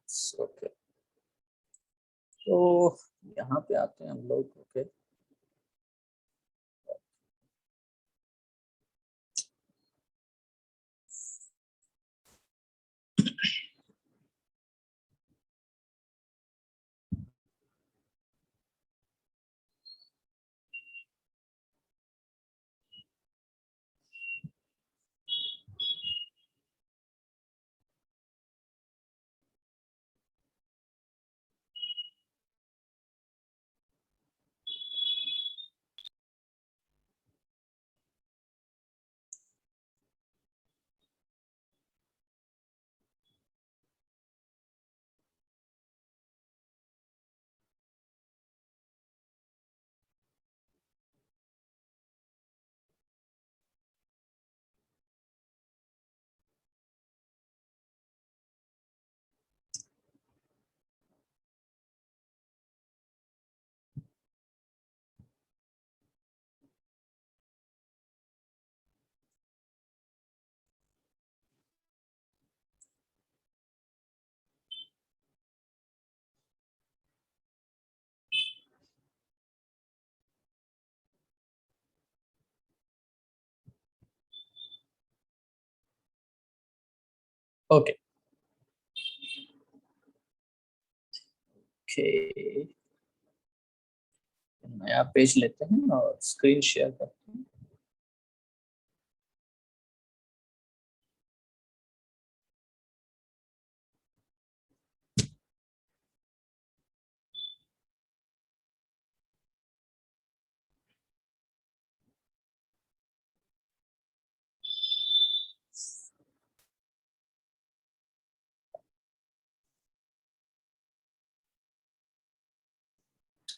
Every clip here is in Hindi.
ओके, तो यहाँ पे आते हैं हम लोग। ओके, ओके, ओके, नया पेज लेते हैं और स्क्रीन शेयर करते हैं।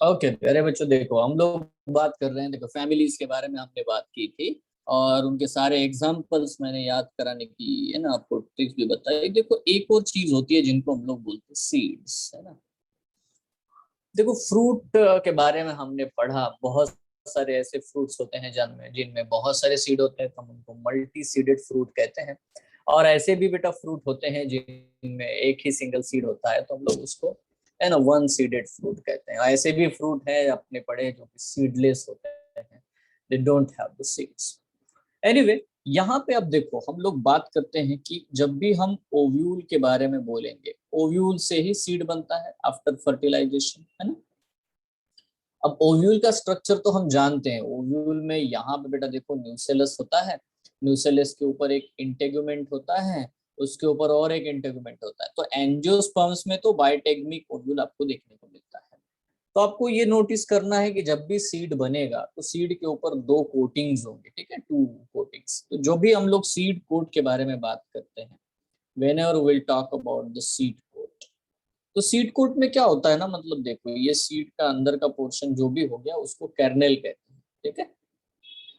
ओके प्यारे बच्चों, देखो हम लोग बात कर रहे हैं, देखो फैमिलीज के बारे में हमने बात की थी और उनके सारे एग्जाम्पल्स मैंने याद कराने की, है ना, आपको ट्रिक्स भी बताई। देखो एक और चीज होती है जिनको हम लोग बोलते हैं सीड्स, है ना। देखो फ्रूट के बारे में हमने पढ़ा, बहुत सारे ऐसे फ्रूट्स होते हैं जिनमें जिनमें बहुत सारे सीड होते हैं, तो हम उनको मल्टी सीडेड फ्रूट कहते हैं। और ऐसे भी बेटा फ्रूट होते हैं जिनमें एक ही सिंगल सीड होता है, तो हम लोग उसको, है ना, वन सीडेड फ्रूट कहते हैं। ऐसे भी फ्रूट है अपने पढ़े जो कि सीडलेस होते हैं, they don't have the seeds. Anyway, यहाँ पे अब देखो हम लोग बात करते हैं कि जब भी हम ओव्यूल के बारे में बोलेंगे, ओव्यूल से ही सीड बनता है आफ्टर फर्टिलाइजेशन, है ना। अब ओव्यूल का स्ट्रक्चर तो हम जानते हैं। ओव्यूल में यहाँ पे बेटा देखो न्यूसेलस होता है, न्यूसेलस के ऊपर एक इंटेगुमेंट होता है, उसके ऊपर और एक इंटेगुमेंट होता है। तो एंजियोस्पर्म्स में तो बायोटेगमिक ओव्यूल आपको देखने को मिलता है। तो आपको ये नोटिस करना है कि जब भी सीड बनेगा तो सीड के ऊपर दो कोटिंग्स होंगे, ठीक है, टू कोटिंग्स। तो जो भी हम लोग सीड कोट के बारे में बात करते हैं, whenever we'll talk about the seed coat, तो सीड कोट में क्या होता है ना, मतलब देखो ये सीड का अंदर का पोर्शन जो भी हो गया उसको कर्नेल कहते हैं, ठीक है।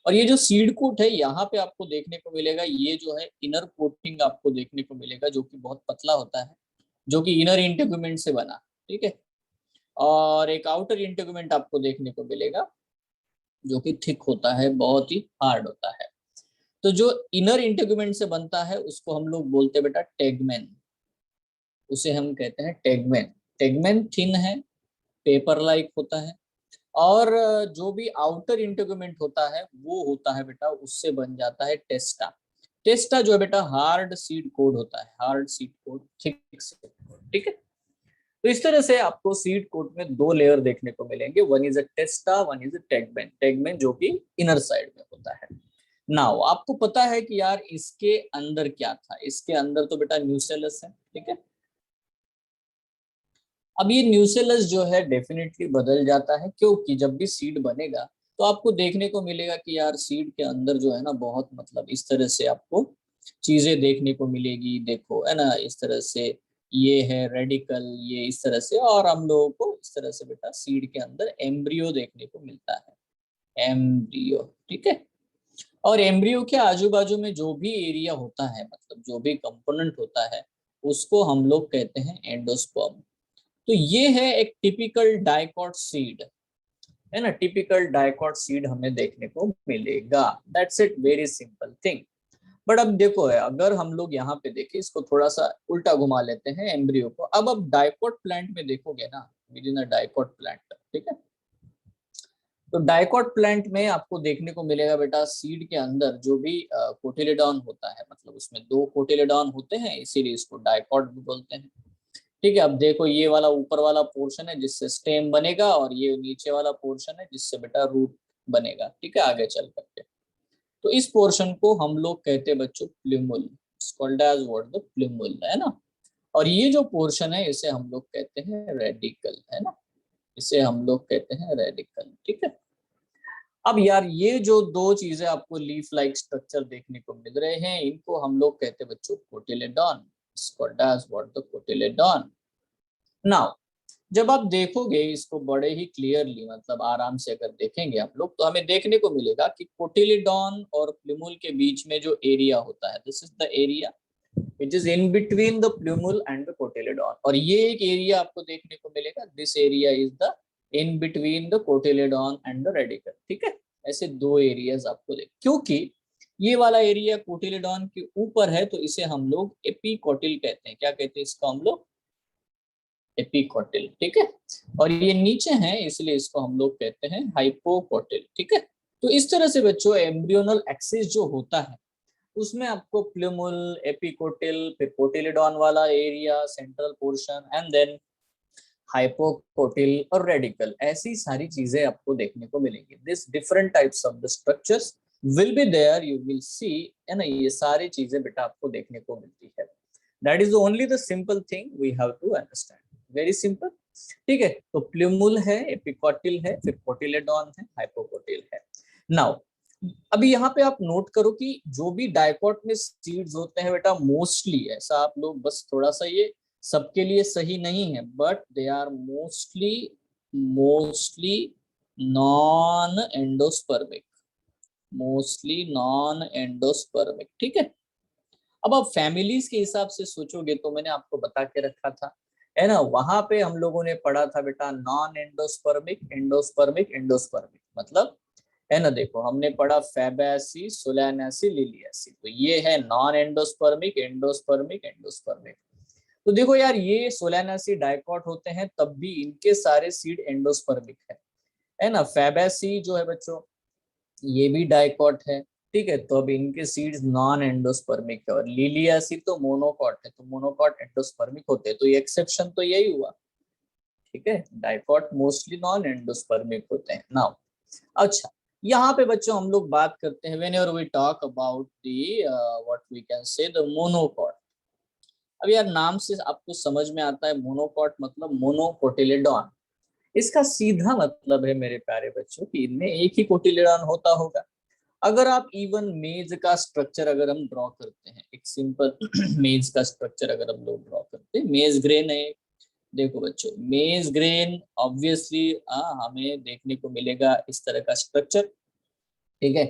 और ये जो सीड कोट है यहाँ पे आपको देखने को मिलेगा, ये जो है इनर कोटिंग आपको देखने को मिलेगा जो कि बहुत पतला होता है, जो कि इनर इंटेगुमेंट से बना, ठीक है। और एक आउटर इंटेगुमेंट आपको देखने को मिलेगा जो कि थिक होता है, बहुत ही हार्ड होता है। तो जो इनर इंटेगुमेंट से बनता है उसको हम लोग बोलते हैं बेटा टेगमेन, उसे हम कहते हैं टेगमेन। टेगमेन थिन है, पेपर लाइक होता है। और जो भी आउटर इंटेगुमेंट होता है वो होता है बेटा, उससे बन जाता है टेस्टा। टेस्टा जो है बेटा हार्ड सीड कोड होता है, hard seed code, thick seed code, ठीक है। तो इस तरह से आपको सीड कोट में दो लेयर देखने को मिलेंगे, one is a टेस्टा, one is a tegmen. Tegmen जो कि इनर साइड में होता है। नाउ आपको पता है कि यार इसके अंदर क्या था, इसके अंदर तो बेटा न्यूसेलस है, ठीक है। अब ये न्यूसेलस जो है डेफिनेटली बदल जाता है, क्योंकि जब भी सीड बनेगा तो आपको देखने को मिलेगा कि यार सीड के अंदर जो है ना बहुत, मतलब इस तरह से आपको चीजें देखने को मिलेगी, देखो, है ना, इस तरह से ये है रेडिकल, ये इस तरह से। और हम लोगों को इस तरह से बेटा सीड के अंदर एम्ब्रियो देखने को मिलता है, एम्ब्रियो, ठीक है। और एम्ब्रियो के आजू बाजू में जो भी एरिया होता है, मतलब जो भी कंपोनेंट होता है, उसको हम लोग कहते हैं एंडोस्पर्म। तो ये है एक टिपिकल डाइकॉट सीड, है ना, टिपिकल डाइकॉट सीड हमें देखने को मिलेगा। That's it, very simple thing. But अब देखो है, अगर हम लोग यहाँ पे देखें, इसको थोड़ा सा उल्टा घुमा लेते हैं एम्ब्रियो को। अब डाइकोट प्लांट में देखोगे ना, with in a dicot plant, ठीक है, तो डाइकोट प्लांट में आपको देखने को मिलेगा बेटा, सीड के अंदर जो भी कोटिलेडॉन होता है, मतलब उसमें दो कोटिलेडॉन होते हैं, इसीलिए इसको डाइकोट भी बोलते हैं। ठीक है, अब देखो ये वाला ऊपर वाला पोर्शन है जिससे स्टेम बनेगा, और ये नीचे वाला पोर्शन है जिससे बेटा रूट बनेगा। ठीक है, आगे चल करके तो इस पोर्शन को हम लोग कहते हैं बच्चों plumule, called as what, the plumule, है ना। और ये जो पोर्शन है इसे हम लोग कहते हैं रेडिकल, है ना, इसे हम लोग कहते हैं रेडिकल। ठीक है, अब यार ये जो दो चीजें आपको लीफ लाइक स्ट्रक्चर देखने को मिल रहे हैं, इनको हम लोग कहते हैं बच्चों cotyledon, called as what, the cotyledon. Now जब आप देखोगे इसको बड़े ही क्लियरली, मतलब आराम से अगर देखेंगे हम लोग, तो हमें देखने को मिलेगा कि कोटिलेडॉन और प्लूमुल के बीच में जो एरिया होता है, this is the area which is in between the plumule and the cotyledon. और ये एक एरिया आपको देखने को मिलेगा, this area is the in between the cotyledon and the radicle. ठीक है, ऐसे दो एरियाज आपको देख, क्योंकि ये वाला एरिया कोटिलेडॉन के ऊपर है तो इसे हम लोग एपिकोटिल कहते हैं। क्या कहते हैं इसको हम लोग? एपिकोटिल। ठीक है, और ये नीचे है इसलिए इसको हम लोग कहते हैं हाइपोकोटिल। ठीक है, तो इस तरह से बच्चों एम्ब्रियोनल एक्सिस जो होता है उसमें आपको प्लूमुल, एपिकोटिल, फिर कोटिलेडॉन वाला area, central portion, and then hypocotyl और रेडिकल, ऐसी सारी चीजें आपको देखने को मिलेंगी। This different types of the structures will be there, you will see, है ना, ये सारी चीजें बेटा आपको देखने को मिलती है। That is only the simple thing we have to understand, very simple. ठीक है, तो प्लूमुल है, एपिकोटिल है, फिर कोटिलेडॉन है, हाइपोकोटिल है। नाउ अभी यहाँ पे आप नोट करो कि जो भी डाइकोट में सीड्स होते हैं बेटा, मोस्टली, ऐसा आप लोग बस थोड़ा सा, ये सबके लिए सही नहीं है, but they are mostly mostly non endospermic, mostly non endospermic. ठीक है, अब आप फैमिलीज के हिसाब से सोचोगे तो मैंने आपको बता के रखा था, है ना, वहां पे हम लोगों ने पढ़ा था बेटा नॉन एंडोस्पर्मिक, एंडोस्पर्मिक, एंडोस्पर्मिक, मतलब, है ना, देखो हमने पढ़ा फैबेसी, सोलानेसी, लिलियसी, तो ये है नॉन एंडोस्पर्मिक, एंडोस्पर्मिक, एंडोस्पर्मिक। तो देखो यार, ये सोलानेसी डाइकोट होते हैं तब भी इनके सारे सीड एंडोस्पर्मिक है ना। फैबेसी जो है बच्चों, ये भी डाइकोट है। ठीक है, तो अब इनके सीड्स नॉन एंडोस्पर्मिक है। और लिलियासी तो मोनोकॉट है, तो मोनोकॉट एंडोस्पर्मिक होते हैं, तो ये एक्सेप्शन तो यही हुआ। ठीक है, डाइकोट मोस्टली नॉन एंडोस्पर्मिक होते हैं। नाउ अच्छा, यहाँ पे बच्चों हम लोग बात करते हैं whenever we talk about the what we can say the monocot. अब यार नाम से आपको समझ में आता है मोनोकॉट मतलब मोनोकोटिलेडॉन। इसका सीधा मतलब है मेरे प्यारे बच्चों कि इनमें एक ही कोटिलेडॉन होता होगा। अगर आप इवन मेज का स्ट्रक्चर अगर हम ड्रॉ करते हैं, एक सिंपल मेज का स्ट्रक्चर अगर हम लोग ड्रॉ करते हैं, मेज ग्रेन है, देखो बच्चों मेज ग्रेन ऑब्वियसली हमें देखने को मिलेगा इस तरह का स्ट्रक्चर। ठीक है,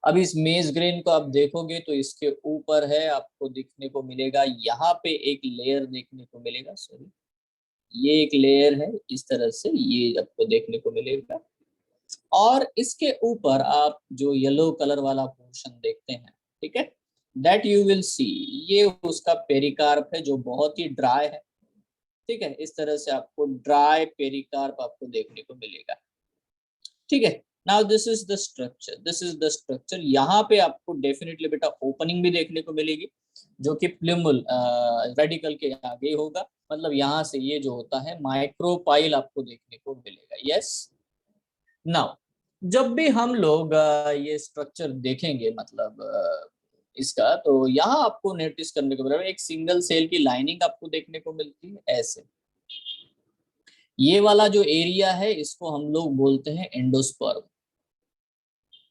अब इस मेज ग्रेन को आप देखोगे तो इसके ऊपर है, आपको दिखने को मिलेगा यहाँ पे एक लेयर देखने को मिलेगा, सॉरी, ये एक लेयर है इस तरह से, ये आपको देखने को मिलेगा। और इसके ऊपर आप जो येलो कलर वाला पोर्शन देखते हैं, ठीक है, दैट यू विल सी, ये उसका पेरिकार्प है जो बहुत ही ड्राई है। ठीक है, इस तरह से आपको ड्राई पेरिकार्प आपको देखने को मिलेगा। ठीक है, now this is the structure, this is the structure. यहाँ पे आपको डेफिनेटली बेटा ओपनिंग भी देखने को मिलेगी जो कि प्लूमुल रेडिकल के आगे होगा, मतलब यहाँ से ये जो होता है माइक्रोपाइल आपको देखने को मिलेगा। यस, नाउ जब भी हम लोग ये स्ट्रक्चर देखेंगे, मतलब इसका, तो यहाँ आपको नोटिस करने को मिलेगा एक सिंगल सेल की लाइनिंग आपको देखने को मिलती है ऐसे। ये वाला जो एरिया है इसको हम लोग बोलते हैं एंडोस्पर्म।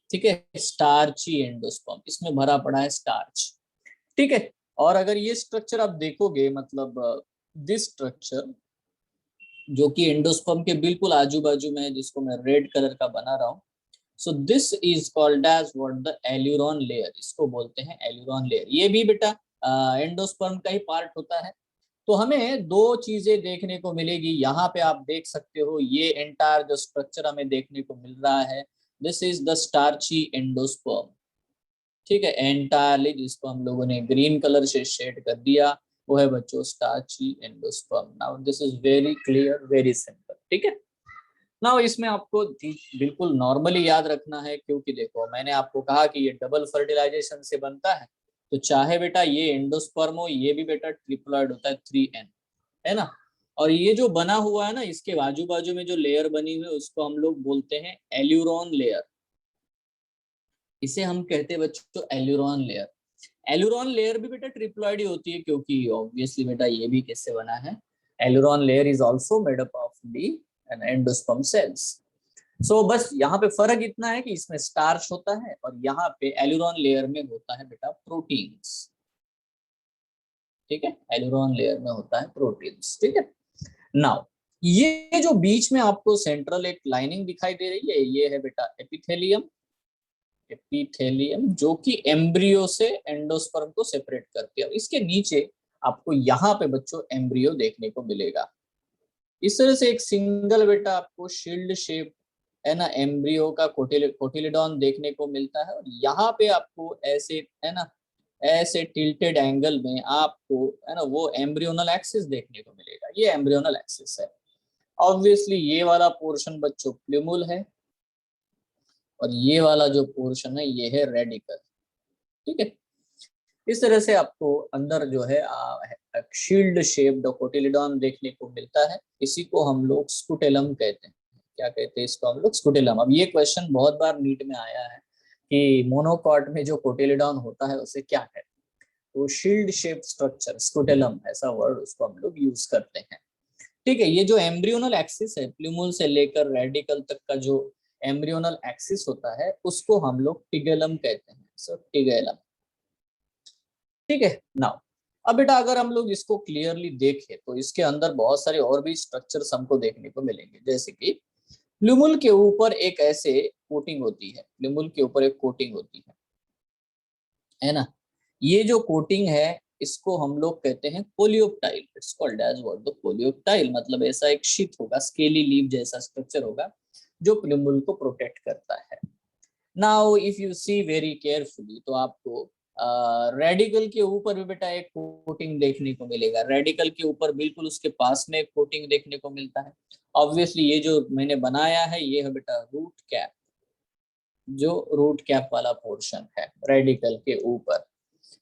ठीक है, स्टार्ची एंडोस्पर्म, इसमें भरा पड़ा है स्टार्च। ठीक है, और अगर ये स्ट्रक्चर आप देखोगे, मतलब दिस स्ट्रक्चर जो कि एंडोस्पर्म के बिल्कुल आजू बाजू में है, जिसको मैं रेड कलर का बना रहा हूँ, so this is called as what, the aleurone layer, इसको बोलते हैं एल्यूरॉन लेयर। ये भी बेटा एंडोस्पर्म का ही पार्ट होता है। तो हमें दो चीजें देखने को मिलेगी, यहाँ पे आप देख सकते हो ये एंटायर जो स्ट्रक्चर हमें देखने को मिल रहा है, this is the starchy endosperm. ठीक है, एंटायरली, जिसको हम लोगों ने ग्रीन कलर से शेड कर दिया, वो है बच्चों starchy endosperm. Now this is very clear, very simple. ठीक है, नाउ इसमें आपको बिल्कुल नॉर्मली याद रखना है, क्योंकि देखो मैंने आपको कहा कि ये डबल फर्टिलाइजेशन से बनता है, तो चाहे बेटा ये एंडोस्पर्म हो, ये भी बेटा ट्रिप्लॉइड होता है, 3n, है ना। और ये जो बना हुआ है ना, इसके बाजू बाजू में जो लेयर बनी हुई है उसको हम लोग बोलते हैं एल्यूरोन लेयर। इसे हम कहते हैं बच्चों एल्यूरोन लेयर। एल्यूरोन लेयर भी बेटा ट्रिप्लॉइड ही होती है, क्योंकि ऑब्वियसली बेटा ये भी किससे बना है, aleurone layer is also made up of the endosperm cells. So बस यहाँ पे फर्क इतना है कि इसमें स्टार्च होता है और यहाँ पे एल्यूरोन लेयर में होता है बेटा प्रोटीन्स। ठीक है, एल्यूरोन लेयर में होता है प्रोटीन्स। ठीक है, नाउ ये जो बीच में आपको सेंट्रल एक लाइनिंग दिखाई दे रही है, ये है बेटा एपिथेलियम। एपिथेलियम जो कि एम्ब्रियो से एंडोस्पर्म को सेपरेट करती है। इसके नीचे आपको यहाँ पे बच्चों एम्ब्रियो देखने को मिलेगा। इस तरह से एक सिंगल बेटा आपको शील्ड शेप, है ना, एम्ब्रियो का कोटिलिडॉन देखने को मिलता है। और यहाँ पे आपको ऐसे, है ना, ऐसे टिल्टेड एंगल में आपको, है ना, वो एम्ब्रियोनल एक्सिस देखने को मिलेगा। ये एम्ब्रियोनल एक्सिस है। ऑब्वियसली ये वाला पोर्शन बच्चों प्लूमुल है, और ये वाला जो पोर्शन है ये है रेडिकल। ठीक है, इस तरह से आपको अंदर जो है शील्ड शेप्ड कोटिलिडॉन देखने को मिलता है। इसी को हम लोग स्कुटेलम कहते हैं। क्या कहते हैं इसको हम लोग? स्कुटेलम। अब ये क्वेश्चन बहुत बार नीट में आया है कि मोनोकॉट में जो कोटिलिडॉन होता है उसे क्या कहते हैं, तो शील्ड शेप स्ट्रक्चर स्कुटेलम, ऐसा वर्ड उसको हम लोग यूज करते हैं। ठीक है, ये जो एम्ब्रियोनल एक्सिस है, प्लूमुल से लेकर रेडिकल तक का जो एम्ब्रियोनल एक्सिस होता है उसको हम लोग टिगेलम कहते हैं। सो टिगेलम। ठीक है, नाउ अब बेटा अगर हम लोग इसको क्लियरली देखें तो इसके अंदर बहुत सारे और भी स्ट्रक्चर्स हमको देखने को मिलेंगे। जैसे कि प्लूमुल के ऊपर एक ऐसे कोटिंग होती है, प्लूमुल के ऊपर एक कोटिंग होती है ना। ये जो कोटिंग है इसको हम लोग कहते हैं coleoptile. It's called as what? The coleoptile. मतलब ऐसा एक शीट होगा, स्केली लीफ जैसा स्ट्रक्चर होगा जो प्लूमुल को प्रोटेक्ट करता है। Now if you see very carefully तो आपको रेडिकल के ऊपर भी बेटा एक कोटिंग देखने को मिलेगा। रेडिकल के ऊपर बिल्कुल उसके पास में एक कोटिंग देखने को मिलता है। ऑब्वियसली ये जो मैंने बनाया है ये है बेटा रूट कैप, जो रूट कैप वाला पोर्शन है रेडिकल के ऊपर।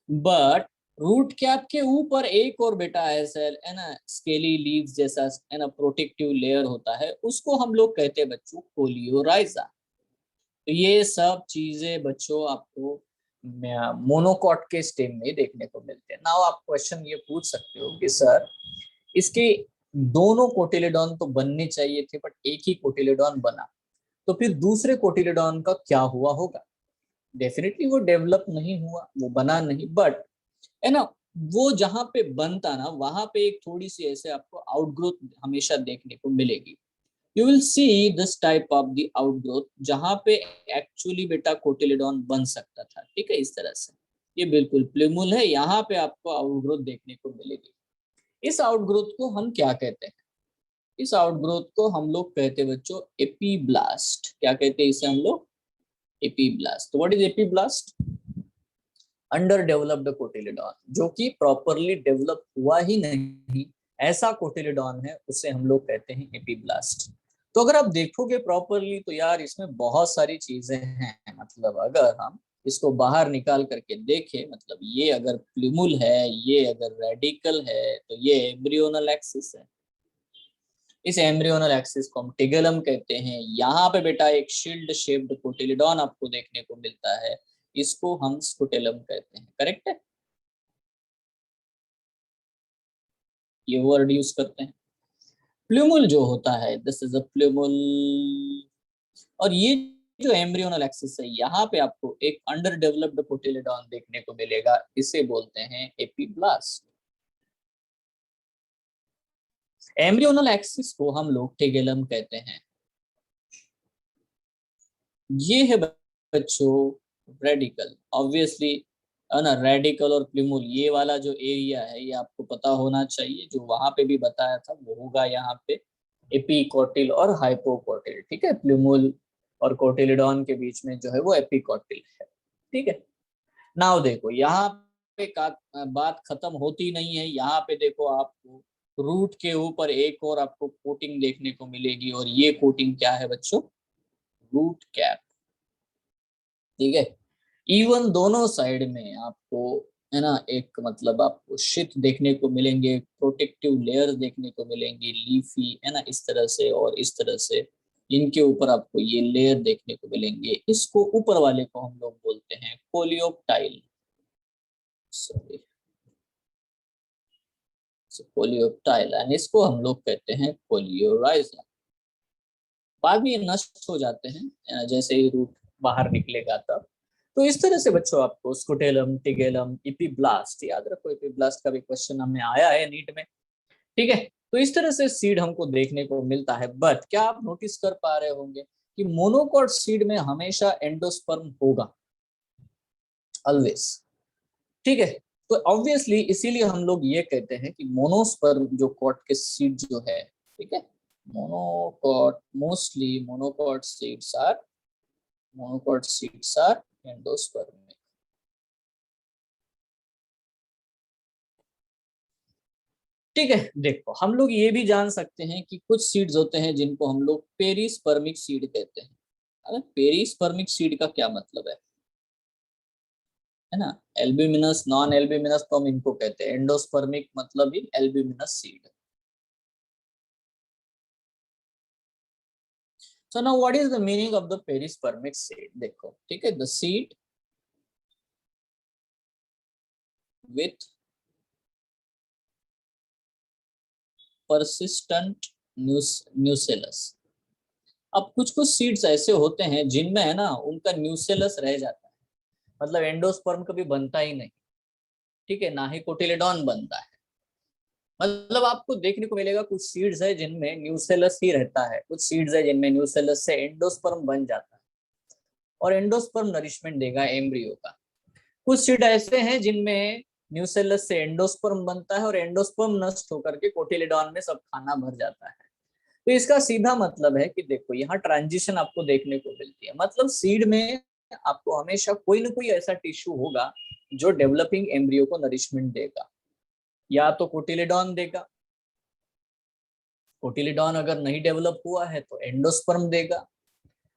बट रूट कैप के ऊपर एक और बेटा ऐसा है ना, स्केली लीव्स जैसा, है ना, प्रोटेक्टिव लेयर होता है, उसको हम लोग कहते हैं बच्चों कोलियोराइजा। तो ये सब चीजें बच्चों आपको मोनोकॉट के स्टेम में देखने को मिलते हैं। नाउ आप क्वेश्चन ये पूछ सकते हो कि सर इसके दोनों कोटिलेडॉन तो बनने चाहिए थे बट एक ही कोटिलेडॉन बना, तो फिर दूसरे कोटिलेडॉन का क्या हुआ होगा? डेफिनेटली वो डेवलप नहीं हुआ, वो बना नहीं, बट, है ना, वो जहां पे बनता ना वहां पे एक थोड़ी सी ऐसे आपको आउटग्रोथ हमेशा देखने को मिलेगी। You will see this type of the outgrowth जहां पे एक्चुअली बेटा कोटिलिडॉन बन सकता था। ठीक है, इस तरह से ये बिल्कुल प्लूमुल है, यहाँ पे आपको आउटग्रोथ देखने को मिलेगी। इस आउटग्रोथ को हम क्या कहते हैं? इस आउटग्रोथ को हम लोग कहते हैं बच्चों एपीब्लास्ट। क्या कहते हैं इसे हम लोग? एपीब्लास्ट। तो what is epiblast? Under developed cotyledon, जो कि प्रॉपरली डेवलप हुआ ही नहीं, ऐसा कोटिलिडॉन है, उसे हम लोग कहते हैं एपीब्लास्ट। तो अगर आप देखोगे प्रॉपरली तो यार इसमें बहुत सारी चीजें हैं। मतलब अगर हम इसको बाहर निकाल करके देखें, मतलब ये अगर प्लूमुल है, ये अगर रेडिकल है, तो ये एम्ब्रियोनल एक्सिस है। इस एम्ब्रियोनल एक्सिस को हम टिगेलम कहते हैं। यहाँ पे बेटा एक शील्ड शेप्ड कोटिलिडॉन आपको देखने को मिलता है, इसको हम स्कुटेलम कहते हैं। करेक्ट है, ये वर्ड यूज करते हैं। प्लूमुल जो होता है, दिस इज अ प्लूमुल। और ये जो एम्ब्रियोनल एक्सिस है, यहाँ पे आपको एक अंडर डेवलप्ड कोटिलिडॉन देखने को मिलेगा, इसे बोलते हैं एपीब्लास्ट। एम्ब्रियोनल एक्सिस को हम लोग टिगेलम कहते हैं। ये है बच्चों रेडिकल। ऑब्वियसली, है ना, रेडिकल और प्लूमुल ये वाला जो एरिया है ये आपको पता होना चाहिए, जो वहां पे भी बताया था वो होगा यहाँ पे एपीकोटिल और हाइपोकोटिल। ठीक है, प्लूमुल और कोटिलिडॉन के बीच में जो है वो एपीकोटिल है। ठीक है, नाउ देखो यहाँ पे बात खत्म होती नहीं है। यहाँ पे देखो आपको रूट के ऊपर एक और आपको कोटिंग देखने को मिलेगी, और ये कोटिंग क्या है बच्चों? Root cap. ठीक है। इवन दोनों साइड में आपको, है ना, एक मतलब आपको शीट देखने को मिलेंगे, प्रोटेक्टिव लेयर देखने को मिलेंगे, लीफी, है ना, इस तरह से और इस तरह से इनके ऊपर आपको ये लेयर देखने को मिलेंगे। इसको ऊपर वाले को हम लोग बोलते हैं कोलियोप्टाइल, सॉरी कोलियोप्टाइल, एंड इसको हम लोग कहते हैं कोलियोराइजा। बाद में ये नष्ट हो जाते हैं जैसे ही रूट बाहर निकलेगा तब। तो इस तरह से बच्चों आपको स्कुटेलम, टिगेलम, इपीब्लास्ट, याद रखो इपीब्लास्ट का भी क्वेश्चन हमें आया है नीट में। ठीक है। तो इस तरह से सीड हमको देखने को मिलता है। बट क्या आप नोटिस कर पा रहे होंगे कि मोनोकॉट सीड में हमेशा एंडोस्पर्म होगा, ऑलवेज। ठीक है। तो ऑब्वियसली इसीलिए हम लोग ये कहते हैं कि मोनोस्पर्म जो कॉट के सीड जो है, ठीक है, monocot, mostly monocot seeds are endospermic. ठीक है। देखो हम लोग ये भी जान सकते हैं कि कुछ सीड्स होते हैं जिनको हम लोग पेरिस्पर्मिक सीड कहते हैं। अरे पेरिस्पर्मिक सीड का क्या मतलब है ना? एल्ब्यूमिनस, नॉन एल्ब्यूमिनस तो हम इनको कहते हैं, एंडोस्पर्मिक मतलब ही albuminous seed. So now what is the meaning of the perispermic seed? देखो, ठीक है, the seed with persistent nucellus. अब कुछ कुछ सीड्स ऐसे होते हैं जिनमें, है ना, उनका न्यूसेलस रह जाता है, मतलब एंडोस्पर्म कभी बनता ही नहीं। ठीक है, ना ही कोटिलेडॉन बनता है। मतलब आपको देखने को मिलेगा कुछ सीड्स है जिनमें न्यूसेलस ही रहता है, कुछ सीड्स है जिनमें न्यूसेलस से एंडोस्पर्म बन जाता है और एंडोस्पर्म नरिशमेंट देगा एम्ब्रियो का। कुछ सीड ऐसे हैं जिनमें न्यूसेलस से एंडोस्पर्म बनता है और एंडोस्पर्म नष्ट होकर के कोटिलेडॉन में सब खाना भर जाता है। तो इसका सीधा मतलब है कि देखो यहाँ ट्रांजिशन आपको देखने को मिलती है। मतलब सीड में आपको हमेशा कोई ना कोई ऐसा टिश्यू होगा जो डेवलपिंग एम्ब्रियो को नरिशमेंट देगा। या तो कोटिलेडॉन देगा, कोटिलेडॉन अगर नहीं डेवलप हुआ है तो एंडोस्पर्म देगा,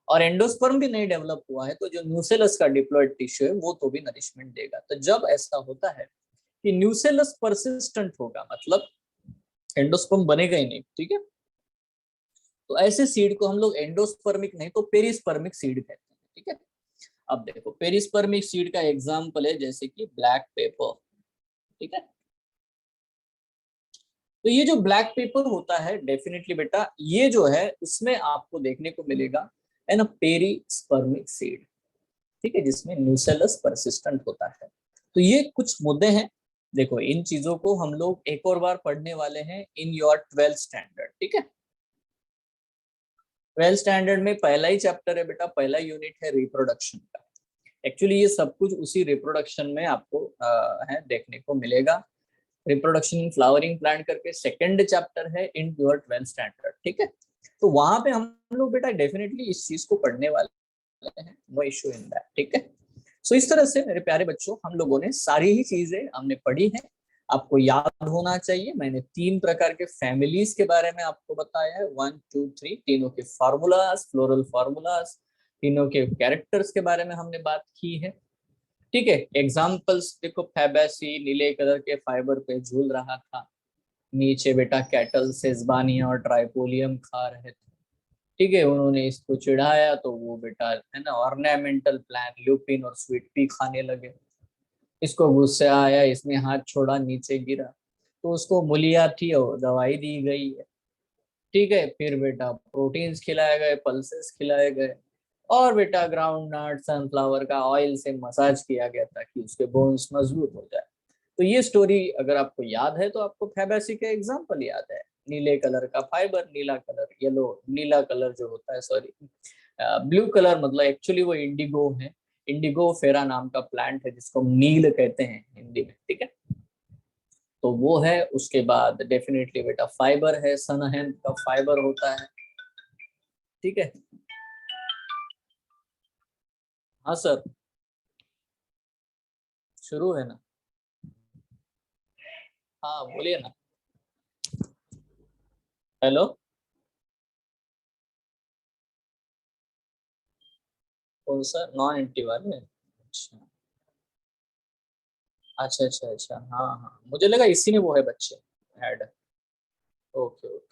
और एंडोस्पर्म भी नहीं डेवलप हुआ है तो जो न्यूसेलस का डिप्लॉयड टिश्यू है वो तो भी नरिशमेंट देगा। तो जब ऐसा होता है कि न्यूसेलस परसिस्टेंट होगा, मतलब एंडोस्पर्म बनेगा ही नहीं, ठीक है, तो ऐसे सीड को हम लोग एंडोस्पर्मिक नहीं तो पेरिस्पर्मिक सीड कहते हैं। ठीक है। अब देखो पेरिस्पर्मिक सीड का एग्जांपल है जैसे कि ब्लैक पेपर। ठीक है। तो ये जो ब्लैक पेपर होता है, डेफिनेटली बेटा ये जो है उसमें आपको देखने को मिलेगा, है ना, पेरिस्पर्मिक सीड। ठीक है, जिसमें न्यूसेलस परसिस्टेंट होता है। तो ये कुछ मुद्दे हैं। देखो इन चीजों को हम लोग एक और बार पढ़ने वाले हैं इन योर 12th स्टैंडर्ड। ठीक है। 12th स्टैंडर्ड में पहला ही चैप्टर है बेटा, पहला यूनिट है रिप्रोडक्शन का। एक्चुअली ये सब कुछ उसी रिप्रोडक्शन में आपको है देखने को मिलेगा। रिप्रोडक्शन इन फ्लावरिंग प्लांट करके सेकंड चैप्टर है इन योर 12th स्टैंडर्ड। ठीक है। तो वहां पे हम लोग बेटा डेफिनेटली इस चीज को पढ़ने वाले हैं, नो इश्यू इन दैट। ठीक है। सो इस तरह से मेरे प्यारे बच्चों हम लोगों ने सारी ही चीजें हमने पढ़ी हैं। आपको याद होना चाहिए मैंने 3 प्रकार के फैमिलीज के बारे में आपको बताया है, 1 2 3, तीनों के फार्मूलाज, फ्लोरल फार्मूलाज, तीनों के कैरेक्टर्स के बारे में हमने बात की है। ठीक है। एग्जाम्पल्स देखो, फैबेसी नीले कलर के फाइबर पे झूल रहा था, नीचे बेटा कैटल सेजबानिया और ट्राइपोलियम खा रहे थे। ठीक है, उन्होंने इसको चिढ़ाया तो वो बेटा, है ना, ऑर्नामेंटल प्लांट ल्यूपिन और स्वीट पी खाने लगे। इसको गुस्सा आया, इसने हाथ छोड़ा, नीचे गिरा, तो उसको मूलिया थी और दवाई दी गई है। ठीक है। फिर बेटा प्रोटीन्स खिलाए गए, पल्सेस खिलाए गए, और बेटा ग्राउंड नट सनफ्लावर का ऑयल से मसाज किया गया ताकि उसके बोन्स मजबूत हो जाए। तो ये स्टोरी अगर आपको याद है तो आपको फैबेसी का एग्जाम्पल याद है। नीले कलर का फाइबर, नीला कलर, येलो, नीला कलर जो होता है, सॉरी ब्लू कलर, मतलब एक्चुअली वो इंडिगो है। इंडिगो फेरा नाम का प्लांट है जिसको हम नील कहते हैं हिंदी में। ठीक है। तो वो है। उसके बाद डेफिनेटली बेटा फाइबर है, सन हेम्प का फाइबर होता है। ठीक है। हाँ सर। शुरू है ना? हाँ बोलिए ना। हेलो। कौन सा नॉन एंटी वाले? अच्छा अच्छा अच्छा अच्छा, हाँ हाँ, मुझे लगा इसी में वो है बच्चे add. Okay okay.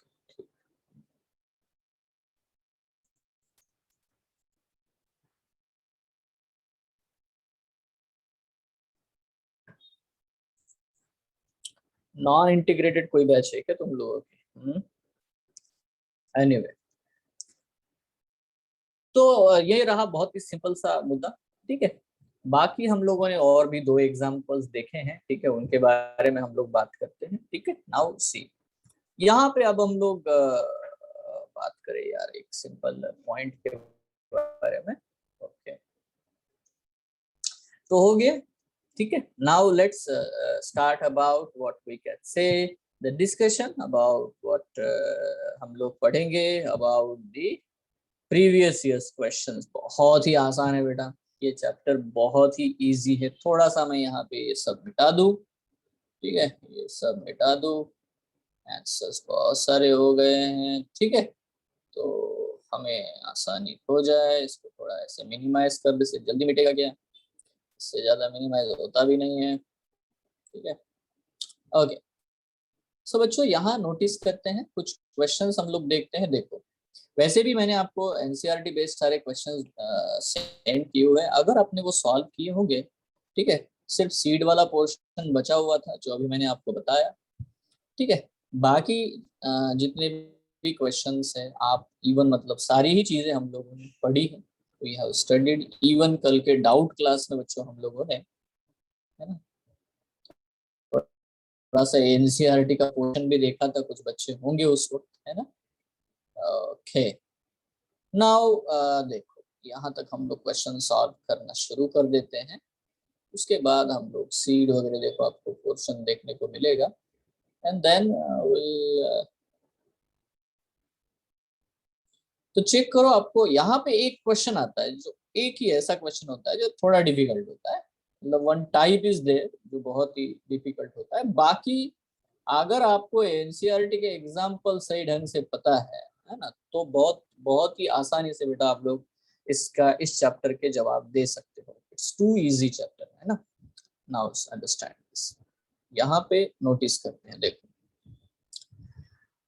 Non integrated कोई बैच है क्या तुम लोगों की? एनीवे, तो ये रहा बहुत ही सिंपल सा मुद्दा। ठीक है, बाकी हम लोगों ने और भी दो एग्जांपल्स देखे हैं, ठीक है, उनके बारे में हम लोग बात करते हैं। ठीक है, नाउ सी, यहाँ पे अब हम लोग बात करें यार एक सिंपल पॉइंट के बारे में। ओके, तो हो गया। ठीक है, now let's start about what we can say the discussion about what हम लोग पढ़ेंगे about the previous years questions. बहुत ही आसान है बेटा, ये चैप्टर बहुत ही इजी है। थोड़ा सा मैं यहाँ पे ये सब मिटा दूं, ठीक है, ये सब मिटा दूं, आंसर्स बहुत सारे हो गए हैं। ठीक है, तो हमें आसानी हो जाए, इसको थोड़ा ऐसे मिनिमाइज कर दे, इससे जल्दी मिटेगा क्या? इससे ज्यादा मिनिमाइज होता भी नहीं है। ठीक है, ओके। सो बच्चों यहाँ नोटिस करते हैं कुछ क्वेश्चंस हम लोग देखते हैं। देखो, वैसे भी मैंने आपको एनसीईआरटी बेस्ड सारे क्वेश्चंस सेंड किए हुए हैं, अगर आपने वो सॉल्व किए होंगे, ठीक है, सिर्फ सीड वाला पोर्शन बचा हुआ था जो अभी मैंने आपको बताया। ठीक है, बाकी जितने भी क्वेश्चंस हैं आप इवन मतलब सारी ही चीजें हम लोगों ने पढ़ी है, वी हैव स्टडीड। इवन कल के डाउट क्लास में बच्चों हम लोगों ने, है ना, थोड़ा सा एनसीईआरटी का पोर्शन भी देखा था, कुछ बच्चे होंगे उस वक्त, है ना। ओके, नाउ देखो, यहाँ तक हम लोग क्वेश्चन सॉल्व करना शुरू कर देते हैं। उसके बाद हम लोग सीड वगैरह, देखो आपको पोर्शन देखने को मिलेगा, एंड देन विल, तो चेक करो। आपको यहाँ पे एक क्वेश्चन आता है, जो एक ही ऐसा क्वेश्चन होता है जो थोड़ा डिफिकल्ट होता है, मतलब वन टाइप इज देयर जो बहुत ही डिफिकल्ट होता है। बाकी अगर आपको एनसीईआरटी के एग्जाम्पल सही ढंग से पता है ना, तो बहुत बहुत ही आसानी से बेटा आप लोग इसका इस चैप्टर के जवाब दे सकते हो। इट्स टू इजी चैप्टर, है ना। नाउ अंडरस्टैंड दिस, यहाँ पे नोटिस करते हैं, देखो।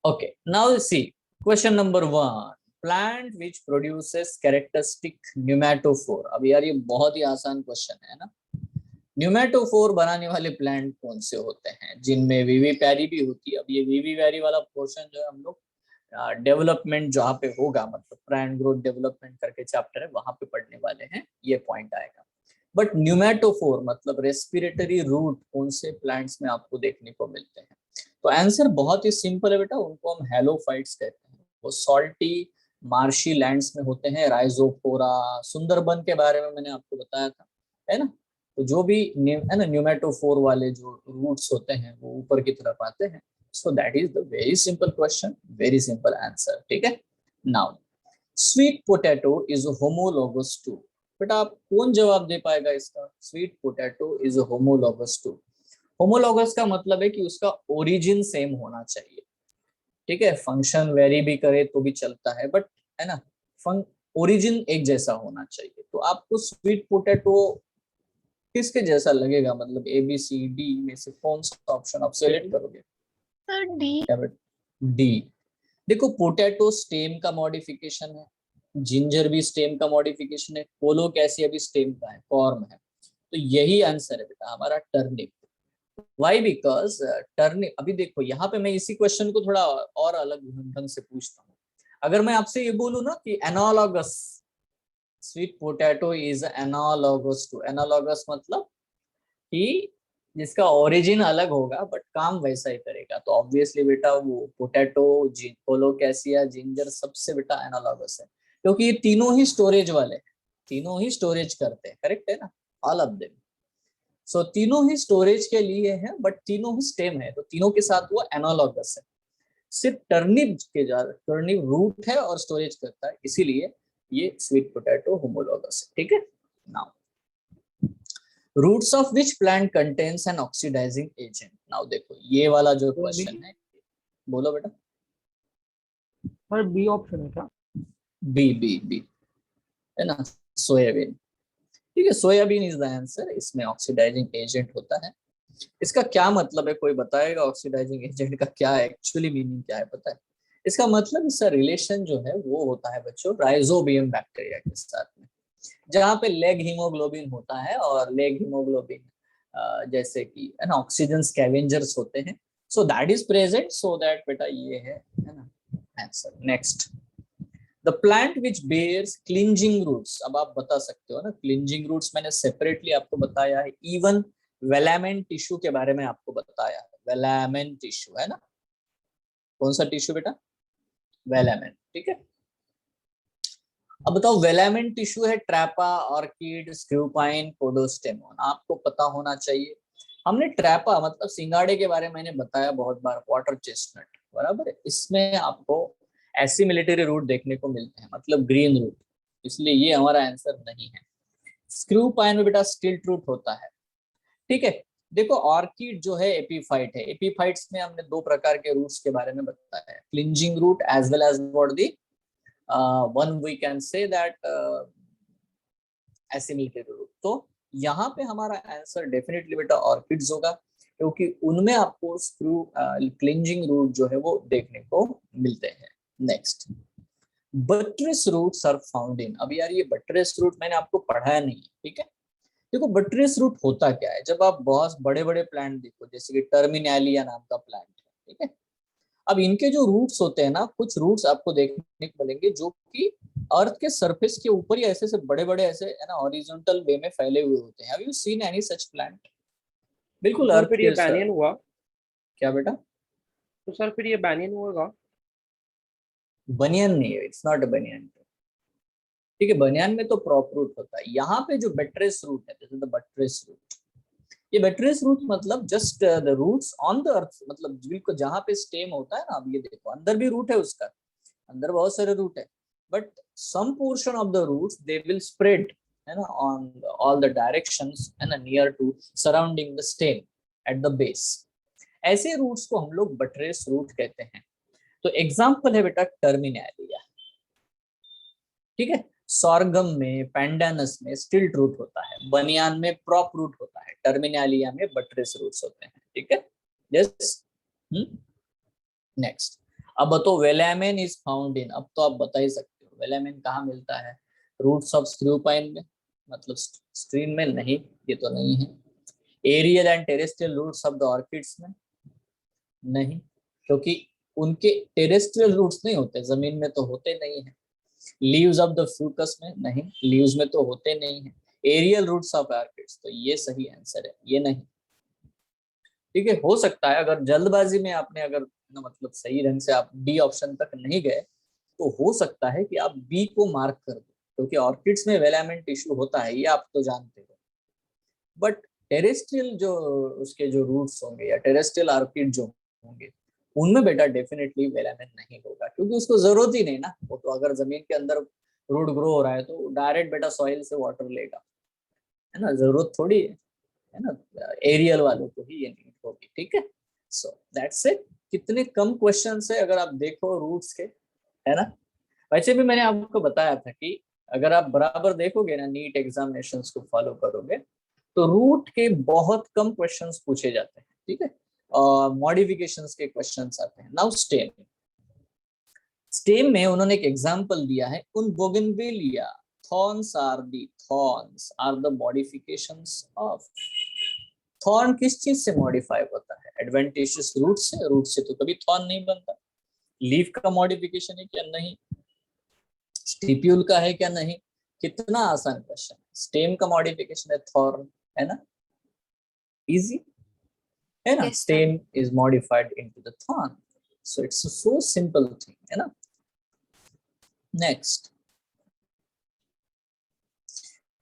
Okay, now see question number 1, plant which produces characteristic pneumatophore. अब यार ये बहुत ही आसान क्वेश्चन है ना। न्यूमेटोफोर बनाने वाले प्लांट कौन से होते हैं जिनमें वीवी पैरी भी होती है? अब ये वीवी पैरी वाला पोर्शन जो है हम लोग डेवलपमेंट जहाँ पे होगा, मतलब प्लांट ग्रोथ डेवलपमेंट करके चैप्टर है, वहां पे पढ़ने वाले हैं, ये पॉइंट आएगा। बट न्यूमेटोफोर मतलब रेस्पिरेटरी रूट कौन से प्लांट्स में आपको देखने को मिलते हैं? तो आंसर बहुत ही सिंपल है बेटा, उनको हम हेलोफाइट्स कहते हैं। वो सॉल्टी मार्शी लैंड्स में होते हैं, राइजोफोरा। सुंदरबन के बारे में मैंने आपको बताया था, है ना। तो जो भी है ना न्यूमेटोफोर वाले जो रूट्स होते हैं वो ऊपर की तरफ आते हैं। So that is the very simple question, very simple answer. ठीक है, now sweet potato is homologous to. बेटा आप कौन जवाब दे पाएगा इसका? Sweet potato is homologous to. Homologous का मतलब है कि उसका ओरिजिन सेम होना चाहिए। ठीक है, फंक्शन वेरी भी करे तो भी चलता है, बट है ना, ओरिजिन एक जैसा होना चाहिए। तो आपको स्वीट पोटैटो किसके जैसा लगेगा? मतलब ए बी सी डी में से कौन सा ऑप्शन आप सेलेक्ट करोगे? Sir D. डी। देखो, पोटैटो स्टेम का मॉडिफिकेशन है, जिंजर भी स्टेम का मॉडिफिकेशन है, कोलोकैसिया भी स्टेम का है, कॉर्म है। तो यही आंसर है बेटा हमारा, टर्निप। वाई? बिकॉज टर्निप, अभी देखो यहाँ पे मैं इसी क्वेश्चन को थोड़ा और अलग ढंग से पूछता हूँ। अगर मैं आपसे ये बोलूँ ना कि analogous, sweet potato is analogous to, analogous मतलब कि जिसका ओरिजिन अलग होगा बट काम वैसा ही करेगा, तो ऑब्वियसली बेटा वो पोटैटो, कोलोकैसिया, जिंजर सबसे बेटा एनालॉगस है, क्योंकि ये तीनों ही स्टोरेज वाले हैं, तीनों ही स्टोरेज करते हैं, करेक्ट है ना, ऑल ऑफ देम। सो तीनों ही स्टोरेज के लिए है, बट तीनों ही स्टेम है, तो तीनों के साथ वो एनालॉगस है। सिर्फ टर्निप के जा टर्निप रूट है और स्टोरेज करता है, इसीलिए ये स्वीट पोटैटो होमोलॉगस है। ठीक है, now roots of which plant contains an oxidising agent. Now देखो ये वाला जो तो अभी क्वेश्चन है, बोलो बेटा। सर बी ऑप्शन है क्या? बी बी बी, है ना, सोयाबीन। ठीक है, सोयाबीन इज द आंसर। इसमें ऑक्सीडाइजिंग एजेंट होता है। इसका क्या मतलब है, कोई बताएगा ऑक्सीडाइजिंग एजेंट का क्या एक्चुअली मीनिंग क्या है, पता है? इसका मतलब, इसका रिलेशन जो है वो होता है बच्चों राइजोबियम बैक्टीरिया के साथ में, जहाँ पे लेग हीमोग्लोबिन होता है। और लेग हीमोग्लोबिन जैसे कि है ना ऑक्सीजन स्कैवेंजर्स होते हैं। So that is present, so that बेटा ये है ना answer. Next, the plant which bears clinging roots. अब आप बता सकते हो ना, क्लिंजिंग रूट्स मैंने सेपरेटली आपको बताया है। इवन वेलामेन टिश्यू के बारे में आपको बताया है। वेलामेन टिश्यू है ना, कौन सा टिश्यू बेटा? वेलामेन, ठीक है। अब बताओ, वेलामेन टिश्यू है ट्रैपा, ऑर्किड, स्क्रूपाइन, पोडोस्टेमोन। आपको पता होना चाहिए। हमने ट्रैपा मतलब सिंगाड़े के बारे में मैंने बताया बहुत बार, वाटर चेस्टनट, बराबर है। इसमें आपको एसिमिलिटरी रूट देखने को मिलते हैं, मतलब ग्रीन रूट, इसलिए ये हमारा आंसर नहीं है। स्क्रूपाइन में बेटा स्टिल्ट रूट होता है। ठीक है। देखो, ऑर्किड जो है एपीफाइट है। एपीफाइट्स में हमने दो प्रकार के रूट्स के बारे में बताया है, clinging root as well as what the one we can say that assimilated root. तो यहाँ पे हमारा आंसर डेफिनेटली बेटा ऑर्किड्स होगा, क्योंकि उनमें आपको स्क्रू क्लिंजिंग रूट जो है वो देखने को मिलते हैं। Next, buttress roots are found in. अब यार ये बट्रेस रूट मैंने आपको पढ़ाया नहीं है, ठीक है। देखो, बट्रेस रूट होता क्या है, जब आप बहुत बड़े बड़े प्लांट देखो, जैसे कि टर्मिनेलिया नाम का प्लांट है, ठीक है। अब इनके जो रूट्स होते हैं ना, कुछ रूट्स आपको देखने को मिलेंगे जो कि अर्थ के सरफेस के ऊपर ही ऐसे से बड़े बड़े ऐसे है ना हॉरिजॉन्टल वे में फैले हुए होते हैं। Have you seen any such plant? तो बिल्कुल सर अर्थ फिर ये के बैनियन हुआ? क्या बेटा? तो सर फिर ये बैनियन होगा? बनियन नहीं है, इट्स नॉट अ बनियन। ठीक है, बनियान में तो प्रॉप रूट होता है। यहाँ पे जो बट्रेस रूट है, this is the buttress root. ये बट्रेस रूट मतलब just the roots on the earth, मतलब बिल्कुल जहाँ पे स्टेम होता है ना। अब ये देखो, अंदर भी रूट है उसका, अंदर बहुत सारे रूट है, but some portion of the roots they will spread, है ना, ऑन ऑल द डायरेक्शंस, है ना, near to surrounding the stem at the base. ऐसे रूट्स को हम लोग बट्रेस रूट कहते हैं। तो एग्जाम्पल है बेटा टर्मिनेलिया, ठीक है। सॉर्गम में, पैंडानस में स्टिल्ट रूट होता है, बनियान में प्रॉप रूट होता है, टर्मिनालिया में बट्रेस रूट्स होते हैं, ठीक है। यस। नेक्स्ट, अब बताओ, वेलामेन इज फाउंड इन। अब तो आप बता ही सकते हो वेलामेन कहाँ मिलता है। रूट्स ऑफ स्क्रूपाइन में, मतलब स्क्रीन में नहीं, ये तो नहीं है। Aerial and terrestrial roots of the orchids में नहीं, क्योंकि उनके टेरेस्ट्रियल रूट्स नहीं होते, जमीन में तो होते नहीं है। लीव्स ऑफ द फ्रूकस में नहीं, लीव्स में तो होते नहीं है। एरियल रूट्स ऑफ ऑर्किड्स, तो ये सही आंसर है, ये नहीं। ठीक है, हो सकता है अगर जल्दबाजी में आपने अगर ना मतलब सही ढंग से आप डी ऑप्शन तक नहीं गए, तो हो सकता है कि आप बी को मार्क कर दो, क्योंकि ऑर्किड्स में वेलामेंट टिश्यू होता है, ये आप तो जानते हो। बट टेरेस्ट्रियल जो उसके जो रूट्स होंगे या टेरेस्ट्रियल ऑर्किड जो होंगे, उनमें बेटा डेफिनेटली वेलामेंट नहीं होगा, क्योंकि उसको जरूरत ही नहीं ना। वो तो अगर जमीन के अंदर रूट ग्रो हो रहा है तो डायरेक्ट बेटा सॉइल से वाटर लेगा, है ना, जरूरत थोड़ी है ना एरियल वालों को ही ये नीड होगी, ठीक है। सो दैट्स इट। कितने कम क्वेश्चन है अगर आप देखो रूट्स के, है ना। वैसे भी मैंने आपको बताया था कि अगर आप बराबर देखोगे ना, नीट एग्जामिनेशंस को फॉलो करोगे, तो रूट के बहुत कम क्वेश्चंस पूछे जाते हैं, ठीक है। और मॉडिफिकेशंस के क्वेश्चंस आते हैं। नाउ स्टेम, स्टेम में उन्होंने एक एग्जांपल दिया है, उन bougainvillea thorns are the modifications of। Thorn किस चीज से मॉडिफाई होता है? एडवेंटिशियस रूट से। रूट से तो कभी थॉर्न नहीं बनता। लीफ का मॉडिफिकेशन है क्या? नहीं। स्टिप्यूल का है क्या? नहीं। कितना आसान क्वेश्चन। स्टेम का मॉडिफिकेशन है थॉर्न, है ना, इजी है ना। Stem is modified into the thorn, so it's so simple thing, है ना। Next,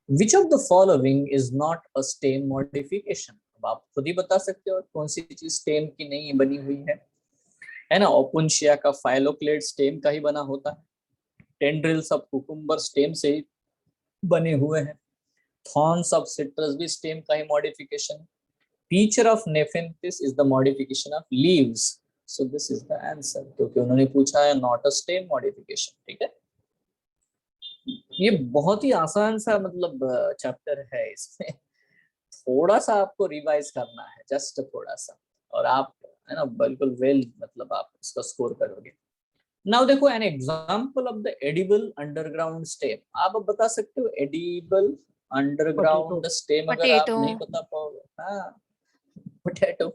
which of the following is not a stem modification. अब आप खुद ही बता सकते हो कौन सी चीज स्टेम की नहीं बनी हुई है ना। ओपुंशिया का फाइलोक्लेड स्टेम का ही बना होता है। टेंड्रिल्स ऑफ कुकुम्बर स्टेम से ही बने हुए हैं। थॉर्न्स ऑफ सिट्रस भी स्टेम का ही modification. Feature of nepenthes is the modification of leaves. So this is the answer, क्योंकि उन्होंने पूछा है नॉट अ स्टेम मॉडिफिकेशन। ठीक है, ये बहुत ही आसान सा मतलब चैप्टर है, इसमें थोड़ा सा आपको रिवाइज करना है, जस्ट थोड़ा सा, और आप है ना बिल्कुल वेल मतलब आप इसका स्कोर करोगे। नाउ देखो N example of the edible underground stem. आप अब बता सकते हो एडिबल पोटैटो। अंडरग्राउंड स्टेम, अगर आप पोटैटो। नहीं बता पाओगे। हाँ, पोटैटो।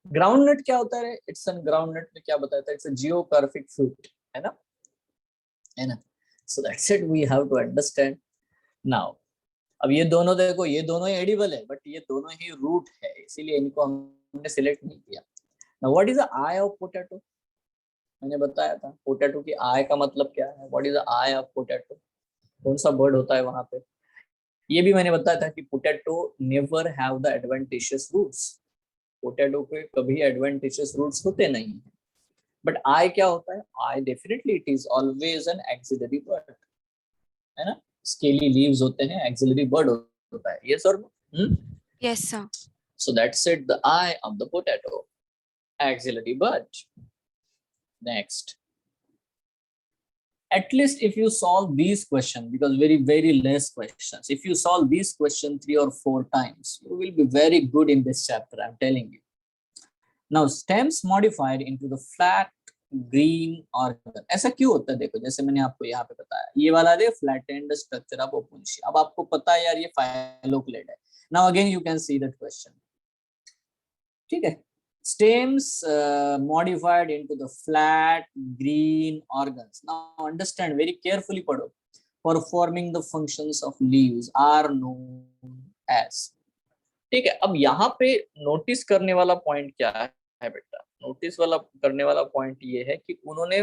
ग्राउंड नट क्या होता है? इट्स एन ग्राउंड नट में क्या बताया था? इट्स अ जियोकार्पिक फ्रूट, है ना, है ना। So that's it, we have to understand. Now अब ये दोनों देखो, ये दोनों ही एडिबल है, बट ये दोनों ही रूट है, इसीलिए इनको हमने सिलेक्ट नहीं किया। Now what is the I of potato? मैंने बताया था पोटैटो की आई का मतलब क्या है। What is the I of potato? कौन सा बर्ड होता है वहां पे? ये भी मैंने बताया था कि potato never have the adventitious roots. Potato के कभी एडवेंटिशियस रूट्स होते नहीं है। बट आई क्या होता है? I definitely it is always an axillary bud, है ना। स्केली लीव्स होते हैं, एक्सिलरी बर्ड होता है, ये sir. Yes, sir. So that's it, the eye of the potato, axillary bud. Next, at least if you solve these questions, because very less questions, if you solve these questions 3 or 4 times, you will be very good in this chapter, I'm telling you. Now stems modified into the flat green organ, ऐसा क्यों होता है? देखो जैसे मैंने आपको यहाँ पे बताया, ये वाला दे फ्लैटेंड स्ट्रक्चर ऑफ ओपुंशिया। अब आपको पता है यार ये फाइलोक्लेड है। Now again you can see that question. ठीक है, stems modified into the flat green organs. Now understand very carefully, पढ़ो। Performing the functions of leaves are known as। ठीक है, अब यहाँ पे नोटिस करने वाला पॉइंट क्या है बेटा? नोटिस वाला करने वाला पॉइंट ये है कि उन्होंने,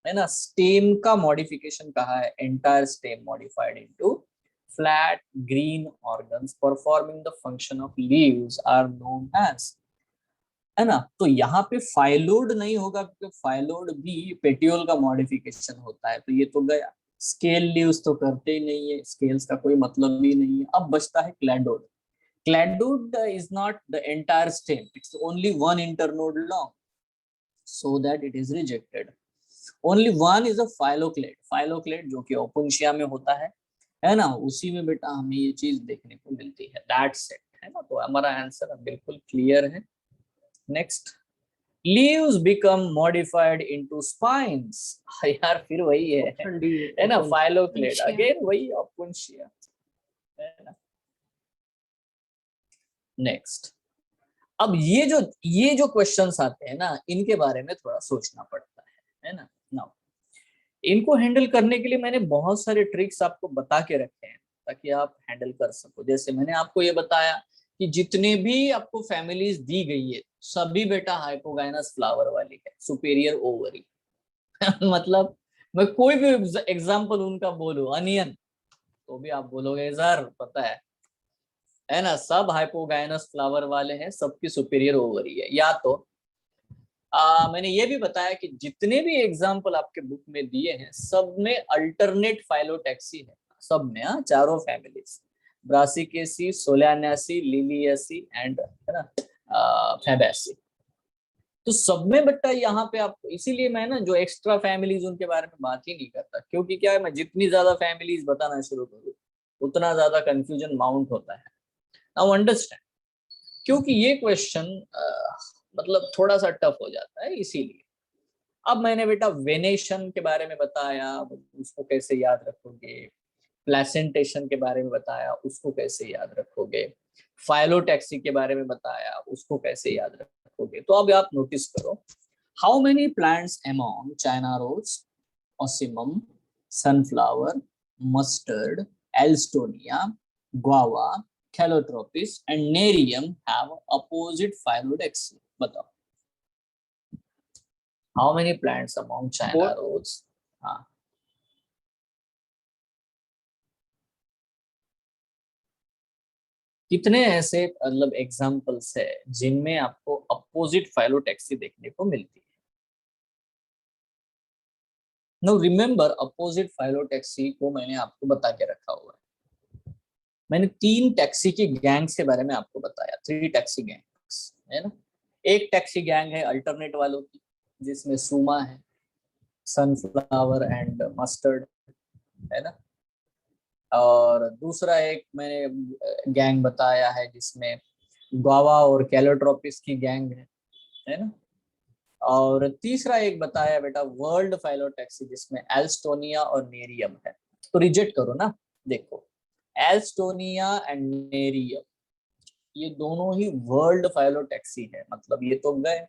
है ना, स्टेम का मॉडिफिकेशन कहा है, entire stem modified into flat green organs performing the function of leaves are known as, है ना। तो यहाँ पे फाइलोड नहीं होगा, क्योंकि फाइलोड भी पेटियोल का मॉडिफिकेशन होता है, तो ये तो गया। स्केल लीव्स तो करते ही नहीं है, स्केल्स का कोई मतलब ही नहीं है। अब बचता है cladode. Cladode is not the entire stem, it's only one internode long, so that it is rejected. Only one is a phylloclade. Phylloclade जो कि ओपुंशिया में होता है ना, उसी में बेटा हमें ये चीज देखने को मिलती है। दैट्स इट, है ना। तो हमारा आंसर बिल्कुल क्लियर है। Next, leaves become modified into spines। यार फिर वही ऑप्शन डी है ना, फाइलोक्लेड, Opuntia. अगेन वही ओपुंशिया, है ना। नेक्स्ट, अब ये जो क्वेश्चंस आते हैं ना, इनके बारे में थोड़ा सोचना पड़ता है ना। नाउ इनको हैंडल करने के लिए मैंने बहुत सारे ट्रिक्स आपको बता के रखे हैं, ताकि आप हैंडल कर सको। जैसे मैंने आपको ये बताया कि जितने भी आपको फैमिलीज दी गई है, सभी बेटा हाइपोगाइनस फ्लावर वाली है, सुपेरियर ओवरी। मतलब मैं कोई भी एग्जांपल उनका बोलूं, अनियन, तो भी आप बोलोगे सर पता है ना, सब हाइपोगाइनस फ्लावर वाले हैं, सबकी सुपेरियर ओवरी है। या तो मैंने ये भी बताया कि जितने भी एग्जाम्पल आपके बुक में दिए हैं, सब में अल्टरनेट फाइलोटैक्सी है, सब में। चारों फैमिलीज, ब्रासिकेसी, सोलानासी, लिलियसी एंड, है ना, फैबेसी। तो सब में बेटा यहाँ पे आप, इसीलिए मैं ना जो एक्स्ट्रा फैमिलीज उनके बारे में बात ही नहीं करता, क्योंकि क्या है, मैं जितनी ज्यादा फैमिलीज बताना शुरू करूँ उतना ज्यादा कंफ्यूजन माउंट होता है। नाउ अंडरस्टैंड, क्योंकि ये क्वेश्चन मतलब थोड़ा सा टफ हो जाता है, इसीलिए। अब मैंने बेटा वेनेशन के बारे में बताया, उसको कैसे याद रखोगे। प्लेसेंटेशन के बारे में बताया, उसको कैसे याद रखोगे। फाइलोटैक्सी के बारे में बताया, उसको कैसे याद रखोगे। तो अब आप नोटिस करो, how many plants among China rose, ocimum, sunflower, mustard, alstonia, guava, calotropis and nerium have opposite phyllodex? बताओ, how many plants among China rose? हाँ, कितने ऐसे मतलब एग्जांपल्स है जिनमें आपको अपोजिट फाइलोटैक्सी देखने को मिलती है? नो रिमेम्बर, अपोजिट फाइलोटैक्सी को मैंने आपको बता के रखा हुआ है। मैंने 3 टैक्सी की गैंग्स के बारे में आपको बताया, 3 टैक्सी गैंग्स है ना। एक टैक्सी गैंग है अल्टरनेट वालों की, जिसमें सुमा है, सनफ्लावर एंड मस्टर्ड, है ना। और दूसरा एक मैंने गैंग बताया है जिसमें गुआवा और कैलोट्रोपिस की गैंग है ना। और तीसरा एक बताया बेटा वर्ल्ड फाइलोटैक्सी, जिसमें एल्स्टोनिया और नेरियम है। तो रिजेक्ट करो ना, देखो एल्स्टोनिया एंड नेरियम ये दोनों ही वर्ल्ड फाइलोटैक्सी है, मतलब ये तो गए।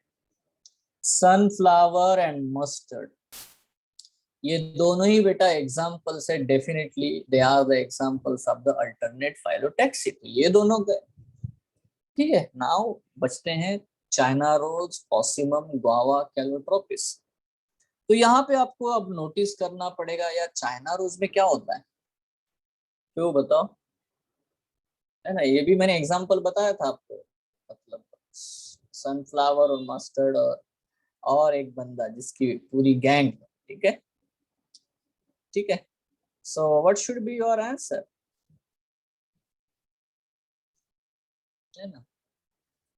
सनफ्लावर एंड मस्टर्ड ये दोनों ही बेटा एग्जाम्पल्स है, definitely they are the examples of the alternate phyllotaxy, तो ये दोनों गए। ठीक है, नाउ बचते हैं China rose, ocimum, guava, calotropis. तो यहाँ पे आपको अब नोटिस करना पड़ेगा यार, चाइना रोज में क्या होता है, क्यों बताओ, है ना। ये भी मैंने एग्जांपल बताया था आपको, मतलब सनफ्लावर और मस्टर्ड और एक बंदा जिसकी पूरी गैंग, ठीक है ठीक है। So what should be your answer, है ना।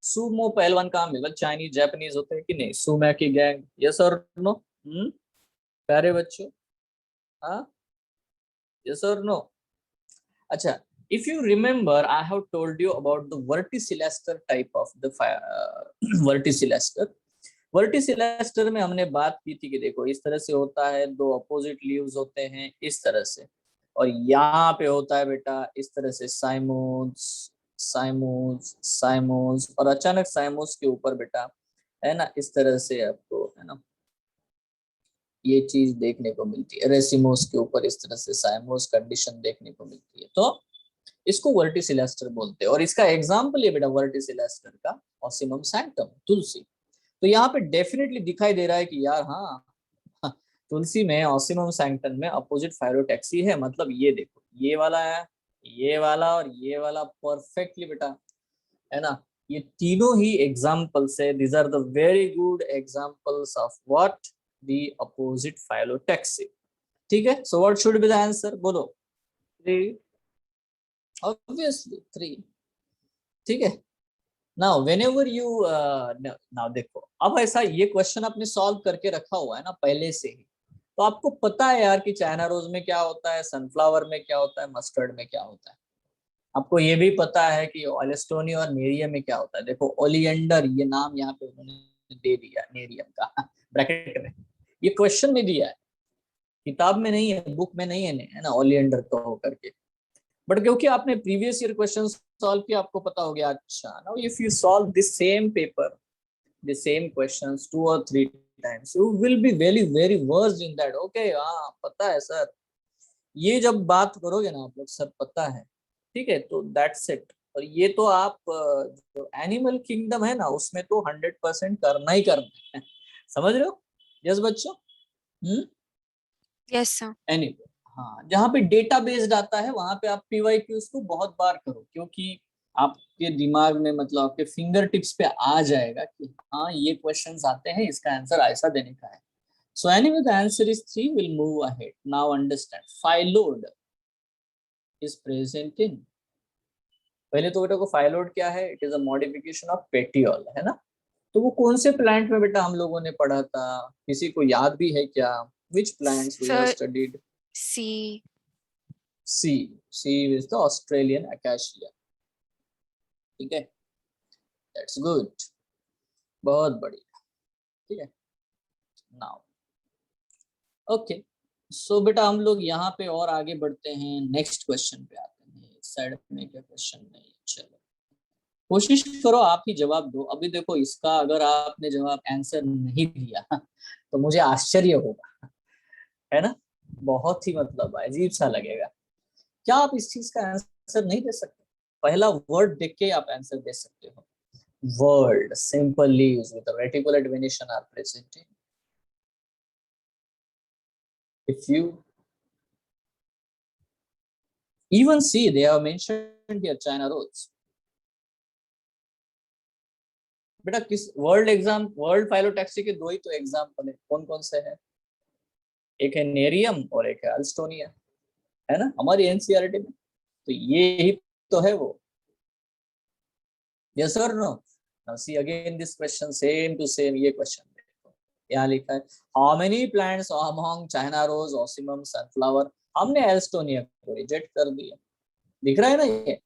सुमो पहलवान कहाँ मिला, चाइनीज जापानीज होते हैं कि नहीं, सुमो की गैंग, यस और नो। प्यारे बच्चों, हाँ, यस और नो। अच्छा, if you remember I have told you about the verticillaster type of the verticillaster। वर्टिसिलेस्टर में हमने बात की थी कि देखो इस तरह से होता है, 2 अपोजिट लीव्स होते हैं इस तरह से, और यहाँ पे होता है बेटा इस तरह से साइमोस साइमोस साइमोस, और अचानक साइमोस के ऊपर बेटा, है ना, इस तरह से आपको, है ना, ये चीज देखने को मिलती है। रेसिमोस के ऊपर इस तरह से साइमोस कंडीशन देखने को मिलती है, तो इसको वर्टिसिलेस्टर बोलते हैं। और इसका एग्जाम्पल है बेटा वर्टिसिलेस्टर का ऑसिमम सैंक्टम, तुलसी। तो यहाँ पे डेफिनेटली दिखाई दे रहा है कि यार हाँ, तुलसी में ऑसिमम सैंक्टम में अपोजिट फाइलोटैक्सी है, मतलब ये देखो ये वाला है, ये वाला और ये वाला परफेक्टली बेटा, है ना। ये तीनों ही एग्जाम्पल्स है, these are the very good examples of what the opposite phyllotaxy. ठीक है, so what should be the answer, बोलो। 3। ऑब्वियसली 3। ठीक है, नाउ व्हेनेवर यू नाउ देखो, अब ऐसा ये क्वेश्चन आपने सॉल्व करके रखा हुआ है ना पहले से ही, तो आपको पता है यार कि चाइना रोज में क्या होता है, सनफ्लावर में क्या होता है, मस्टर्ड में क्या होता है। आपको ये भी पता है कि ऑलेस्टोनी और नेरियम में क्या होता है। देखो ओलियंडर, ये नाम यहाँ पे उन्होंने दे दिया नेरियम का ब्रैकेट में, ये क्वेश्चन में दिया है, किताब में नहीं है, बुक में नहीं है ना, ओलियंडर तो हो करके। बट क्योंकि आपने प्रीवियस ईयर क्वेश्चन सॉल्व किया, आपको पता हो गया। अच्छा, now if you solve this same paper, the same questions 2 or 3 times, you will be very versed in that। okay, हाँ पता है सर, ये जब बात करोगे ना आप लोग, सर पता है, ठीक है, तो दैट्स इट। और ये तो आप जो एनिमल किंगडम है ना, उसमें तो 100% करना ही करना है समझ रहे हो, यस बच्चों। Yes sir. एनीवे, हाँ, जहाँ पे डेटा बेस्ड आता है वहां पे आप पीवाईक्यूज को बहुत बार करो, क्योंकि आपके दिमाग में, मतलब आपके फिंगर टिप्स पे आ जाएगा कि हाँ ये क्वेश्चंस आते हैं, इसका आंसर ऐसा देने का है। So anyway the answer is 3, will move ahead. Now understand, phyllode is present in, पहले तो बेटा को फाइलोड क्या है, it is a modification of petiole, है ना। तो वो कौन से प्लांट में बेटा हम लोगों ने पढ़ा था, किसी को याद भी है क्या, which plants we have sir studied. C. C, C is the Australian acacia, ठीक है, दैट्स गुड, बहुत बढ़िया। ठीक है, नाउ ओके, सो बेटा हम लोग यहाँ पे और आगे बढ़ते हैं, नेक्स्ट क्वेश्चन पे आते हैं। इस साइड में क्या क्वेश्चन नहीं है, चलो कोशिश करो आप ही जवाब दो। अभी देखो इसका अगर आपने जवाब आंसर नहीं दिया तो मुझे आश्चर्य होगा, है ना, बहुत ही मतलब अजीब सा लगेगा। क्या आप इस चीज का आंसर नहीं दे सकते, पहला वर्ड देख के आप आंसर दे सकते हो। Word simple leaves with a reticulate venation are presented. If you even see, they have mentioned here China rose। बेटा किस वर्ल्ड फाइलोटैक्सी के 2 ही तो एग्जाम्पल है, कौन कौन से हैं, एक है नेरियम और एक है अल्स्टोनिया, है ना, हमारी एनसीईआरटी में। तो ये ही तो है वो, यस और no? Now see again this question, same to same ये क्वेश्चन देखो, यहाँ लिखा है how many plants among China rose, ocimum, sunflower. हमने एल्स्टोनिया को रिजेक्ट कर दिया, दिख रहा है ना ये?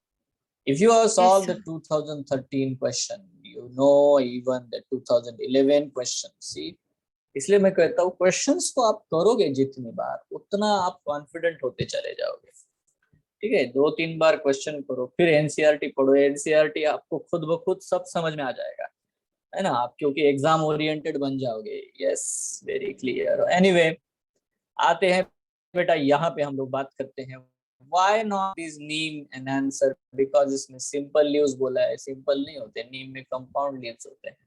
If you have Yes, solved the sir. 2013 question, you know even the 2011 question. See, इसलिए मैं कहता हूँ क्वेश्चंस को आप करोगे जितनी बार उतना आप कॉन्फिडेंट होते चले जाओगे। ठीक है, 2-3 बार क्वेश्चन करो, फिर एनसीईआरटी पढ़ो, एनसीईआरटी आपको खुद ब खुद सब समझ में आ जाएगा, है ना? आप क्योंकि एग्जाम ओरिएंटेड बन जाओगे। Yes, very clear. एनीवे, आते हैं बेटा यहाँ पे हम लोग बात करते हैं why not is Neem an answer, because इसमें सिंपल लीव्स बोला है, सिंपल नहीं होते, नीम में कंपाउंड लीव्स होते हैं।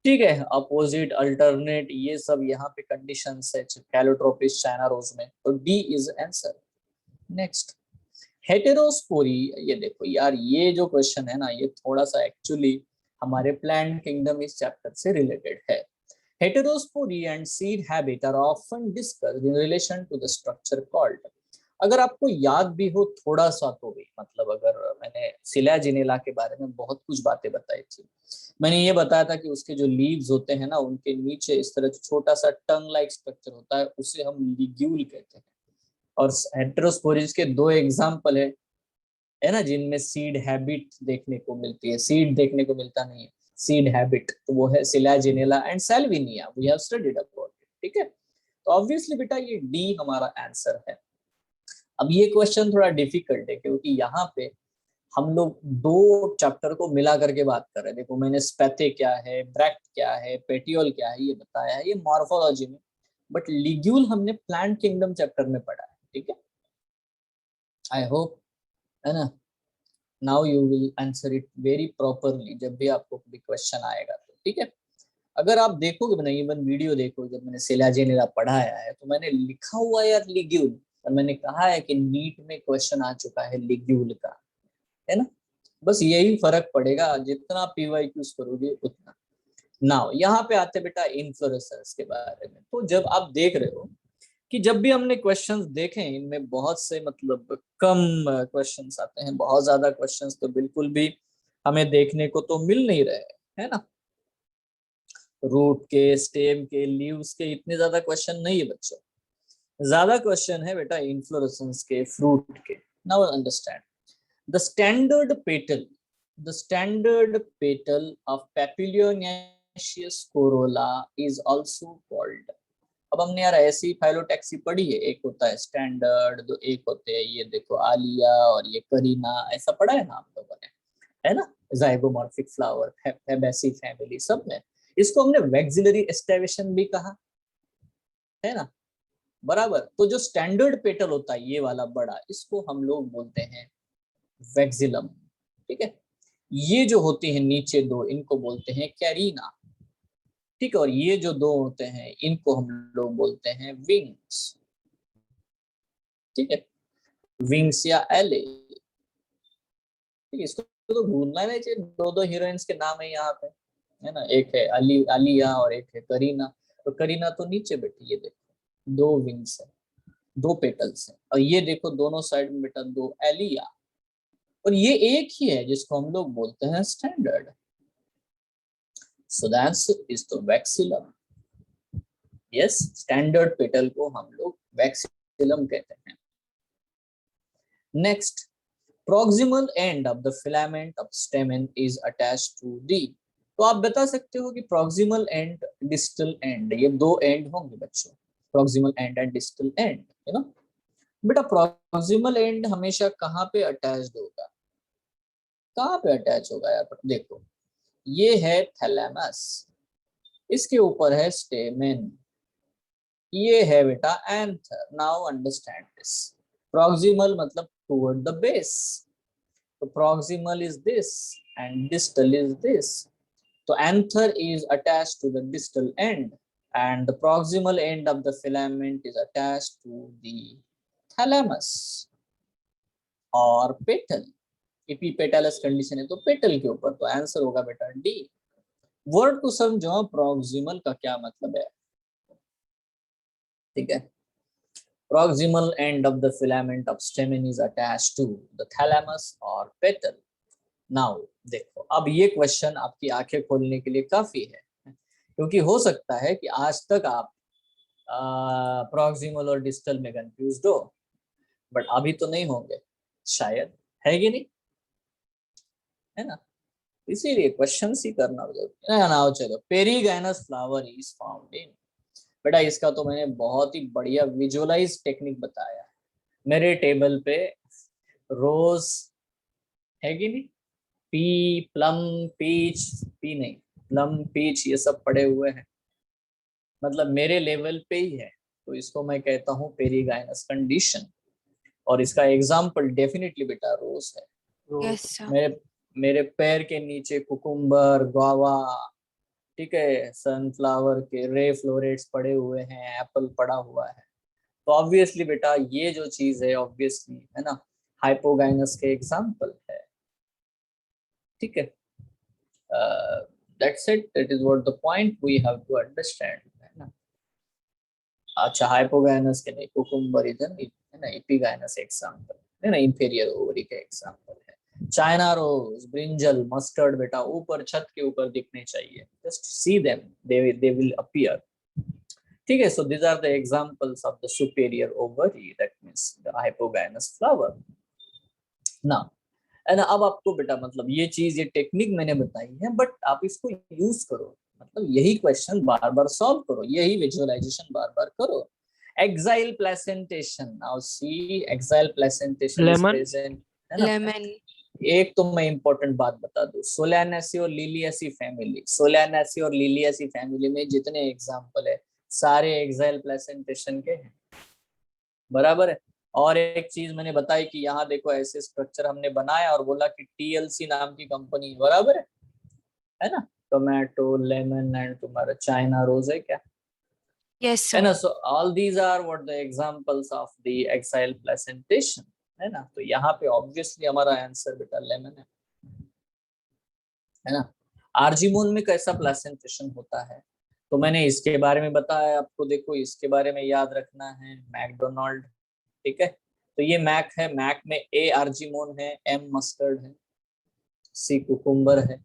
ठीक है, अपोजिट, अल्टरनेट, ये सब यहाँ पे कंडीशंस है कैलोट्रोपिस, चाइना रोज में, तो D is answer. Next, heterospory. ये देखो यार, ये जो क्वेश्चन है ना, ये थोड़ा सा एक्चुअली हमारे प्लांट किंगडम इस चैप्टर से रिलेटेड है। Heterospore and seed habit are often discussed in relation to the structure called। अगर आपको याद भी हो थोड़ा सा तो भी, मतलब अगर मैंने सिलाजिनेला के बारे में बहुत कुछ बातें बताई थी, मैंने ये बताया था कि उसके जो लीव्स होते हैं ना, उनके नीचे इस तरह छोटा सा टंग लाइक स्ट्रक्चर होता है, उसे हम लिग्यूल कहते हैं। और हेटेरोस्पोरिज के 2 एग्जाम्पल है ना, जिनमें सीड हैबिट देखने को मिलती है, सीड देखने को मिलता नहीं है, सीड हैबिट, तो वो है selaginella and salvinia, we have studied about it. ठीक है, तो ऑब्वियसली बेटा ये डी हमारा आंसर है। अब ये क्वेश्चन थोड़ा डिफिकल्ट है क्योंकि यहाँ पे हम लोग 2 चैप्टर को मिला करके बात कर रहे हैं। देखो, मैंने स्पेथे क्या है, ब्रैक्ट क्या है, पेटियोल क्या है, ये बताया है, ये मॉर्फोलॉजी में, बट लिग्यूल हमने प्लांट किंगडम चैप्टर में पढ़ा है। ठीक है, आई होप, है ना? Now you will answer it very properly जब भी आपको कोई क्वेश्चन आएगा तो। ठीक है, अगर आप देखोगे ना, इवन वीडियो देखो, जब मैंने सिलाजिनेला पढ़ाया है तो मैंने लिखा हुआ यार लिग्यूल, और मैंने कहा है कि नीट में क्वेश्चन आ चुका है लिग्यूल का, है ना? बस यही फर्क पड़ेगा, जितना पीवाईक्यूज करोगे उतना। नाउ यहाँ पे आते बेटा इन्फ्लोरेसेंस के बारे में। तो जब आप देख रहे हो कि जब भी हमने क्वेश्चंस देखे, इनमें बहुत से मतलब कम क्वेश्चंस आते हैं, बहुत ज्यादा क्वेश्चंस तो बिल्कुल भी हमें देखने को तो मिल नहीं रहे, है ना? रूट के, स्टेम के, लीव्स के इतने ज्यादा क्वेश्चन नहीं है बच्चों, ज्यादा क्वेश्चन है बेटा इन्फ्लोरेसेंस के, फ्रूट के। Now understand the standard petal, the standard petal of papilionaceous corolla is also called. अब हमने यार ऐसी फाइलोटैक्सी पढ़ी है, एक होता है स्टैंडर्ड, दो एक होते हैं ये देखो आलिया और ये करीना, ऐसा पढ़ा है ना आप लोगों ने, है ना? जाइगोमॉर्फिक फ्लावर, फैबेसी फैमिली, सब में इसको हमने वैक्सिलरी एस्टेविशन भी कहा, है ना? बराबर। तो जो स्टैंडर्ड पेटल होता है ये वाला बड़ा, इसको हम लोग बोलते हैं वैक्सिलम। ठीक है, ये जो होती है नीचे 2, इनको बोलते हैं कैरीना। ठीक है, और ये जो 2 होते हैं इनको हम लोग बोलते हैं विंग्स। ठीक है, विंग्स या एले। ठीक है, इसको तो भूलना नहीं चाहिए, 2 हीरोइंस के नाम है यहाँ पे, है ना? एक है आलिया और एक है करीना। तो करीना तो नीचे बैठी, ये देखो 2 विंग्स है, 2 पेटल्स है, और ये देखो दोनों साइड में बेटा 2 एलिया, और ये एक ही है जिसको हम लोग बोलते हैं standard. So the answer is the vexillum. Yes, standard petal को हम लोग वैक्सिलम कहते हैं। Next, proximal end of the filament of stamen is attached to the। तो आप बता सकते हो कि proximal end, distal end, ये 2 एंड होंगे बच्चों, proximal end and distal end, है ना? बेटा proximal end हमेशा कहाँ पे अटैच्ड होगा, कहाँ पे अटैच होगा यार? देखो, ये है थैलेमस, इसके ऊपर है स्टेमेन, ये है बेटा anther. Now understand this, proximal मतलब toward the base, तो proximal is this and distal is this, so anther is attached to the distal end and the proximal end of the filament is attached to the thalamus और पेटल, एपिपेटलस कंडीशन है तो पेटल के ऊपर, तो आंसर होगा बेटा डी। वर्ड को समझो, proximal का क्या मतलब है। ठीक है, proximal end of the filament of stamen is attached to the thalamus or petal. Now देखो, अब ये क्वेश्चन आपकी आंखें खोलने के लिए काफी है, क्योंकि हो सकता है कि आज तक आप प्रॉक्सिमल और डिस्टल में कंफ्यूज हो, बट अभी तो नहीं होंगे शायद, है कि नहीं, है ना? इसीलिए क्वेश्चन ही करना जरूरी है ना। चलो, पेरीगाइनस फ्लावर इज फाउंड इन, बेटा इसका तो मैंने बहुत ही बढ़िया विजुअलाइज टेक्निक बताया है मेरे टेबल पे। रोज है कि नहीं, पी, प्लम, पीच, पी नहीं, प्लम, पीच, ये सब पड़े हुए हैं, मतलब मेरे लेवल पे ही है, तो इसको मैं कहता हूँ पेरीगाइनस कंडीशन। और इसका एग्जाम्पल डेफिनेटली बेटा रोज है। रोज। मेरे मेरे पैर के नीचे कुकुम्बर, गुआवा, ठीक है, सनफ्लावर के रे फ्लोरेट्स पड़े हुए हैं, एप्पल पड़ा हुआ है, तो ऑब्वियसली बेटा ये जो चीज है ऑब्वियसली, है ना, हाइपोगाइनस के एग्जाम्पल है, ठीक है। That's it, that is what the point we have to understand, है ना। अच्छा, हाइपोगाइनस के नहीं, कुकुम्बर इधर, है ना, एपिगाइनस एग्जाम्पल, है ना, इंफीरियर ओवरी का एग्जाम्पल है। चाइना रोज, ब्रिंजल, मस्टर्ड बेटा ऊपर छत के ऊपर दिखने चाहिए, just see them, they will appear, ठीक है। So these are the examples of the superior ovary, that means the hypogynous flower. Now and अब आपको बेटा मतलब ये चीज, ये टेक्निक मैंने बताई है, बट आप इसको यूज करो, मतलब यही क्वेश्चन बार बार सॉल्व करो, यही विजुअलाइजेशन बार बार करो। Exile placentation, now see, exile placentation is lemon. Present, है ना। लेमन। एक तो मैं इंपॉर्टेंट बात बता दूं, सोलानेसी और लिलियसी फैमिली, सोलानेसी और लिलियसी फैमिली में जितने एग्जाम्पल है सारे एक्साइल प्लेसेंटेशन के हैं, बराबर है। और एक चीज मैंने बताई कि यहाँ देखो ऐसे स्ट्रक्चर हमने बनाया और बोला कि टीएलसी नाम की कंपनी, बराबर है ना, टोमेटो, लेमन एंड तुम्हारा चाइना रोज है क्या, Yes, है sir. ना। So all these are what the examples of the axile placentation, है ना। तो यहाँ पे ऑब्वियसली हमारा आंसर बेटा लेमन है ना। आर्जिमोन में कैसा प्लेसेंटेशन होता है तो मैंने इसके बारे में बताया आपको, देखो इसके बारे में याद रखना है, मैकडोनाल्ड, ठीक है। तो ये मैक है, मैक में ए आर्जिमोन है, एम मस्टर्ड है, सी कुकुम्बर है,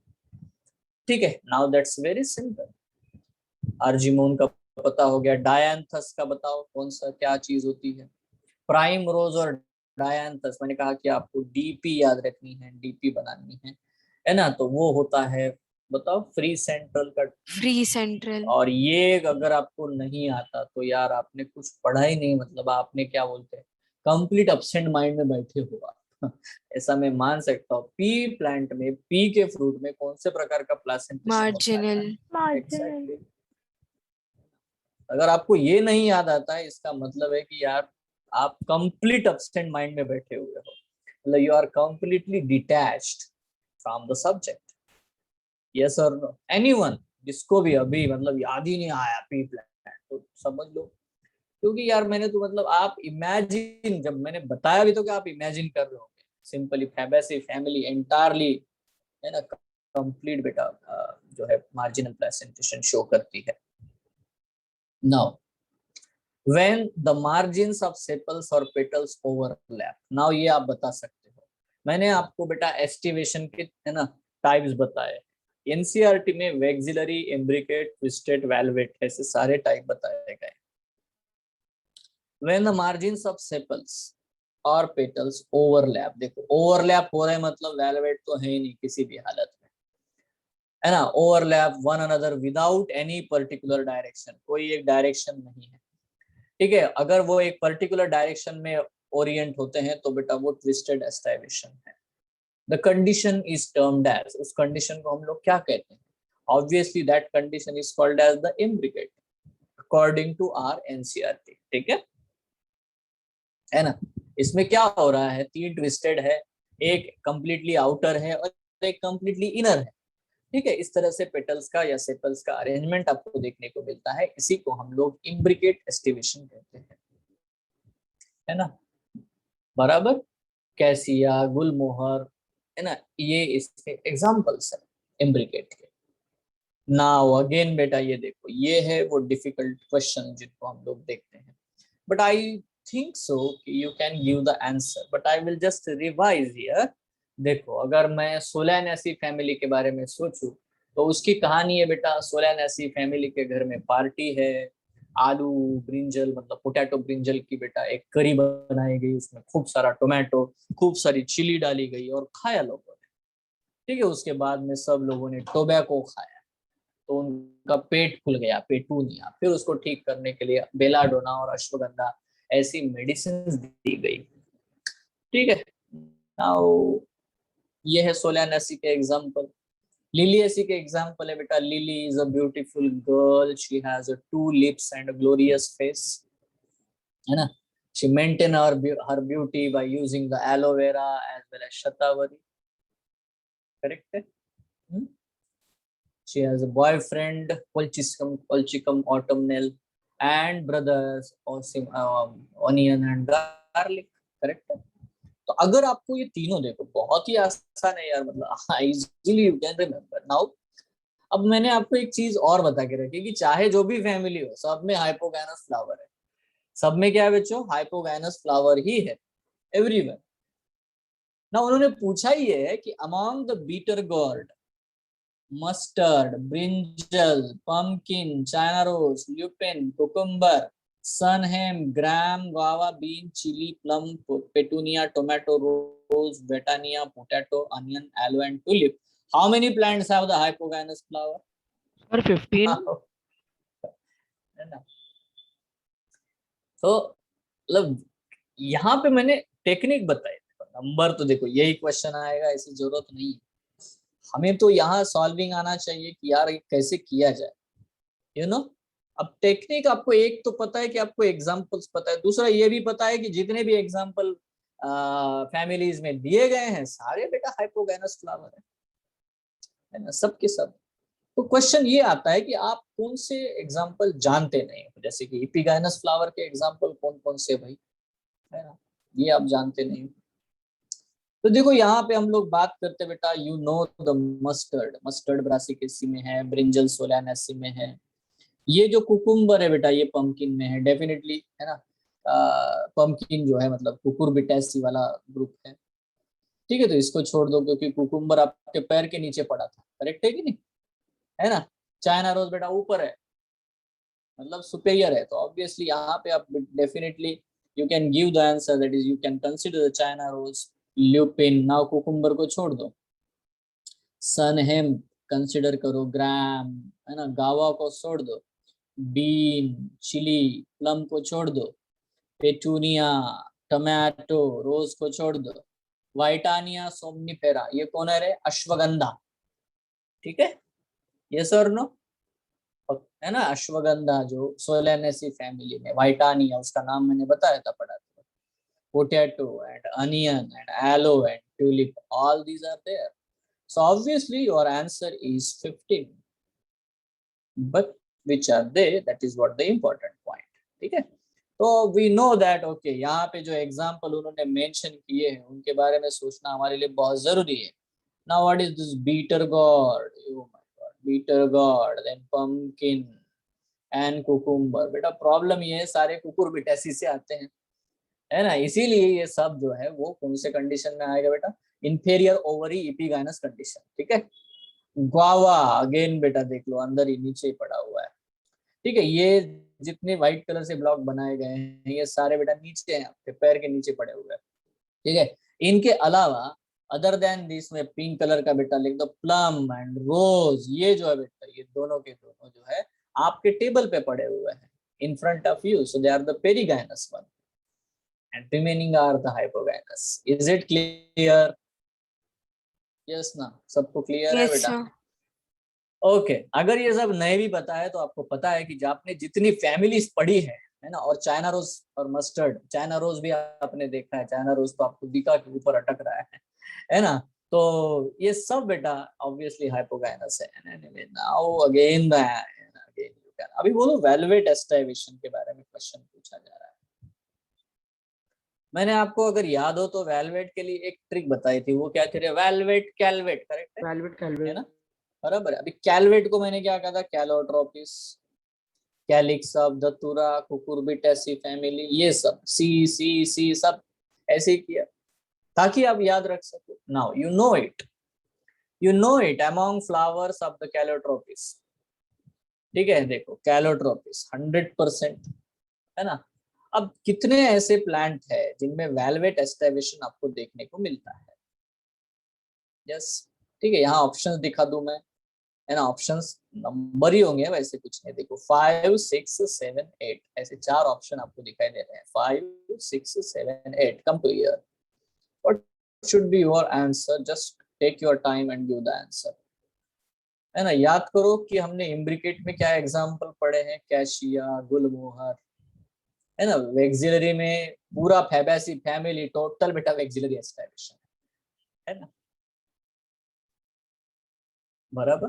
ठीक है। Now that's very simple. Argemone का पता हो गया, डायंथस का बताओ कौन सा क्या चीज होती है। प्राइम रोज और डायंथस, मैंने कहा कि आपको डीपी याद रखनी है, डीपी बनानी है ना। तो वो होता है, बताओ, फ्री सेंट्रल का। Free central. और ये अगर आपको नहीं आता तो यार आपने कुछ पढ़ा ही नहीं, मतलब आपने क्या बोलते हैं, कंप्लीट एब्सेंट माइंड में बैठे हो आप। ऐसा मैं मान सकता हूँ। पी प्लांट में, पी के फ्रूट में कौन से प्रकार का प्लासेंटेशन होता है? Marginal. Exactly. अगर आपको ये नहीं याद आता है इसका मतलब है कि यार आप कंप्लीट एब्सेंट माइंड में बैठे हुए हो, मतलब you are completely detached from the subject. Yes और नो, एनीवन जिसको भी अभी मतलब याद ही नहीं आया पी प्लांट, तो समझ लो, क्योंकि यार मैंने तो मतलब आप इमेजिन, जब मैंने बताया भी तो क्या आप इमेजिन कर रहे होंगे, सिंपली फैबेसी फैमिली एंटायरली, है ना, कंप्लीट बेटा जो है मार्जिनल प्लेसेंटेशन शो करती है। Now when the margins of sepals or petals overlap, now ये आप बता सकते हो। मैंने आपको बेटा एस्टिवेशन के, है ना, टाइप्स बताए, एनसीईआरटी में वैक्सिलरी, इम्ब्रिकेट, ट्विस्टेड, वेलवेट, ऐसे सारे टाइप बताए गए। when the margins of sepals or petals overlap, देखो ओवरलैप हो रहा है मतलब वेलवेट तो है ही नहीं किसी भी हालत में, है ना। Overlap one another without any particular direction, कोई एक डायरेक्शन नहीं है, ठीक है। अगर वो एक पर्टिकुलर डायरेक्शन में ओरिएंट होते हैं तो बेटा वो ट्विस्टेड एस्टाइवेशन है। The condition is termed as, उस कंडीशन को हम लोग क्या कहते हैं? Obviously that condition is called as the imbricate according to our NCERT, ठीक है ना। इसमें क्या हो रहा है, तीन ट्विस्टेड है, एक कंप्लीटली आउटर है और एक कंप्लीटली इनर है, ठीक है। इस तरह से पेटल्स का या सेपल्स का अरेंजमेंट आपको देखने को मिलता है, इसी को हम लोग इम्ब्रिकेट एस्टिवेशन कहते हैं, है ना, बराबर। कैसिया, गुलमोहर, है ना, ये इसके एग्जांपल्स है इम्ब्रिकेट के। नाउ अगेन बेटा ये देखो, ये है वो डिफिकल्ट क्वेश्चन जिनको हम लोग देखते हैं, but I think so you can give the answer, but I will just revise here. देखो, अगर मैं सोलानेसी फैमिली के बारे में सोचूं तो उसकी कहानी है बेटा, सोलानेसी फैमिली के घर में पार्टी है, आलू ब्रिंजल मतलब पोटैटो ब्रिंजल की बेटा एक करी बनाई गई, उसमें खूब सारा टोमेटो, खूब सारी चिली डाली गई और खाया लोगों ने। ठीक है, उसके बाद में सब लोगों ने टोबैको खाया तो उनका पेट फूल गया, पेटूनिया। फिर उसको ठीक करने के लिए बेलाडोना और अश्वगंधा ऐसी मेडिसिन दी गई। ठीक है, नाउ ये है सोलानेसी के एग्जाम्पल। लिलियसी के एग्जाम्पल है बेटा, lily is a beautiful girl, she has a 2 lips and glorious face, है ना। She maintain her beauty by using the aloe vera as well as shatavari, correct है। She has a boyfriend, Colchicum autumnal, and brothers, onion and garlic, correct है। तो अगर आपको ये तीनों, देखो बहुत ही आसान है यार, मतलब easily you can remember now. अब मैंने आपको एक चीज और बता के रखी कि चाहे जो भी फैमिली हो, सब में हाइपोगैनस फ्लावर है। सब में क्या है बच्चों? हाइपोगैनस फ्लावर ही है, एवरीवन। ना उन्होंने पूछा ये है कि among the bitter gourd, mustard, brinjal, pumpkin, china rose, lupin, cucumber, sunham, gram, guava, bean, chili, plum, petunia, tomato, rose, betania, potato, onion, aloe, and tulip. How many plants have the hypogynous flower? Sir, 15. है ना। तो मतलब यहाँ पे मैंने टेक्निक बताई, नंबर तो देखो यही क्वेश्चन आएगा, ऐसी जरूरत नहीं है। हमें तो यहाँ सॉल्विंग आना चाहिए कि यार ये कैसे किया जाए, यू नो। अब टेक्निक आपको एक तो पता है कि आपको एग्जांपल्स पता है, दूसरा ये भी पता है कि जितने भी एग्जांपल फैमिलीज में दिए गए हैं सारे बेटा हाइपोगैनस फ्लावर है ना, सब के सब। तो क्वेश्चन ये आता है कि आप कौन से एग्जांपल जानते नहीं हो, जैसे कि एपिगैनस फ्लावर के एग्जांपल कौन कौन से भाई, है ना, ये आप जानते नहीं हो। तो देखो यहाँ पे हम लोग बात करते बेटा, you know the mustard, mustard Brassicaceae में है, ब्रिंजल सोलानेसी में है। ये जो कुकुम्बर है बेटा ये पंपकिन में है डेफिनेटली, है ना। पंपकिन जो है मतलब कुकुरबिटेसी वाला ग्रुप है। ठीक है, तो इसको छोड़ दो क्योंकि कुकुम्बर आपके पैर के नीचे पड़ा था, करेक्ट है कि नहीं, है ना। चाइना रोज बेटा ऊपर है, मतलब सुपेरियर है, तो ऑब्वियसली यहाँ पे आप definitely you can give the answer, that is you can consider the China rose, lupin. Now cucumber को छोड़ दो, सनहेम कंसिडर करो, ग्राम, है ना, गावा को छोड़ दो, बीन, चिली, प्लम को छोड़ दो, पेटूनिया, टमाटो, रोज को छोड़ दो, वाइटानिया सोमनिफेरा, ये कौन है रे? अश्वगंधा। ठीक है, यस और नो, है ना। अश्वगंधा जो सोलानेसी फैमिली में, वाइटानिया उसका नाम मैंने बताया था, पढ़ा था। Potato and onion and aloe and tulip, all these are there. So obviously your answer is 15. But which are they? That is what the important point. ठीक है, तो we know that okay, यहाँ पे जो एग्जाम्पल उन्होंने मेंशन किए हैं उनके बारे में सोचना हमारे लिए बहुत जरूरी है। Now what is this bitter gourd? Oh my God, bitter gourd, then pumpkin and cucumber. बेटा प्रॉब्लम ये है सारे कुकुरबिटेसी से आते हैं, है ना, इसीलिए ये सब जो है वो कौन से कंडीशन में आएगा बेटा? Inferior ovary epigynous condition. ठीक है, ग्वावा अगेन बेटा देख लो अंदर ही नीचे ही पड़ा हुआ है। ठीक है, ये जितने व्हाइट कलर से ब्लॉक बनाए गए हैं ये सारे बेटा नीचे हैं, आपके पैर के नीचे पड़े हुए हैं। ठीक है, इनके अलावा अदर देन दिस में पिंक कलर का बेटा लिख दो प्लम एंड रोज, ये जो है बेटा ये दोनों के दोनों जो है आपके टेबल पे पड़े हुए हैं in front of you, so they are the perigynous one and remaining are the hypogynous. Is it clear? Yes ना, सबको क्लियर है Yes, बेटा? sir. ओके, अगर ये सब नहीं भी पता है तो आपको पता है कि आपने जितनी फैमिलीज पढ़ी है ना, और चाइना रोज और मस्टर्ड, चाइना रोज भी आपने देखा है, चाइना रोज तो आपको दिखा के ऊपर अटक रहा है ना, तो ये सब बेटा ऑब्वियसली हाइपोगाइनस है। नाउ अगेन अभी बोलो वेलवेट एस्टाइवेशन के बारे में क्वेश्चन पूछा जा रहा है। मैंने आपको अगर याद हो तो वेलवेट के लिए एक ट्रिक बताई थी, वो क्या थी? वेलवेट कैलवेट, करेक्ट है? वेलवेट कैलवेट है ना, बराबर है। अभी कैलवेट को मैंने क्या कहा था? Calotropis. Calyx of दतुरा, Cucurbitaceae family, ये सब सी सब ऐसे ही किया ताकि आप याद रख सको. Now you know it among flowers of the Calotropis. ठीक है, देखो कैलोट्रोपिस 100% है ना. अब कितने ऐसे प्लांट है जिनमें वेलवेट एस्टाब्लिशन आपको देखने को मिलता है. यस, ठीक है, यहाँ ऑप्शंस दिखा दूं मैं, है ना. ऑप्शंस नंबर ही होंगे, वैसे कुछ नहीं. देखो 5, 6, 7, 8 ऐसे 4 ऑप्शन आपको दिखाई दे रहे हैं. 5, 6, 7, 8. Come to here. What should be your answer? Just take your time and give the answer. है ना, याद करो कि हमने इम्ब्रिकेट में क्या एग्जांपल पढ़े हैं. कैशिया, गुलमोहर, है ना. वेक्सिलरी में पूरा फैबेसी फैमिली टोटल बेटा वेक्सिलरी एस्टाब्लिशन है ना, बराबर.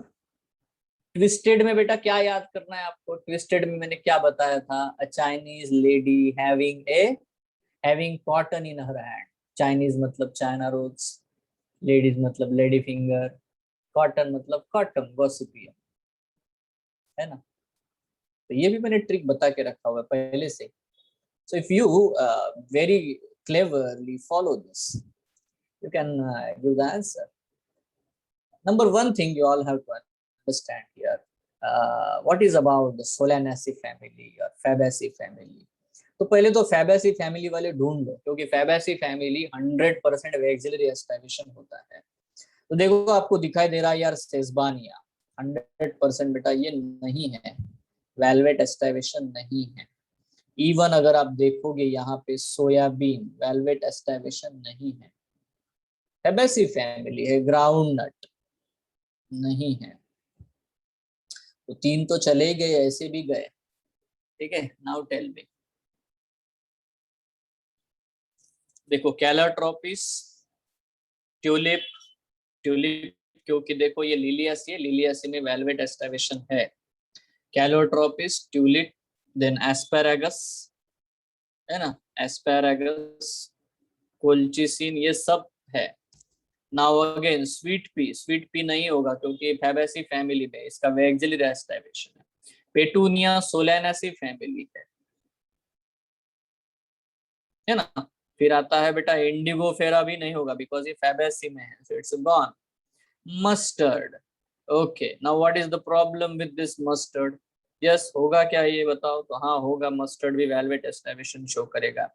ट्विस्टेड में बेटा क्या याद करना है आपको. ट्विस्टेड में मैंने क्या बताया था. A Chinese lady having cotton in her hand. Chinese मतलब चाइना रोज, लेडीज मतलब लेडी फिंगर, कॉटन मतलब कॉटन गॉसिपियम, है ना. तो ये भी मैंने ट्रिक बता के रखा हुआ है पहले से. So if you very cleverly follow this, you can give the answer. Number one thing you all have to understand here, what is about the Solanaceae family or Fabaceae family. तो पहले तो फैबेसी फैमिली वाले ढूंढ लो, क्योंकि फैबेसी फैमिली 100% वेक्सिलरी एस्टाब्लिशन होता है. तो देखो आपको दिखाई दे रहा है यार सेस्बानिया 100% बेटा ये नहीं है, वेलवेट एस्टाब्लिशन नहीं है. इवन अगर आप देखोगे यहाँ पे सोयाबीन वेलवेट एस्टाब्लिशन नहीं है. फैबेसी फैमिली है, ग्राउंड नट नहीं है. तो 3 तो चले गए, ऐसे भी गए. ठीक है, नाउ टेल मी. देखो कैलोट्रोपिस, ट्यूलिप क्योंकि देखो ये लिलियासी में वेलवेट एस्टाब्लिशन है. कैलोट्रोपिस, ट्यूलिप, देन एस्पेरागस, है ना, एस्पेरागस, कोल्चिसिन, ये सब है. नाउ अगेन स्वीट पी नहीं होगा क्योंकि फैबेसी फैमिली में इसका वेक्सिलरी एस्टाब्लिशन है. पेटूनिया सोलानासी फैमिली है ना. फिर आता है बेटा इंडिगोफेरा, भी नहीं होगा बिकॉज ये फैबेसी में है, so it's gone. Mustard, okay. Now what is the problem with this mustard. Yes, होगा क्या ये बताओ. तो हाँ होगा, मस्टर्ड भी वेलवेट एस्टाब्लिशन शो करेगा.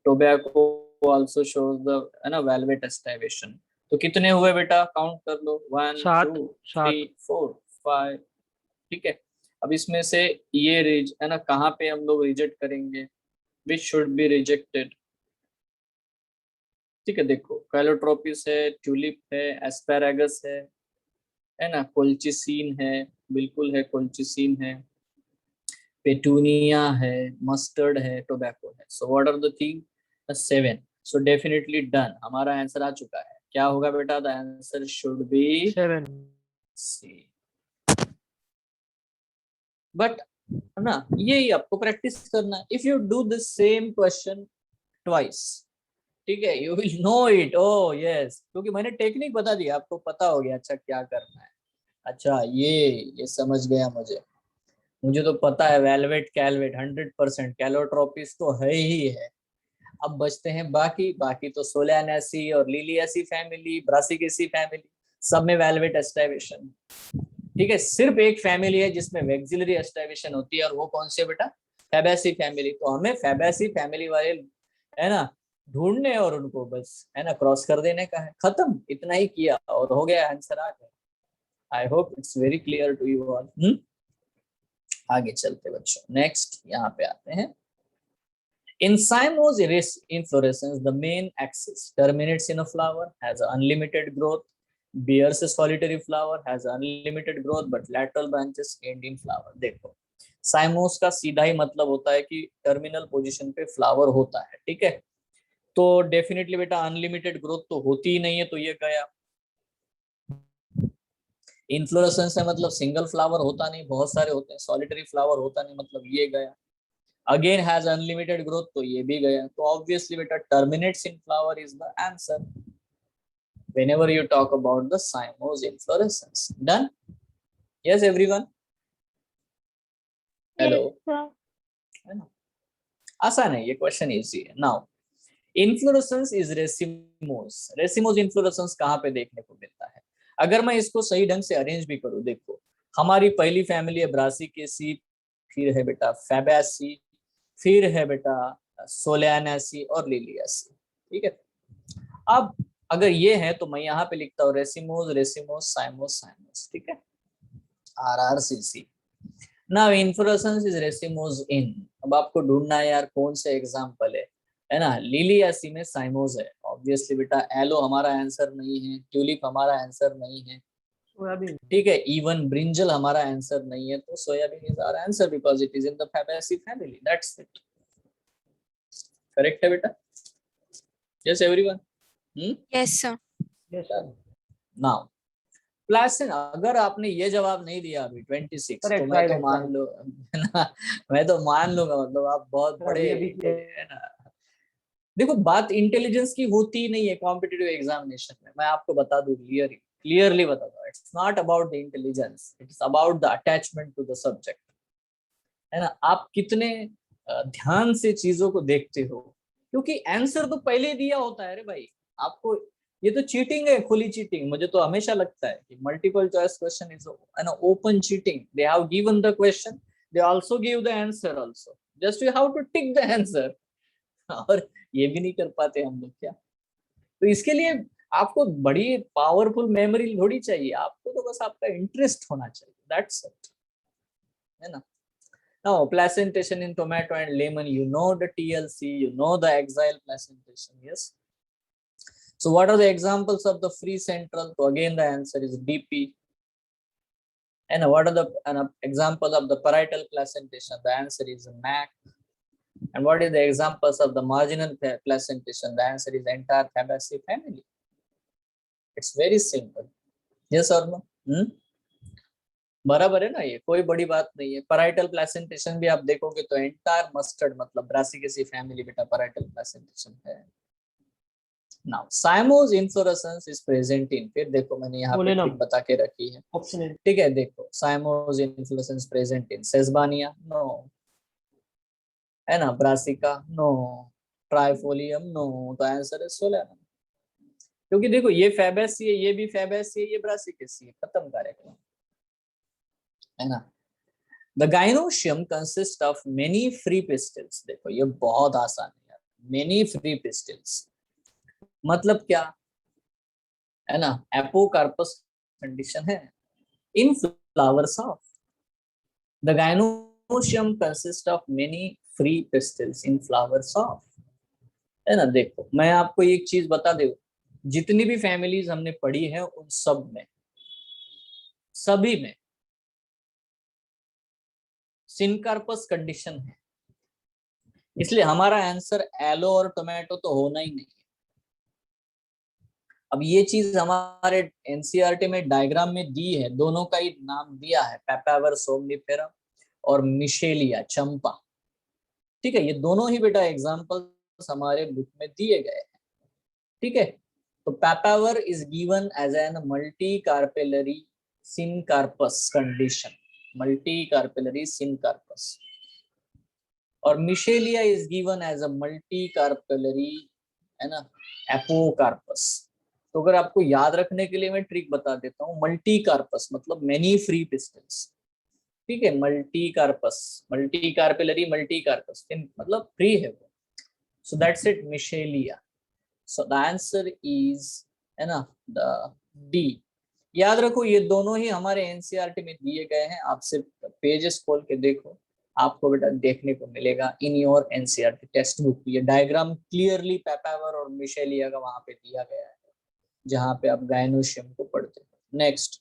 टोबैको आल्सो शोज द, है ना, वेलवेट एस्टाब्लिशन. तो कितने हुए बेटा, काउंट कर लो. 1, 2, 3, 4, 5. ठीक है, अब इसमें से ये है ना, कहाँ पे हम लोग रिजेक्ट करेंगे, विच शुड बी रिजेक्टेड. ठीक है, देखो कैलोट्रोपिस है, ट्यूलिप है, एस्पेरागस है ना, कोल्चिसिन है, बिल्कुल है, कोल्चिसिन है, पेटूनिया है, मस्टर्ड है, टोबैको है. So what are the thing, 7. So definitely done, हमारा आंसर आ चुका है. क्या होगा बेटा, the answer should be 7. C. But ना यही आपको प्रैक्टिस करना है. If you do the same question twice, ठीक है, you will know it. Oh yes, क्योंकि मैंने टेक्निक बता दी, आपको पता हो गया अच्छा क्या करना है. अच्छा ये समझ गया मुझे तो पता है वेलवेट कैलवेट 100% कैलोट्रोपिस तो है ही है. अब बचते हैं बाकी तो सोलानासी और लिलियासी फैमिली, ब्रासिकेसी फैमिली, सब में वेलवेट एस्टाब्लिशन. ठीक है, सिर्फ एक फैमिली है जिसमें वेक्सिलरी एस्टाब्लिशन होती है, और वो कौन सी बेटा, फैबेसी फैमिली. तो हमें फैबेसी फैमिली वाले, है ना, ढूंढने और उनको बस, है ना, क्रॉस कर देने का है. खत्म, इतना ही किया और हो गया, आंसर आ गया. I hope it's very clear to you all. आगे चलते बच्चों, नेक्स्ट यहाँ पे आते हैं. In cymose inflorescence, the main axis terminates in a flower, has unlimited growth, bears a solitary flower, has unlimited growth, but lateral branches end in flower. देखो साइमोस का सीधा ही मतलब होता है कि टर्मिनल पोजीशन पे फ्लावर होता है. ठीक है, तो डेफिनेटली बेटा अनलिमिटेड ग्रोथ तो होती ही नहीं है, तो ये गया. इन्फ्लोरेसेंस है मतलब सिंगल फ्लावर होता नहीं, बहुत सारे होते हैं. सॉलिटरी फ्लावर होता नहीं, मतलब ये गया. अगेन हैज अनलिमिटेड ग्रोथ, तो ये भी गया. तो ऑब्वियसली बेटा terminates in flower is the answer whenever you talk about the cymose inflorescence. Done? Yes everyone. Hello, sir. है ना? आसान है ये क्वेश्चन, इजी है। Now inflorescence is racemose. Racemose inflorescence कहाँ पे देखने को मिलता है? अगर मैं इसको सही ढंग से अरेंज भी करूँ, देखो हमारी पहली फैमिली है ब्रासिकेसी, फिर है बेटा फैबेसी, फिर है बेटा सोलियानासी और लिलियासी। ठीक है, अब अगर ये है तो मैं यहाँ पे लिखता हूँ रेसिमोस रेसिमोस साइमोस साइमोस। ठीक है, RRCC। Now inflorescence is racemose in. अब आपको ढूंढना है यार कौन से एग्जांपल है ना? लिलियासी में साइमोस है ऑब्वियसली बेटा। एलो हमारा आंसर नहीं है, ट्यूलिप हमारा आंसर नहीं है, सोयाबीन. ठीक है, इवन ब्रिंजल हमारा आंसर नहीं है, तो soybean is our answer because it is in the fabaceae family. That's it, correct है बेटा? Yes everyone? Yes, sir. Yes, sir. Now placenta, अगर आपने ये जवाब नहीं दिया अभी 26, तो Correct, मैं तो right, मान right. लो ना, मैं तो मान लूंगा, मतलब आप बहुत Sir, बड़े अभी है ना। देखो बात इंटेलिजेंस की होती ही नहीं है कॉम्पिटिटिव एग्जामिनेशन में, मैं आपको बता दूं क्लियरली बता दूं, it's not about the intelligence, it's about the attachment to the subject, है ना? आप कितने ध्यान से चीजों को देखते हो, क्योंकि आंसर तो पहले ही दिया होता है रे भाई आपको। ये तो चीटिंग है, खुली चीटिंग। मुझे तो हमेशा लगता है कि multiple choice question is an open cheating. They have given the question, they also give the answer also, just you have to tick the answer. और ये भी नहीं कर पाते हम लोग क्या? तो इसके लिए आपको बड़ी पावरफुल मेमोरी थोड़ी चाहिए, आपको तो बस आपका इंटरेस्ट होना चाहिए, दैट्स इट, है ना? Now, placentation in tomato and lemon, you know the TLC, you know the axial placentation, yes? So what are the examples of the free central? So again, the answer is DP. And what are the examples of the parietal placentation? The answer is MAC. And what is the examples of the marginal placentation? The answer is entire Fabaceae family. It's very simple. Yes or no? बराबर है ना, ये कोई बड़ी बात नहीं है। पैराइटल प्लेसेंटेशन भी आप देखोगे तो एंटायर मस्टर्ड मतलब ब्रासिकेसी फैमिली बेटा पैराइटल प्लेसेंटेशन है। Now साइमोस inflorescence is present in, फिर देखो मैंने यहाँ पे बोले ना ट्रिक बता के रखी है, ऑप्शन है. ठीक है? देखो cymose inflorescence present in sesbania, no, है ना? ब्रासिका, नो, ट्राइफोलियम, नो, तो आंसर है सोलाना। क्योंकि देखो ये फैबेसी है, ये भी फैबेसी है, ये ब्रासिकेसी है, खत्म कार्यक्रम, है ना? The gynoecium consists of many free pistils. देखो ये बहुत आसान है, many free pistils मतलब क्या है ना? एपोकार्पस कंडीशन है in flowers of. The gynoecium consists of many free pistils in flowers of, है ना? देखो मैं आपको एक चीज बता दूं, जितनी भी फैमिलीज हमने पढ़ी है उन सब में, सभी में सिनकार्पस कंडीशन है, इसलिए हमारा आंसर एलो और टोमेटो तो होना ही नहीं है। अब ये चीज हमारे एनसीईआरटी में डायग्राम में दी है, दोनों का ही नाम दिया है, पेपावर सोमनिफेरम और मिशेलिया चंपा, ठीक है? ये दोनों ही बेटा एग्जांपल्स हमारे बुक में दिए गए हैं, ठीक है? तो papaver is given as an multi carpellary syncarpous condition, multi carpellary syncarpous, और michelia is given as a multi carpellary, है ना, एपोकार्पस। तो अगर आपको याद रखने के लिए मैं ट्रिक बता देता हूँ, मल्टी कार्पस मतलब मेनी फ्री पिस्टल्स, ठीक है? Multi carpous, multi carpellary, multi carpous मतलब फ्री है वो, so that's it, michelia. So the answer is, है ना, द डी। याद रखो ये दोनों ही हमारे एनसीईआरटी में दिए गए हैं, आप सिर्फ पेजेस खोल के देखो, आपको बेटा देखने को मिलेगा in your NCERT text book. ये डायग्राम क्लियरली पेपावर और मिशेलिया का वहां पे दिया गया है, जहां पे आप गायनोशियम को पढ़ते हो। Next,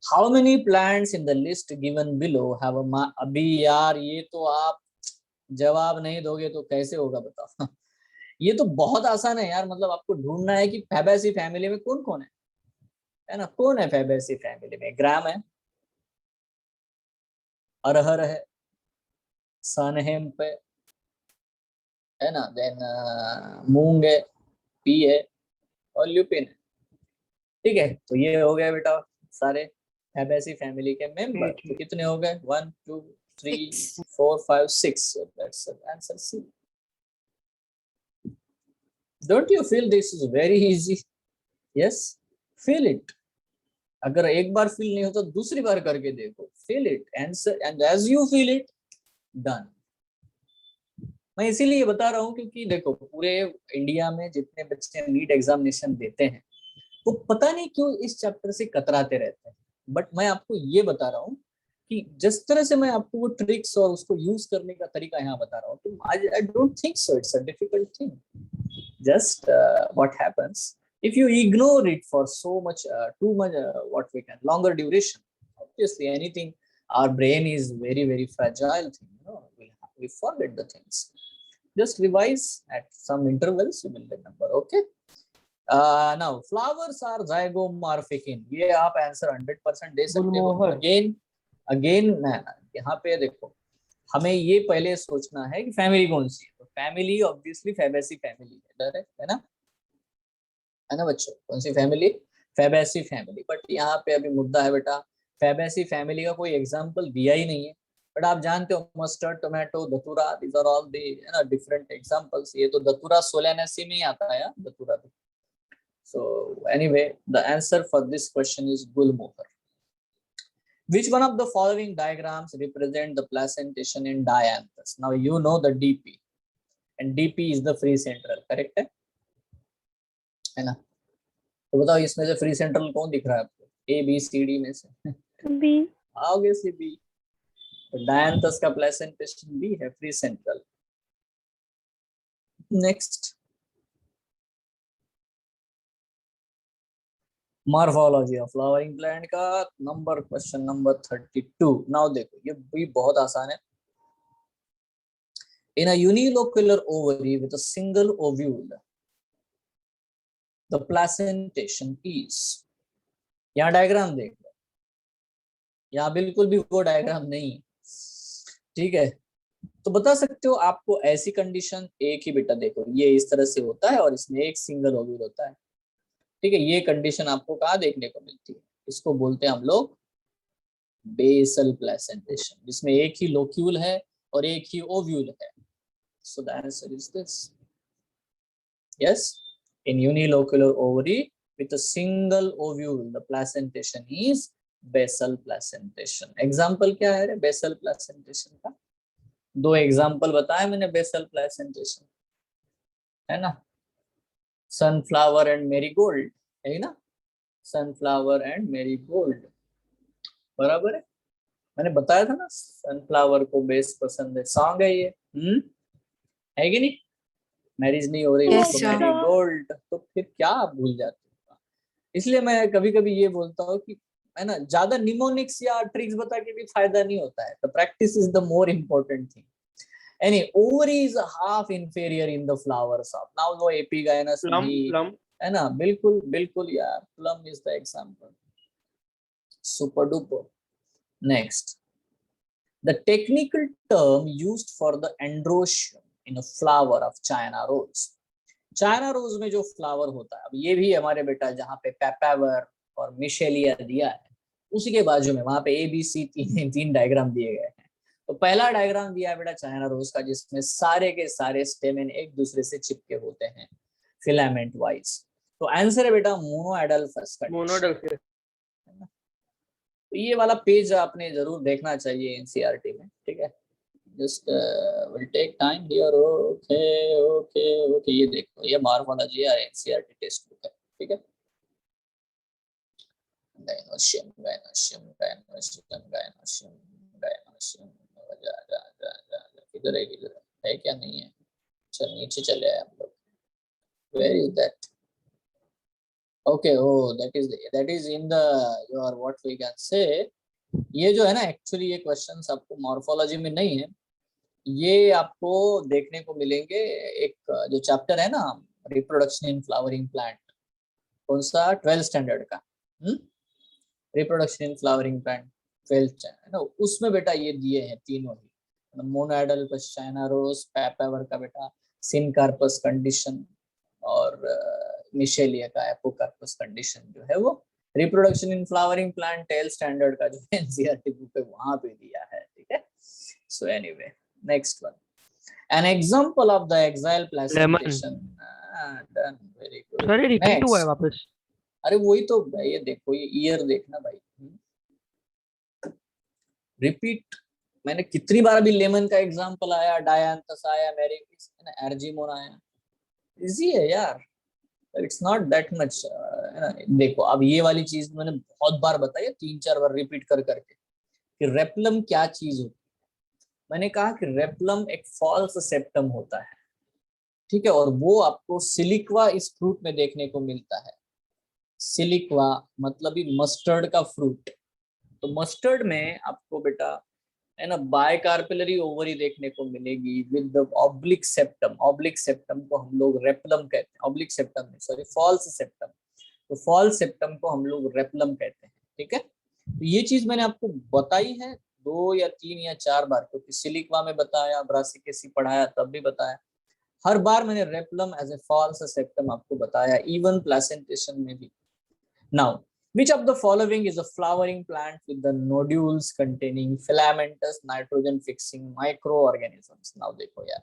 how many plants in the list given below have अ, अभी यार ये तो आप जवाब नहीं दोगे तो कैसे होगा बताओ। ये तो बहुत आसान है यार, मतलब आपको ढूंढना है कि फैबेसी फैमिली में कौन कौन है ना? कौन है फैबेसी फैमिली में? ग्राम है, अरहर है, सनहेम्प है ना, देन मूंग है, पी है और ल्यूपिन है, ठीक है? तो ये हो गया बेटा सारे। फैबेसी फैमिली के मेंबर। तो कितने हो गए? 1 2 3 6. 4 5 6। So that's the answer C. Don't you feel this is very easy? Yes, feel it. अगर एक बार फील नहीं हो तो दूसरी बार करके देखो। Feel it, answer, and as you feel it, done. मैं इसीलिए बता रहा हूँ क्योंकि देखो पूरे इंडिया में जितने बच्चे नीट एग्जामिनेशन देते हैं वो पता नहीं क्यों इस चैप्टर से कतराते रहते हैं। बट मैं आपको ये बता रहा हूँ कि जिस तरह से मैं आपको वो ट्रिक्स और उसको यूज करने का तरीका यहाँ बता रहा हूँ, तो I don't think so it's a difficult thing. Just what happens if you ignore it for so much too much what we can longer duration? Obviously anything, our brain is very fragile thing, you know, we forget the things. Just revise at some intervals, you will remember. Okay. Now flowers are zygomorphic in, ये आप आंसर 100% दे सकते हो। अगेन यहाँ पे देखो हमें ये पहले सोचना है कि फैमिली कौन सी है। तो फैमिली ऑब्वियसली फैबेसी फैमिली है ना बच्चों? कौन सी फैमिली? Fabaceae family. बट यहाँ पे अभी मुद्दा है बेटा, फैबेसी फैमिली का कोई एग्जांपल दिया ही नहीं है। बट आप जानते हो मस्टर्ड, टोमेटो, धतूरा, these are all the different examples. ये तो धतूरा सोलेनेसी में ही आता है धतूरा। So anyway the answer for this question is gulmohar. Which one of the following diagrams represent the placentation in dianthus? Now you know the DP, and DP is the free central, correct है ना? तो बताओ इसमें से फ्री सेंट्रल कौन दिख रहा है आपको? A B C D में से B. obviously B. तो dianthus का placentation B है, free central. Next, morphology of flowering plant का नंबर क्वेश्चन नंबर 32। नाउ देखो ये भी बहुत आसान है। In a unilocular ovary with a single ovule the placentation is, यहाँ डायग्राम देख लो, यहाँ बिल्कुल भी वो डायग्राम नहीं, ठीक है? तो बता सकते हो आपको ऐसी कंडीशन, एक ही बेटा देखो ये इस तरह से होता है और इसमें एक सिंगल ओव्यूल होता है, ठीक है? ये कंडीशन आपको कहाँ देखने को मिलती है? इसको बोलते हैं हम लोग बेसल प्लेसेंटेशन, जिसमें एक ही लोक्यूल है और एक ही ओव्यूल है। So the answer is this. Yes, in unilocular ovary with a single ovule the placentation is basal placentation। Example क्या है रे बेसल प्लेसेंटेशन का? दो एग्जांपल बताए मैंने बेसल प्लेसेंटेशन, है ना? सनफ्लावर एंड मेरीगोल्ड, है ना? सनफ्लावर एंड मेरीगोल्ड, बराबर है। मैंने बताया था ना सनफ्लावर को बेस पसंद है, सॉन्ग है ये, है कि नहीं? मैरिज नहीं हो रही Yes, उसको sir. मेरीगोल्ड, तो फिर क्या आप भूल जाते हो? इसलिए मैं कभी कभी ये बोलता हूँ कि है ना, ज्यादा निमोनिक्स या ट्रिक्स बता के भी फायदा नहीं होता है। The practice is the more important thing. Any ovary is half inferior in the flowers of, now no epigynous भी, है ना? बिल्कुल बिल्कुल यार, plum is the example, super duper. Next, the technical term used for the androecium in a flower of China rose. China rose में जो फ्लावर होता है, अब ये भी हमारे बेटा जहाँ पे पेपावर और मिशेलिया दिया है उसी के बाजू में वहां पे ABC तीन डायग्राम दिए गए हैं। तो पहला डायग्राम दिया है बेटा चाइना रोज का, जिसमें सारे के सारे स्टेमेन एक दूसरे से चिपके होते हैं फिलामेंट वाइज। तो आंसर है बेटा मोनोएडल्फस कंडीशन। तो ये वाला पेज आपने जरूर देखना चाहिए एनसीईआरटी में, ठीक है? just will take time here। Okay ये देखो, ये मॉर्फोलॉजी या एनसीईआरटी टेक्स्ट बुक है, ठीक है? Gynoecium gynoecium gynoecium gynoecium gynoecium, किधर है क्या नहीं है? चल नीचे चले आए हम लोग। Where is that? Okay, oh that is in the your what we can say। ये जो है ना एक्चुअली ये क्वेश्चंस आपको मॉर्फोलॉजी में नहीं है, ये आपको देखने को मिलेंगे एक जो चैप्टर है ना रिप्रोडक्शन इन फ्लावरिंग प्लांट, कौन सा? 12th स्टैंडर्ड का reproduction in flowering plant 12th है ना, उसमें बेटा ये दिए हैं तीनों ही, मोनोएडल्फस चाइना रोज, पेपावर का बेटा सिनकार्पस कंडीशन और मिशेलिया का एपोकार्पस कंडीशन जो है वो reproduction in flowering plant twelfth standard का जो एनसीईआरटी बुक है वहां पे दिया है, ठीक है। So anyway, next one, an example of the axile lemon. Placentation. Done, very good. Sir ये रिपीट हुआ है नेक्स्ट, वापस? अरे वही तो भाई, ये देखो ये ईयर देखना भाई, रिपीट। मैंने कितनी बार अभी लेमन का एग्जांपल आया, डायांथस आया, मेरिकिस है ना, एर्जिमोन आया, इजी है यार, इट्स नॉट दैट मच। देखो अब ये वाली चीज मैंने बहुत बार बताई है, 3-4 बार रिपीट कर करके, कि रेपलम क्या चीज होती है। मैंने कहा कि रेपलम एक फॉल्स सेप्टम होता है, ठीक है, और वो आपको सिलिक्वा इस फ्रूट में देखने को मिलता है। सिलिक्वा मतलब ही मस्टर्ड का फ्रूट। तो मस्टर्ड में आपको बेटा है ना बायकार्पिलरी ओवरी देखने को मिलेगी with the oblique septum. Oblique septum को हम लोग रेपलम कहते हैं, ऑब्लिक सेप्टम नहीं, सॉरी, फॉल्स सेप्टम। तो फॉल्स सेप्टम को हम लोग रेपलम कहते हैं, ठीक है। तो ये चीज मैंने आपको बताई है 2 या 3 या 4 बार, क्योंकि सिलिक्वा में बताया, ब्रासिकेसी पढ़ाया तब भी बताया, हर बार मैंने रेपलम एज ए फॉल्स सेप्टम आपको बताया, इवन प्लेसेंटेशन में भी। Now, which of the following is a flowering plant with the nodules containing filamentous nitrogen fixing microorganisms? Now देखो यार,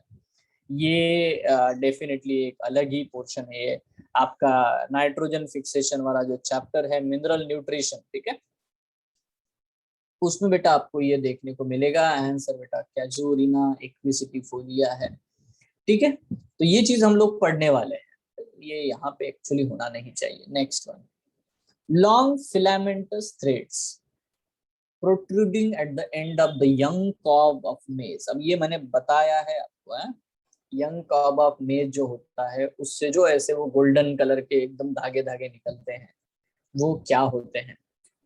ये डेफिनेटली एक अलग ही पोर्शन है ये आपका नाइट्रोजन फिक्सेशन वाला जो चैप्टर है, मिनरल न्यूट्रिशन, ठीक है, उसमें बेटा आपको ये देखने को मिलेगा। आंसर बेटा कैजुरिना एक्विसिटिफोलिया है, ठीक है। तो ये चीज हम लोग पढ़ने वाले हैं, ये यहाँ पे एक्चुअली होना नहीं चाहिए। Next one, long filamentous threads protruding at the end of the young cob of maize। अब ये मैंने बताया है आपको, है यंग कॉब ऑफ मेज जो होता है उससे जो ऐसे वो गोल्डन कलर के एकदम धागे धागे निकलते हैं, वो क्या होते हैं?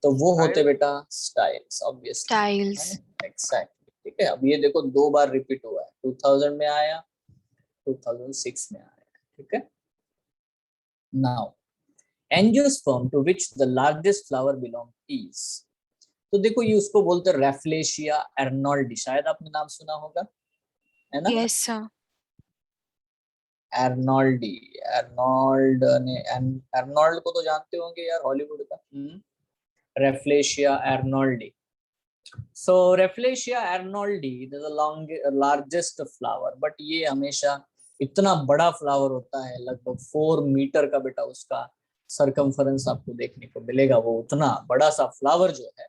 तो वो होते बेटा स्टाइल्स, ऑब्वियसली, है Styles. ना, एग्जैक्टली, ठीक है। अब ये देखो 2 बार रिपीट हुआ है, 2000 में आया, 2006 में आया, ठीक है। Now angiosperm to which the largest flower belong is. तो देखो ये उसको बोलते हैं रेफ्लेशिया एर्नोल्डी, शायद आपने नाम सुना होगा, है ना। Yes, sir. एर्नोल्डी, एर्नोल्ड ने, एर्नोल्ड को तो जानते होंगे यार, हॉलीवुड का। Rafflesia arnoldii. So Rafflesia arnoldii the largest flower, but ये हमेशा इतना बड़ा फ्लावर होता है, लगभग 4 मीटर का बेटा उसका सरकमफरेंस आपको देखने को मिलेगा। वो उतना बड़ा सा फ्लावर जो है,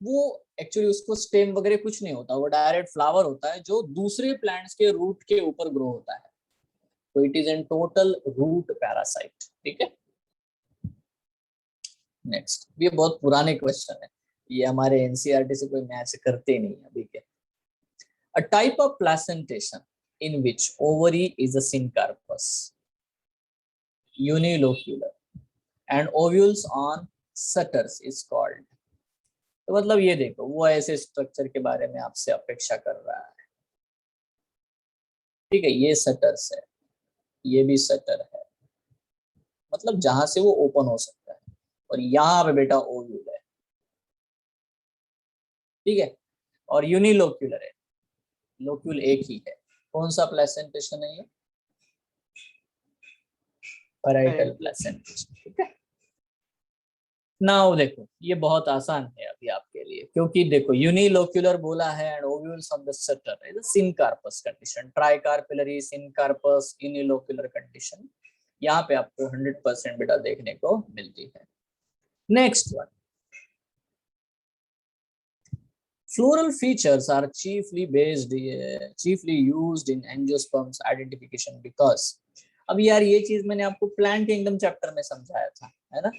वो एक्चुअली उसको स्टेम वगैरह कुछ नहीं होता, वो डायरेक्ट फ्लावर होता है जो दूसरे प्लांट्स के रूट के ऊपर ग्रो होता है। तो it is an total root parasite, ठीक है। नेक्स्ट, ये बहुत पुराने क्वेश्चन है, ये हमारे एनसीईआरटी से कोई मैच करते नहीं अभी के। A type of placentation in which ovary is a syncarpous, unilocular, and ovules on shutters is called. तो मतलब ये देखो, वो ऐसे स्ट्रक्चर के बारे में आपसे अपेक्षा कर रहा है, ठीक है। ये सटर्स है, ये भी सटर है, मतलब जहां से वो ओपन हो सकता है, और यहाँ पे बेटा ओव्यूल है, ठीक है। और यूनिलोक्यूलर है, लोक्यूल एक ही है। कौन सा प्लेसेंटेशन है ये? पैराइटल प्लेसेंटेशन, ठीक है। नाउ देखो ये बहुत आसान है अभी आपके लिए, क्योंकि देखो यूनिलोक्यूलर बोला है and ovules on the suture is a syncarpous condition, tricarpellary syncarpous unilocular condition, यहाँ पे आपको 100% बेटा देखने को मिलती है। Next one, floral features are chiefly used in angiosperms identification because, अब यार ये चीज मैंने आपको प्लांट किंगडम चैप्टर में समझाया था, है ना।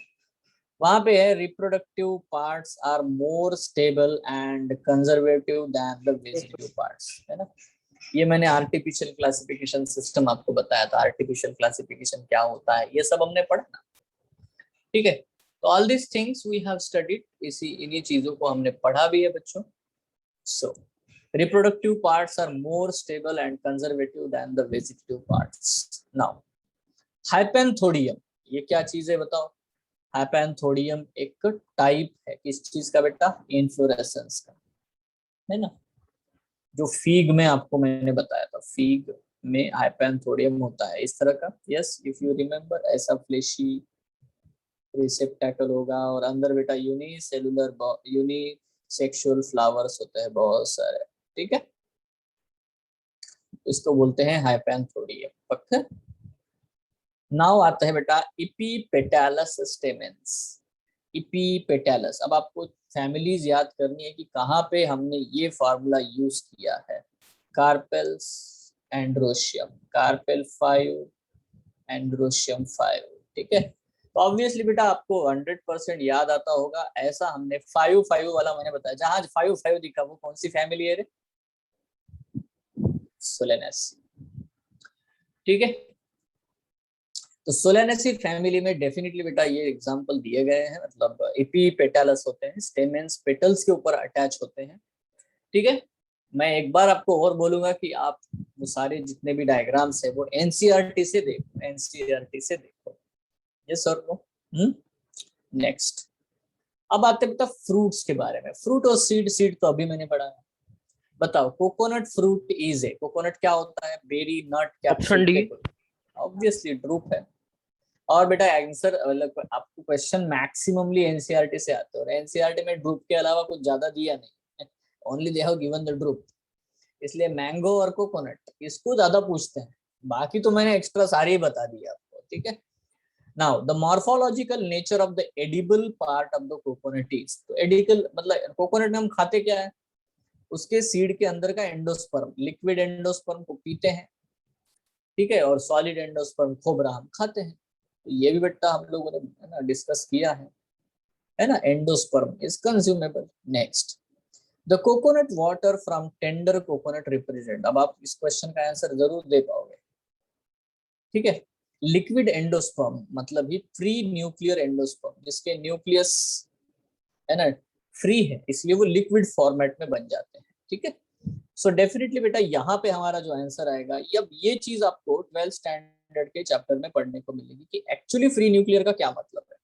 वहां पे है reproductive parts are more stable and conservative than the vegetative parts, है ना। ये मैंने आर्टिफिशियल क्लासिफिकेशन सिस्टम आपको बताया था, आर्टिफिशियल क्लासिफिकेशन क्या होता है, ये सब हमने पढ़ा ना, ठीक है। तो all this things we have studied, इन्हीं चीजों को हमने पढ़ा भी है बच्चों। सो reproductive parts are more stable and conservative than the vegetative parts. Now, hypanthodium, ये क्या चीज है बताओ? हाइपैंथोडियम एक टाइप है किस चीज का बेटा? इन्फ्लोरेसेंस का, है ना। जो फीग में आपको मैंने बताया था, फीग में हाइपैंथोडियम होता है इस तरह का, यस इफ यू रिमेम्बर, ऐसा फ्लेशी रिसेप्टेकल होगा, और अंदर बेटा यूनिसेक्सुअल फ्लावर्स होते हैं बहुत सारे, ठीक है। इसको बोलते हैं हाइपेंथोडियम, पक्का। नाउ आता है बेटा इपीपेटालस स्टेमेंस। इपीपेटालस, अब आपको फैमिलीज याद करनी है कि कहाँ पे हमने ये फार्मूला यूज किया है। कार्पेल्स, एंड्रोशियम, कार्पेल 5, एंड्रोशियम 5, ठीक है। तो ऑब्वियसली बेटा आपको 100% याद आता होगा, ऐसा हमने 5 वाला मैंने बताया, जहां 5 दिखा वो कौन सी फैमिली है रे? सोलेनेसी, ठीक है। तो सोलेनेसी फैमिली में डेफिनेटली बेटा ये एग्जांपल दिए गए हैं, मतलब एपीपेटालस होते हैं, स्टेमेंस पेटल्स के ऊपर अटैच होते हैं, ठीक है। मैं एक बार आपको और बोलूंगा कि आप वो सारे जितने भी डायग्राम्स है वो एनसीईआरटी से देखो, एनसीईआरटी से देखो। यस और नो? नेक्स्ट, अब आते हैं बेटा फ्रूट्स के बारे में। फ्रूट और सीड, सीड तो अभी मैंने पढ़ा है। बताओ कोकोनट फ्रूट इज है, कोकोनट क्या होता है? Berry, nut, option D. Capsule, obviously drupe है। और बेटा आंसर मतलब आपको क्वेश्चन मैक्सिममली एनसीईआरटी से आते हैं, और एनसीईआरटी में ड्रूप के अलावा कुछ ज्यादा दिया नहीं, only they have given the drupe. इसलिए मैंगो और कोकोनट इसको ज्यादा पूछते हैं, बाकी तो मैंने एक्स्ट्रा सारे ही बता दिए आपको, ठीक है। Now the morphological nature of the edible part of the coconut is, तो एडिकल मतलब कोकोनट में हम खाते क्या है? उसके सीड के अंदर का एंडोस्पर्म, लिक्विड एंडोस्पर्म को पीते हैं, ठीक है, और सॉलिड एंडोस्पर्म खोबरा हम खाते हैं। तो ये भी बेटा हम लोगों ने है ना डिस्कस किया है ना। Endosperm is consumable. Next, the coconut water from tender coconut represent, अब आप इस क्वेश्चन का आंसर जरूर दे पाओगे, ठीक है। लिक्विड एंडोस्पर्म मतलब ही फ्री न्यूक्लियर एंडोस्पर्म, जिसके न्यूक्लियस है ना फ्री है, इसलिए वो लिक्विड फॉर्मेट में बन जाते हैं, ठीक है। सो डेफिनेटली बेटा यहाँ पे हमारा जो आंसर आएगा, अब ये चीज आपको 12th स्टैंडर्ड के चैप्टर में पढ़ने को मिलेगी कि एक्चुअली फ्री न्यूक्लियर का क्या मतलब है,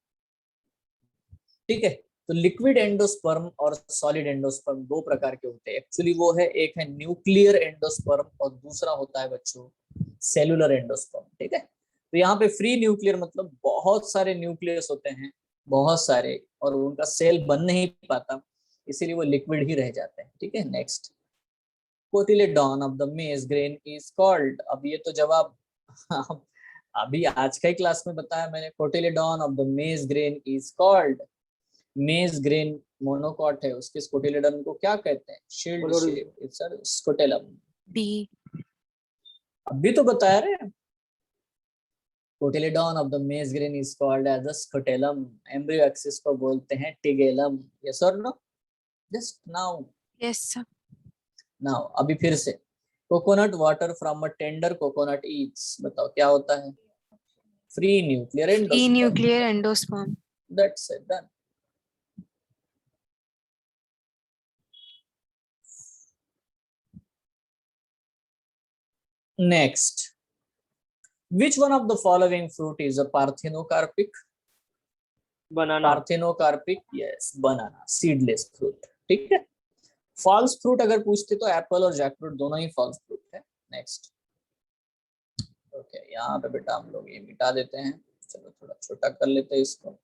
ठीक है। तो लिक्विड एंडोस्पर्म और सॉलिड एंडोस्पर्म दो प्रकार के होते हैं एक्चुअली, वो है एक है न्यूक्लियर एंडोस्पर्म और दूसरा होता है बच्चों सेलुलर एंडोस्पर्म, ठीक है। तो यहाँ पे फ्री न्यूक्लियर मतलब बहुत सारे न्यूक्लियस होते हैं, बहुत सारे, और उनका सेल बन नहीं पाता, इसीलिए वो लिक्विड ही रह जाते हैं, ठीक है। Next, cotyledon of the maize grain is called, अब ये तो जवाब अभी आज का ही क्लास में बताया मैंने, cotyledon of the maize grain is called, maize grain monocot है, उसके स्कोटिलेडन को क्या कहते हैं? Shield shape, it's a scutellum. B. अभी तो बता रहे हैं, cotyledon of the maize grain is called as a scutellum, embryo axis को बोलते हैं टिगेलम। यस और no? Just now, Yes, sir. Now अभी फिर से, coconut water from a tender coconut eats, बताओ क्या होता है? Free nuclear Free endosperm, nuclear endosperm. That's it, done. Next, which one of the following fruit is a parthenocarpic? Banana. Parthenocarpic, yes, banana, seedless fruit, ठीक है। फॉल्स फ्रूट अगर पूछते तो एप्पल और जैकफ्रूट दोनों ही फॉल्स फ्रूट है। नेक्स्ट, ओके, यहाँ पे बेटा हम लोग ये मिटा देते हैं, चलो थोड़ा छोटा कर लेते हैं इसको।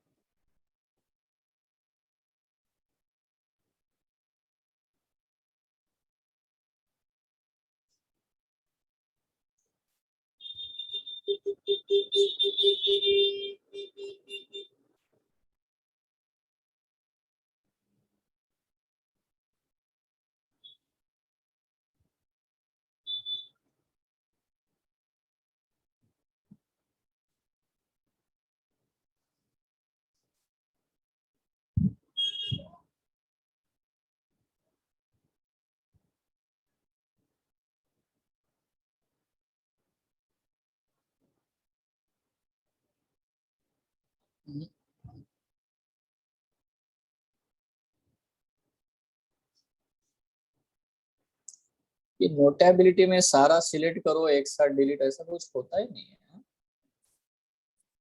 ये नोटेबिलिटी में सारा सिलेक्ट करो एक साथ डिलीट, ऐसा कुछ होता ही नहीं है,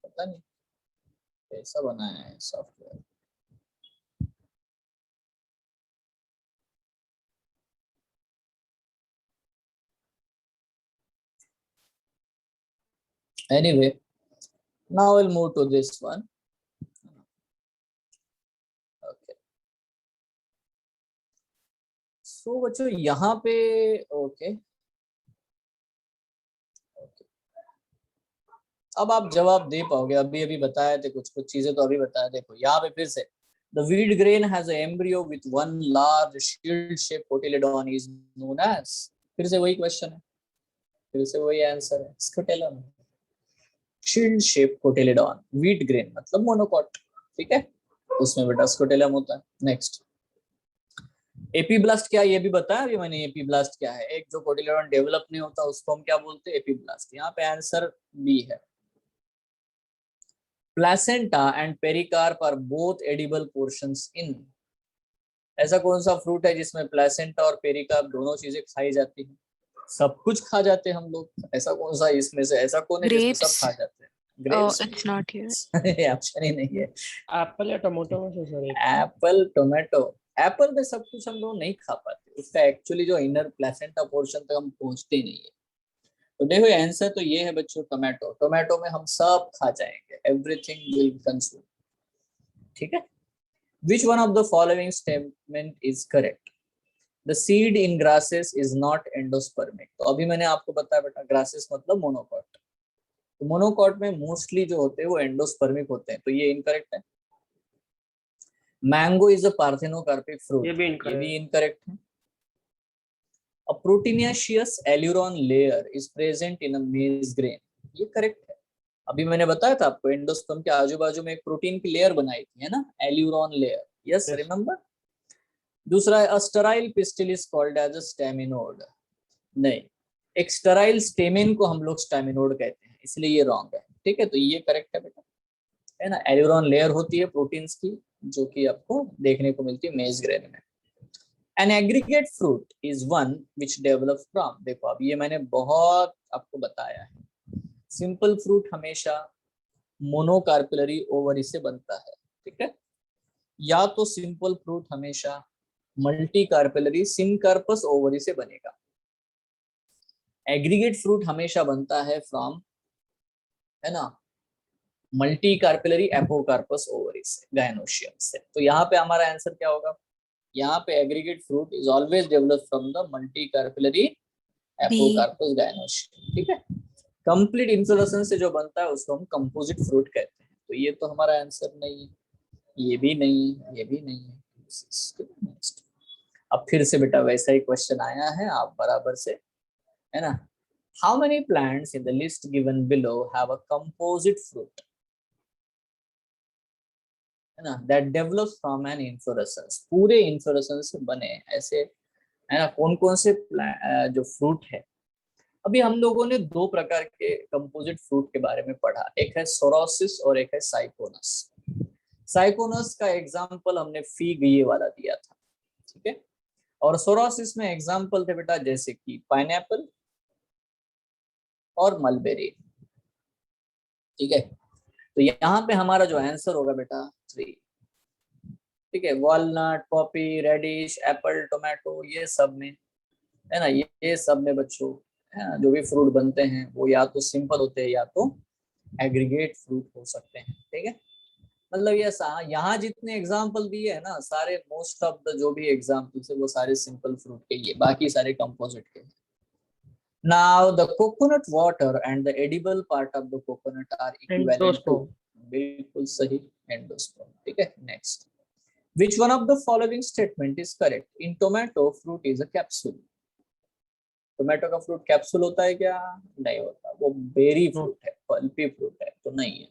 पता नहीं कैसा बनाया है software. Anyway, now we'll move to this one. सो बच्चों यहाँ पे ओके, अब आप जवाब दे पाओगे। अभी अभी बताए थे कुछ कुछ चीजें, तो अभी बताया। देखो यहाँ पे फिर से, the wheat grain has a embryo with one large shield shape cotyledon is known as, फिर से वही क्वेश्चन है, फिर से वही आंसर है, स्कोटेलम, शील्ड शेप कोटिलेडॉन। वीट ग्रेन मतलब मोनोकॉट, ठीक है, उसमें बेटा स्कोटेलम होता है। नेक्स्ट, एपीब्लास्ट क्या, ये भी बताया अभी मैंने। एपीब्लास्ट क्या है? एक जो कोटिलेडॉन डेवलप नहीं होता उसको हम क्या बोलते हैं? एपीब्लास्ट। यहाँ पे आंसर बी है। Placenta and pericarp are both edible portions in, ऐसा कौन सा फ्रूट है जिसमें प्लेसेंटा और पेरिकार्प दोनों चीजें खाई जाती हैं? सब कुछ खा जाते हैं हम लोग, ऐसा कौन सा इसमें से, ऐसा कौन है जिसमें सब Grapes. खा जाते हैं? Oh, grapes? it's not here. Option ही नहीं है। एप्पल या टमाटो में से सर एक। Apple, tomato. एप्पल में सब कुछ हम लोग नहीं खा पाते, उसका एक्चुअली जो इनर प्लेसेंटा पोर्शन तक हम पहुंचते ही नहीं है। तो देखो आंसर तो ये है बच्चों, टोमेटो। टोमेटो में हम सब खा जाएंगे, एवरीथिंग विल कंज्यूम, ठीक है। Which one of the following statement is correct? The seed in grasses is not endospermic. तो अभी मैंने आपको बताया बेटा, ग्रासेस मतलब मोनोकॉट। तो मोनोकॉट में मोस्टली जो होते हैं वो एंडोस्पर्मिक होते हैं, तो ये इनकरेक्ट है। Mango is a parthenocarpic fruit, ये भी ये भी इनकरेक्ट। इनकरेक्ट है। A proteinaceous aileron layer is present in a maize grain, ये करेक्ट है। अभी मैंने बताया था आपको, एंडोस्पर्म के आजू बाजू में एक प्रोटीन की लेयर बनाई थी, है ना, aleurone layer. Yes, Yes. Remember. दूसरा है, sterile pistil is called as a staminode, नहीं, एक स्टेराइल स्टेमिन को हम लोग स्टेमिनोड कहते हैं, इसलिए ये रॉन्ग है, ठीक है। तो ये करेक्ट है बेटा, है ना। एल्यूरॉन लेयर होती है प्रोटीन्स की, जो कि आपको देखने को मिलती है मेज ग्रेन में। An aggregate fruit is one which develop from, देखो अब ये मैंने बहुत आपको बताया है, सिंपल फ्रूट हमेशा मोनोकार्पिलरी ओवरी से बनता है, ठीक है, या तो सिंपल फ्रूट हमेशा मल्टी कार्पिलरी सिनकार्पस ओवरी से बनेगा। एग्रीगेट फ्रूट हमेशा बनता है फ्रॉम, है ना, मल्टी कार्पिलरी एपोकार्पस ओवरी से, गायनोशियम से। तो यहाँ पे हमारा आंसर क्या होगा? यहाँ पे aggregate fruit is always develop from the multi carpellary B. Apocarpous gynoecium, ठीक है। कंप्लीट इन्फ्लोरेसेंस से जो बनता है उसको हम कंपोजिट फ्रूट कहते हैं। तो ये तो हमारा आंसर नहीं है, ये भी नहीं है, ये भी नहीं है। नेक्स्ट, अब फिर से बेटा वैसा ही क्वेश्चन आया है, आप बराबर से, है ना। How many plants in the list given below have a composite fruit, है ना, that develops from an inflorescence, पूरे इन्फ्लोरेसेंस से बने ऐसे, है ना, कौन कौन से जो फ्रूट है। अभी हम लोगों ने दो प्रकार के कंपोजिट फ्रूट के बारे में पढ़ा, एक है सोरोसिस और एक है साइकोनस। साइकोनस का एग्जांपल हमने फिग ये वाला दिया था, ठीक है, और सोरोसिस में एग्जांपल थे बेटा जैसे कि पाइनएप्पल और मलबेरी, ठीक है। तो यहाँ पे हमारा जो आंसर होगा बेटा 3, ठीक है। Walnut, poppy, radish, apple, tomato, ये सब में, है ना, ये सब में बच्चों, है ना, जो भी फ्रूट बनते हैं वो या तो सिंपल होते हैं या तो एग्रीगेट फ्रूट हो सकते हैं, ठीक है। मतलब ये यहाँ जितने एग्जाम्पल दिए है ना, सारे मोस्ट ऑफ द जो भी एग्जाम्पल्स है वो सारे सिंपल फ्रूट के ही है, बाकी सारे कंपोजिट के हैं। Now the coconut water and the edible part of the coconut are equivalent to, endosperm. बिल्कुल सही, एंडोस्पर्म, ठीक है। Next, which one of the following statement is correct? In tomato fruit is a capsule, tomato का फ्रूट कैप्सूल होता है क्या? नहीं होता, वो बेरी फ्रूट है, पल्पी फ्रूट है, तो नहीं है।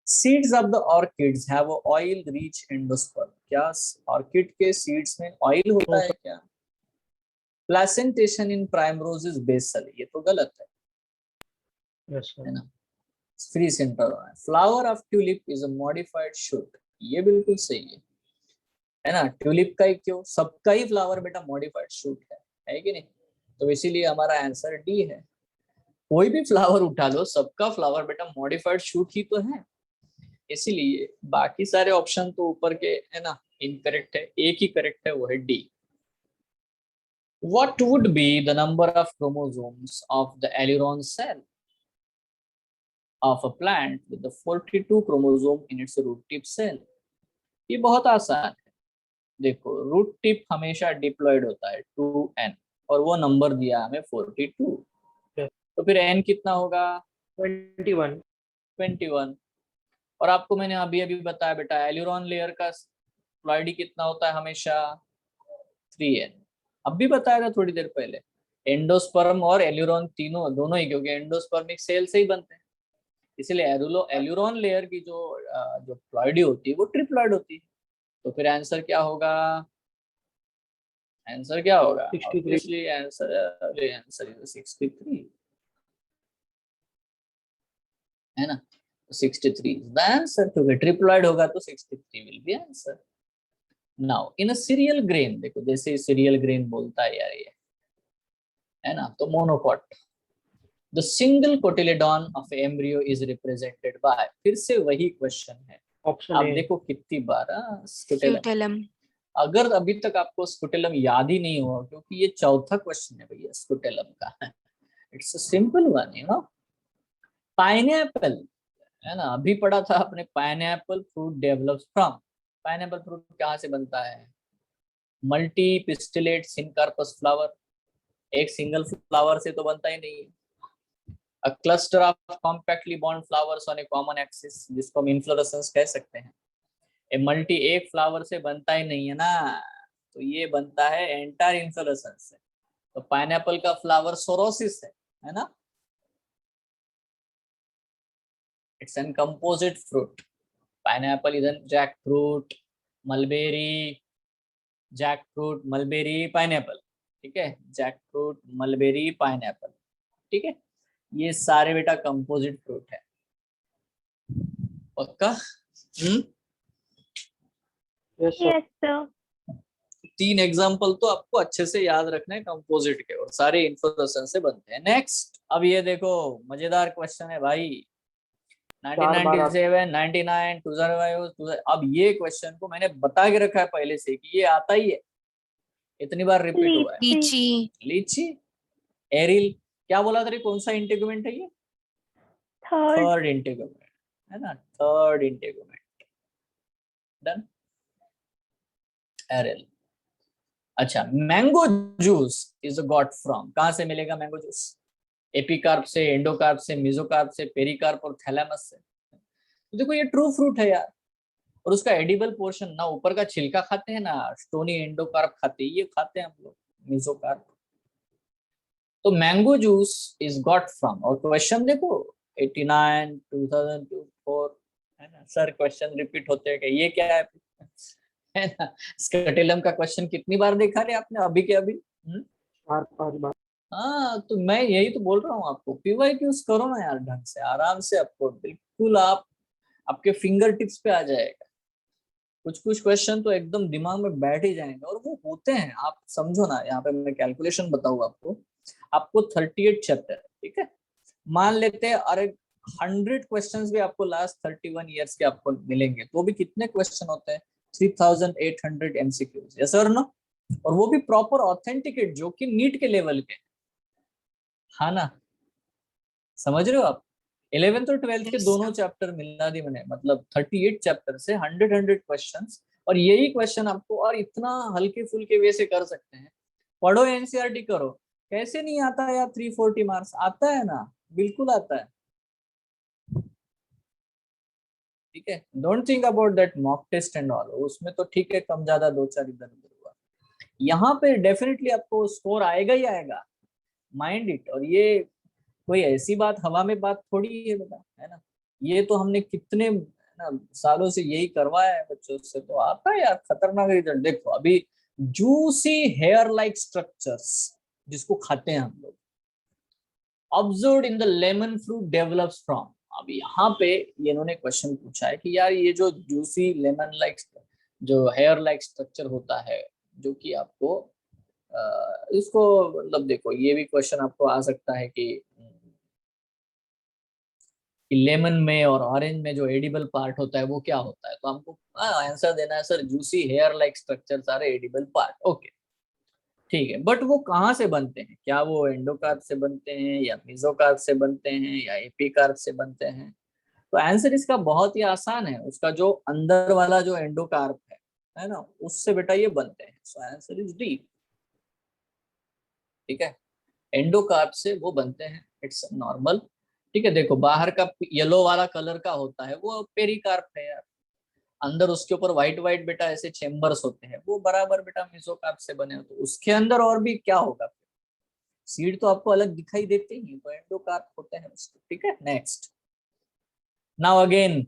Seeds of the orchids have oil rich endosperm, क्या ऑर्किड के सीड्स में ऑयल होता है क्या? Placentation in primrose is basal, ये तो गलत है ना, free centre. Flower of tulip is a modified shoot, ये बिल्कुल सही है ना। ट्यूलिप का ही क्यों, सबका ही फ्लावर बेटा मॉडिफाइड शूट है कि नहीं? तो इसीलिए हमारा आंसर डी है। कोई भी फ्लावर उठा लो, सबका फ्लावर बेटा मॉडिफाइड शूट ही तो है, इसीलिए बाकी सारे ऑप्शन तो ऊपर के, है ना, इनकरेक्ट है, एक ही करेक्ट है, वो है D. What would be the number of chromosomes of the aileron cell of a plant with the 42 chromosome in its root tip cell? ये बहुत आसान है, देखो रूट टिप हमेशा डिप्लॉयड होता है 2n और वो नंबर दिया हमें 42, तो फिर n कितना होगा 21। 21। और आपको मैंने अभी अभी बताया बेटा एल्यूरॉन लेयर का फ्लूइडी कितना होता है हमेशा 3n। अब भी बताया था थोड़ी देर पहले, एंडोस्पर्म और एल्यूरॉन तीनों दोनों ही, क्योंकि एंडोस्पर्मिक सेल से ही बनते हैं, इसलिए एल्यूरॉन लेयर की जो फ्लूइडी होती है वो ट्रिप्लॉइड होती है। तो फिर आंसर क्या होगा, आंसर क्या होगा 63। ऑब्वियसली आंसर इज 63, है ना। 63 इज द आंसर, क्योंकि ट्रिप्लॉइड होगा तो 63 will be answer. Now in a serial grain, देखो जैसे सीरियल ग्रेन बोलता है यार ये, है ना, तो monocot the single cotyledon of embryo is represented by, फिर से वही क्वेश्चन है। ऑप्शन आप ए। देखो कितनी बार स्कुटेलम, Scutellum. अगर अभी तक आपको स्कुटेलम याद ही नहीं हुआ, क्योंकि ये चौथा क्वेश्चन है भैया स्कुटेलम का, it's a simple one you know. Pineapple, है ना, अभी पढ़ा था आपने, pineapple fruit develops from, pineapple fruit कहाँ से बनता है, मल्टी पिस्टिलेट सिनकार्पस फ्लावर, एक सिंगल फ्लावर से तो बनता ही नहीं है। A cluster of compactly bond flowers on A common axis, जिसको हम इन्फ्लोरेसेंस कह सकते हैं। ए मल्टी एक फ्लावर से बनता ही नहीं है ना, तो ये बनता है एंटायर इन्फ्लोरेसेंस से। तो पाइनएप्पल का फ्लावर सोरोसिस है ना, it's an composite fruit. Pineapple is an jack fruit, mulberry, jack fruit, mulberry, pineapple, ठीक है, जैक फ्रूट, मलबेरी, पाइनएप्पल, ठीक है, ये सारे बेटा कंपोजिट फ्रूट है, पक्का। Yes sir. तीन एग्जांपल तो आपको अच्छे से याद रखना है कंपोजिट के, और सारे इन्फ्लोरेसेंस से बनते हैं। नेक्स्ट, अब ये देखो मजेदार क्वेश्चन है भाई, 1997, 99, 2005, अब ये क्वेश्चन को मैंने बता के रखा है पहले से कि ये आता ही है, इतनी बार रिपीट हुआ है। Lychee. लीची, एरिल, क्या बोला था, कौन सा इंटेगुमेंट है ये, थर्ड इंटेगुमेंट, है ना, थर्ड इंटेगुमेंट, डन, एरिल। अच्छा, mango juice is got from, कहां से मिलेगा मैंगो जूस, एपिकार्प से, एंडोकार्प से, मेसोकार्प से, पेरिकार्प और थैलेमस से। तो देखो ये ट्रू फ्रूट है यार, और उसका एडिबल पोर्शन ना ऊपर का छिलका खाते हैं ना स्टोनी एंडोकार्प खाते हैं, ये खाते हैं हम लोग मेसोकार्प। तो mango juice is got from, और क्वेश्चन देखो 89, 2002, 4, है ना सर, क्वेश्चन रिपीट होते हैं कि ये क्या है ना। स्कटेलम का क्वेश्चन कितनी बार देखा रे आपने, अभी के अभी, 4-5 बार। हाँ, तो मैं यही तो बोल रहा हूँ आपको, पीवाईक्यूज करो ना यार ढंग से, आराम से, आपको बिल्कुल आपके फिंगर टिप्स पे आ जाएगा। कुछ कुछ क्वेश्चन तो एकदम दिमाग में बैठ ही जाएंगे, और वो होते हैं, आप समझो ना, यहाँ पे मैं कैलकुलेशन बताऊँ आपको 38 चैप्टर, ठीक है, मान लेते हैं, अरे 100 क्वेश्चंस भी आपको लास्ट 31 ईयर्स के आपको मिलेंगे, तो भी कितने क्वेश्चन होते हैं, 3800 एमसीक्यूज, यस और नो, और वो भी प्रॉपर ऑथेंटिकेट, जो कि नीट के लेवल के, हाँ ना, समझ रहे हो आप। 11th और 12th के Yes, दोनों sir. चैप्टर मिला दी मैंने, मतलब 38 चैप्टर से 100 क्वेश्चंस, और यही क्वेश्चन आपको और इतना हल्के फुल्के वे से कर सकते हैं। पढ़ो एनसीईआरटी करो, कैसे नहीं आता यार, 340 मार्क्स आता है ना, बिल्कुल आता है, ठीक है। Don't think about that mock test and all, उसमें तो ठीक है, कम ज्यादा दो चार इधर उधर हुआ, यहाँ पे डेफिनेटली आपको स्कोर आएगा ही आएगा, माइंड इट। और ये कोई ऐसी बात, हवा में बात थोड़ी है बेटा, है ना, ये तो हमने कितने ना सालों से यही करवाया है बच्चों से, तो आता है यार खतरनाक रिजल्ट। देखो अभी जूसी हेयर लाइक स्ट्रक्चर्स, जिसको खाते हैं हम लोग, observed in the lemon fruit develops from. अब यहाँ पे ये इन्होंने क्वेश्चन पूछा है कि यार ये जो जूसी लेमन लाइक, जो हेयर लाइक स्ट्रक्चर होता है, जो कि आपको इसको, मतलब देखो ये भी क्वेश्चन आपको आ सकता है कि लेमन में और ऑरेंज में जो एडिबल पार्ट होता है वो क्या होता है, तो हमको आंसर देना है sir, juicy hair like structure सारे एडिबल पार्ट, ओके ठीक है। बट वो कहाँ से बनते हैं, क्या वो एंडोकार्प से बनते हैं, या मेसोकार्प से बनते हैं, या एपिकार्प से बनते हैं, तो आंसर इसका बहुत ही आसान है, उसका जो अंदर वाला जो एंडोकार्प है, है ना, उससे बेटा ये बनते हैं। So answer is D. ठीक है, एंडोकार्प से वो बनते हैं, इट्स नॉर्मल। ठीक है, देखो बाहर का येलो वाला कलर का होता है वो पेरिकार्प है यार, अंदर उसके ऊपर व्हाइट व्हाइट बेटा ऐसे चेम्बर्स होते हैं, वो बराबर बेटा मेसोकार्प से बने हो, तो उसके अंदर और भी क्या होगा, सीड तो आपको अलग दिखाई देते ही, तो एंडोकार्प होते हैं उसके। ठीक है, नेक्स्ट। नाउ अगेन,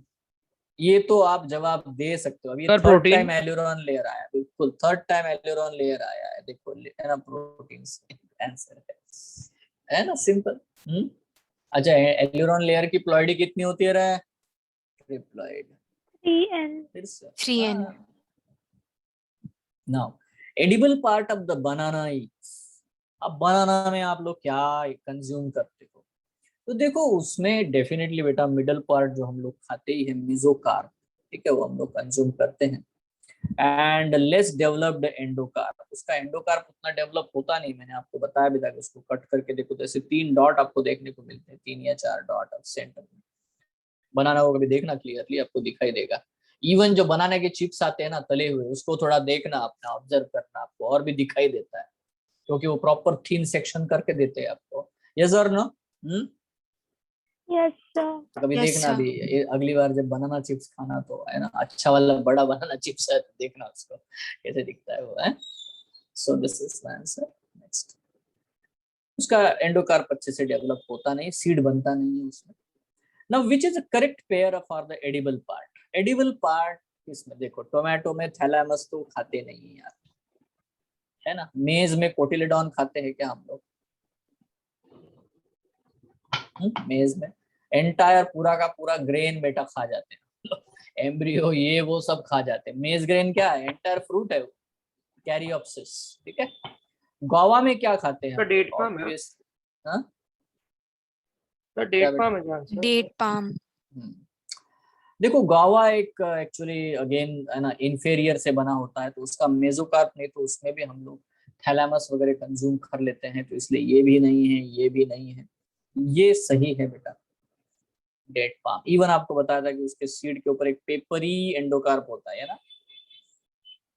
ये तो आप जवाब दे सकते हो। अब ये sir third protein. Time aleurone layer आया, बिल्कुल थर्ड टाइम एल्यूरॉन लेयर आया है, देखो है ना, प्रोटीन आंसर है ना, सिंपल। अच्छा, एल्यूरॉन लेयर की प्लॉइडी कितनी होती है रे? ट्रिप्लॉइड। 3N. फिर से 3N. Now edible part of the banana is, अब बनाना में आप लोग क्या कंज्यूम करते हो, तो देखो उसमें डेफिनेटली बेटा मिडल पार्ट जो हम लोग खाते ही है मेसोकार्प, ठीक है, वो हम लोग कंज्यूम करते हैं। एंड लेस डेवलप्ड एंडोकार्प, उसका एंडोकार्प उतना डेवलप होता नहीं, मैंने आपको बताया भी था कि उसको कट करके देखो तो ऐसे 3 डॉट आपको देखने को मिलते हैं, 3 या 4 डॉट ऑफ सेंटर में। बनाना को कभी देखना क्लियरली, आपको दिखाई देगा। इवन जो बनाने के चिप्स आते हैं ना तले हुए, उसको थोड़ा देखना, अपना ऑब्जर्व करना, आपको और भी दिखाई देता है, क्योंकि वो प्रॉपर थिन सेक्शन करके देते हैं आपको। यस और नो? Yes, sir. तो कभी Yes, देखना sir. भी, अगली बार जब बनाना चिप्स खाना तो है ना, अच्छा वाला बड़ा बनाना चिप्स है तो देखना उसको कैसे दिखता है वो है। सो this is the answer. Next, उसका एंडोकार्प अच्छे से डेवलप होता नहीं, सीड बनता नहीं है उसमें। Now which is the correct pair for the edible part? Edible part इसमें देखो, टोमेटो में थैलामस तो खाते नहीं यार, है ना। मेज में कोटिलेडॉन खाते हैं क्या हम लोग? मेज में एंटायर पूरा का पूरा ग्रेन बेटा खा जाते हैं एम्ब्रियो ये वो सब खा जाते हैं। मेज ग्रेन क्या है? एंटायर फ्रूट है वो, कैरियोप्सिस। ठीक है, गोवा में क्या खाते हैं सर हम डेट लोग? फार्म है। ऑब्वियस, हाँ सर क्या डेट बेटा? फार्म है आंसर। Date palm. हम्म, देखो गावा एक एक्चुअली अगेन है ना इंफेरियर से बना होता है, तो उसका मेसोकार्प नहीं, तो उसमें भी हम लोग थैलामस वगैरह कंज्यूम कर लेते हैं, तो इसलिए ये भी नहीं है, ये भी नहीं है, ये सही है बेटा डेट पाम। इवन आपको बताया था कि उसके सीड के ऊपर एक पेपरी एंडोकार्प होता है ना,